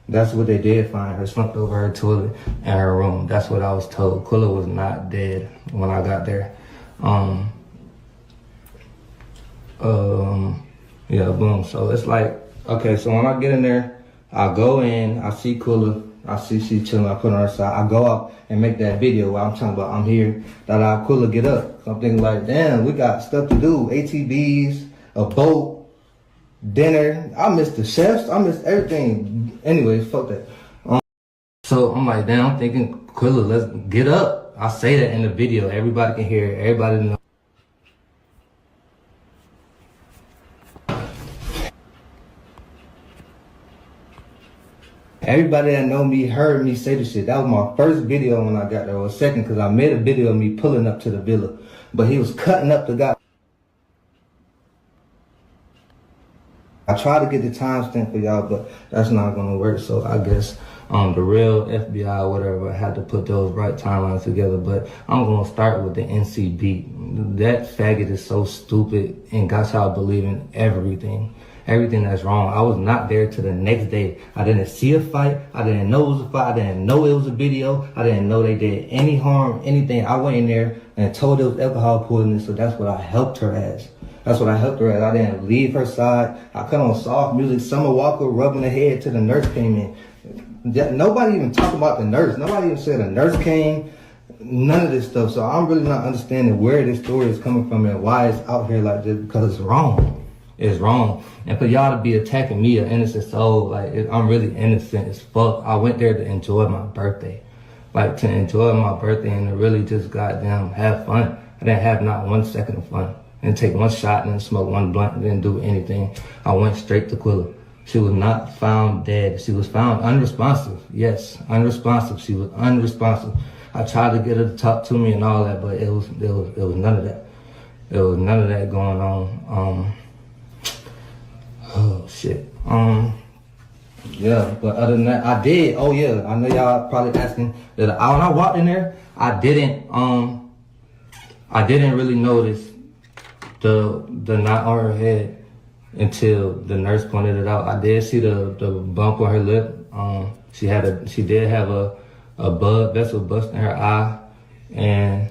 That's what they did find her, slumped over her toilet in her room. That's what I was told. Quilla was not dead when I got there. Yeah, boom. So it's like, okay, so when I get in there, I go in, I see Quilla, I see she chilling, I put her on her side. I go out and make that video where I'm talking about I'm here, that Quilla get up. So I'm thinking like, damn, we got stuff to do. ATVs, a boat, dinner. I missed the chefs, I missed everything. Anyways, fuck that. So I'm like, damn, I'm thinking, Quilla, let's get up. I say that in the video. Everybody can hear it. Everybody knows. Everybody that know me heard me say this shit. That was my first video when I got there, or second, because I made a video of me pulling up to the villa. But he was cutting up the guy. I try to get the timestamp for y'all, but that's not gonna work. So I guess the real FBI or whatever had to put those right timelines together. But I'm gonna start with the NC beat. That faggot is so stupid and got y'all believing everything that's wrong. I was not there till the next day. I didn't see a fight. I didn't know it was a fight. I didn't know it was a video. I didn't know they did any harm, anything. I went in there and told it was alcohol poisoning, so that's what I helped her as. That's what I helped her as. I didn't leave her side. I cut on soft music. Summer Walker rubbing her head till the nurse came in. Nobody even talked about the nurse. Nobody even said a nurse came. None of this stuff. So I'm really not understanding where this story is coming from and why it's out here like this, because it's wrong. It's wrong. And for y'all to be attacking me, an innocent soul, like, I'm really innocent as fuck. I went there to enjoy my birthday. Like, to enjoy my birthday and to really just goddamn have fun. I didn't have not 1 second of fun. I didn't take one shot and smoke one blunt and didn't do anything. I went straight to Quilla. She was not found dead. She was found unresponsive. Yes, unresponsive. She was unresponsive. I tried to get her to talk to me and all that, but it was none of that. There was none of that going on. Oh shit. Yeah, but other than that, I did. Oh yeah, I know y'all probably asking that. When I walked in there, I didn't really notice the knot on her head until the nurse pointed it out. I did see the bump on her lip. She did have a blood vessel bust in her eye, and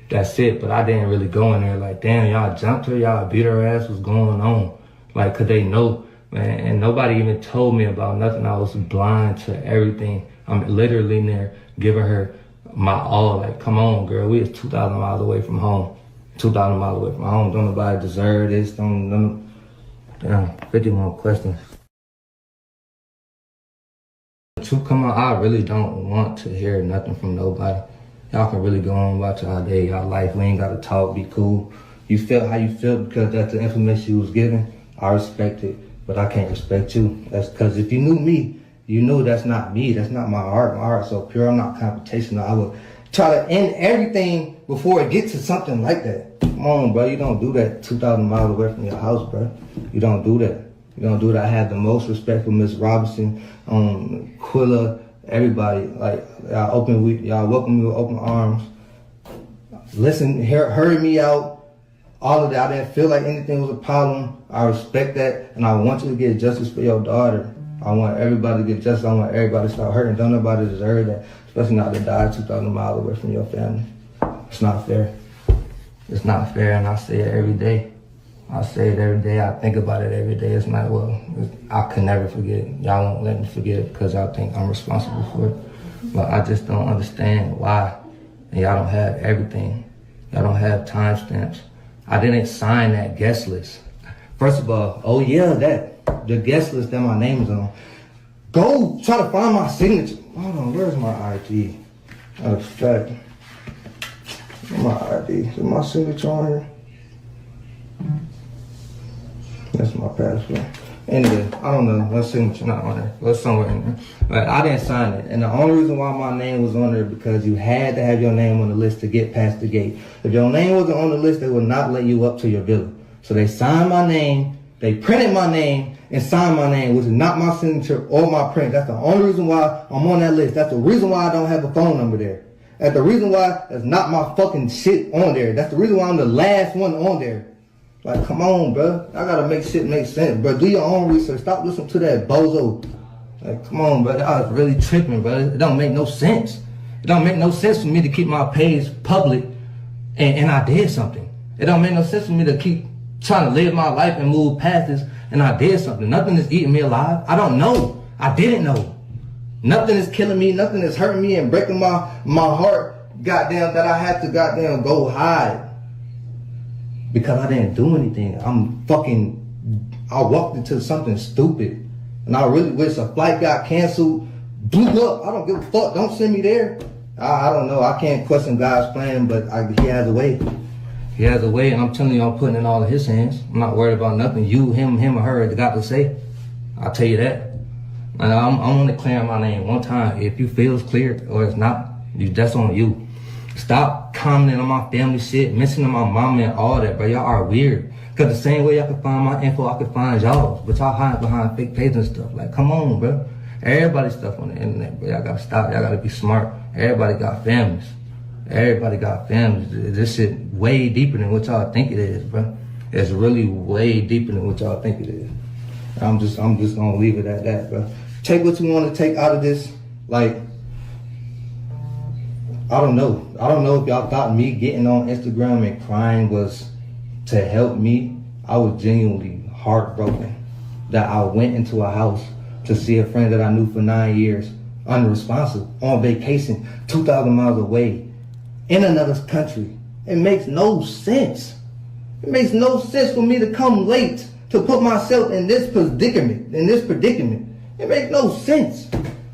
that's it. But I didn't really go in there like, damn, y'all jumped her, y'all beat her ass, what's going on? Like, could they know, man? And nobody even told me about nothing. I was blind to everything. I'm literally in there giving her my all. Like, come on, girl, we is 2,000 miles away from home. 2,000 miles away from home. Don't nobody deserve this. Damn, 51 questions. The truth come out, I really don't want to hear nothing from nobody. Y'all can really go on about y'all day, y'all life. We ain't gotta talk, be cool. You feel how you feel because that's the information you was given. I respect it, but I can't respect you. That's because if you knew me, you knew that's not me. That's not my heart. My heart's so pure. I'm not confrontational. I would try to end everything before it gets to something like that. Come on, bro. You don't do that 2,000 miles away from your house, bro. You don't do that. You don't do that. I have the most respect for Miss Robinson, Quilla, everybody. Like, y'all welcome me with open arms. Listen, heard me out. All of that. I didn't feel like anything was a problem. I respect that, and I want you to get justice for your daughter. I want everybody to get justice. I want everybody to stop hurting. Don't nobody deserve that, especially not to die 2,000 miles away from your family. It's not fair. It's not fair, and I say it every day. I say it every day. I think about it every day. It's not, I can never forget it. Y'all won't let me forget it because y'all think I'm responsible for it. But I just don't understand why. And y'all don't have everything. Y'all don't have timestamps. I didn't sign that guest list. First of all, oh yeah, the guest list that my name is on. Go try to find my signature. Hold on, where's my ID? Matter of fact, my ID. Is my signature on here? That's my passport. Anyway, I don't know. My signature not on there. It's somewhere in there. But I didn't sign it. And the only reason why my name was on there because you had to have your name on the list to get past the gate. If your name wasn't on the list, they would not let you up to your villa. So they signed my name, they printed my name, and signed my name, which is not my signature or my print. That's the only reason why I'm on that list. That's the reason why I don't have a phone number there. That's the reason why there's not my fucking shit on there. That's the reason why I'm the last one on there. Like, come on, bro. I gotta make shit make sense, bro. Do your own research. Stop listening to that bozo. Like, come on, bro. I was really tripping, bro. It don't make no sense. It don't make no sense for me to keep my page public and I did something. It don't make no sense for me to keep trying to live my life and move past this and I did something. Nothing is eating me alive. I don't know. I didn't know. Nothing is killing me. Nothing is hurting me and breaking my heart, goddamn, that I had to goddamn go hide. Because I didn't do anything. I walked into something stupid. And I really wish a flight got canceled, blew up. I don't give a fuck. Don't send me there. I don't know. I can't question God's plan, but he has a way. He has a way, and I'm telling you, I'm putting it all in his hands. I'm not worried about nothing you, him, or her got to say. I'll tell you that. And I'm only clearing my name one time. If you feel it's clear or it's not, that's on you. Stop commenting on my family shit, mentioning my mama and all that, bro. Y'all are weird. Because the same way y'all can find my info, I can find y'all's. But y'all hide behind fake pages and stuff. Like, come on, bro. Everybody's stuff on the internet, bro. Y'all gotta stop. Y'all gotta be smart. Everybody got families. Everybody got families. This shit way deeper than what y'all think it is, bro. It's really way deeper than what y'all think it is. I'm just gonna leave it at that, bro. Take what you want to take out of this. Like, I don't know. I don't know if y'all thought me getting on Instagram and crying was to help me. I was genuinely heartbroken that I went into a house to see a friend that I knew for 9 years, unresponsive, on vacation, 2,000 miles away, in another country. It makes no sense. It makes no sense for me to come late to put myself in this predicament. It makes no sense.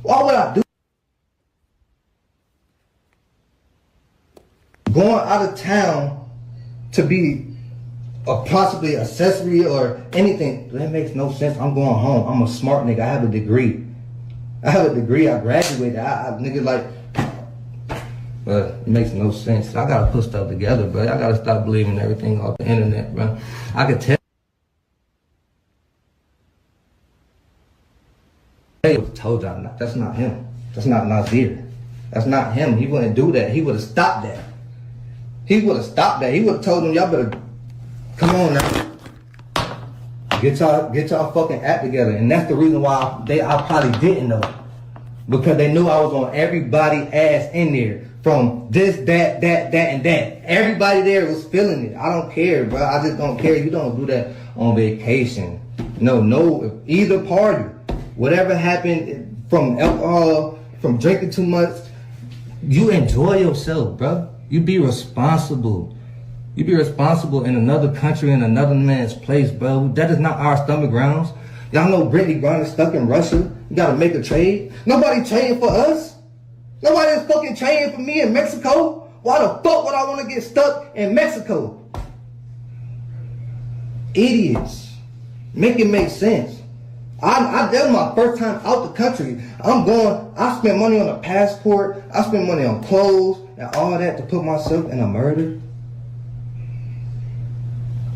Why would I do going out of town to be a possibly accessory or anything? That makes no sense. I'm going home. I'm a smart nigga. I have a degree. I graduated. Nigga, like, but it makes no sense. I gotta put stuff together, bro. I gotta stop believing everything off the internet, bro. I could tell. I told y'all, that's not him. That's not Nazeer. That's not him. He wouldn't do that. He would have stopped that. He would have told them, y'all better come on now. Get y'all fucking act together. And that's the reason why I probably didn't know. Because they knew I was on everybody's ass in there. From this, that, and that. Everybody there was feeling it. I don't care, bro. I just don't care. You don't do that on vacation. No, either party. Whatever happened from alcohol, from drinking too much, you enjoy yourself, bro. You be responsible. You be responsible in another country, in another man's place, bro. That is not our stomach grounds. Y'all know Brittany Griner stuck in Russia. You gotta make a trade. Nobody trading for us. Nobody is fucking trading for me in Mexico. Why the fuck would I want to get stuck in Mexico? Idiots. Make it make sense. That was my first time out the country. I spent money on a passport. I spent money on clothes and all that to put myself in a murder.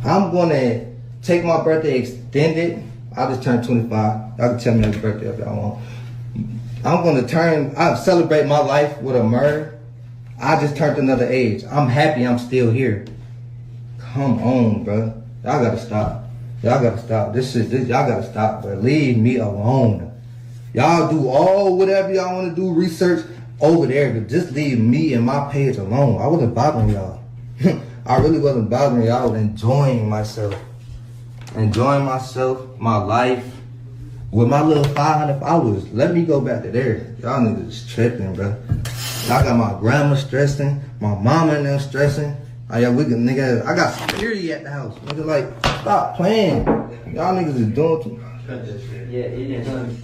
I'm going to take my birthday extended. I just turned 25. Y'all can tell me happy birthday if y'all want. I celebrate my life with a murder. I just turned another age. I'm happy I'm still here. Come on, bro. Y'all gotta stop. Y'all gotta stop. Y'all gotta stop, bro. Leave me alone. Y'all do all whatever y'all want to do, research over there, but just leave me and my page alone. I wasn't bothering y'all. I really wasn't bothering y'all. I was enjoying myself. Enjoying myself, my life, with my little 500 followers. Let me go back to there. Y'all niggas is tripping, bro. I got my grandma stressing, my mama and them stressing. I got security at the house. Nigga, like, stop playing. Y'all niggas is doing too much. Yeah, it is.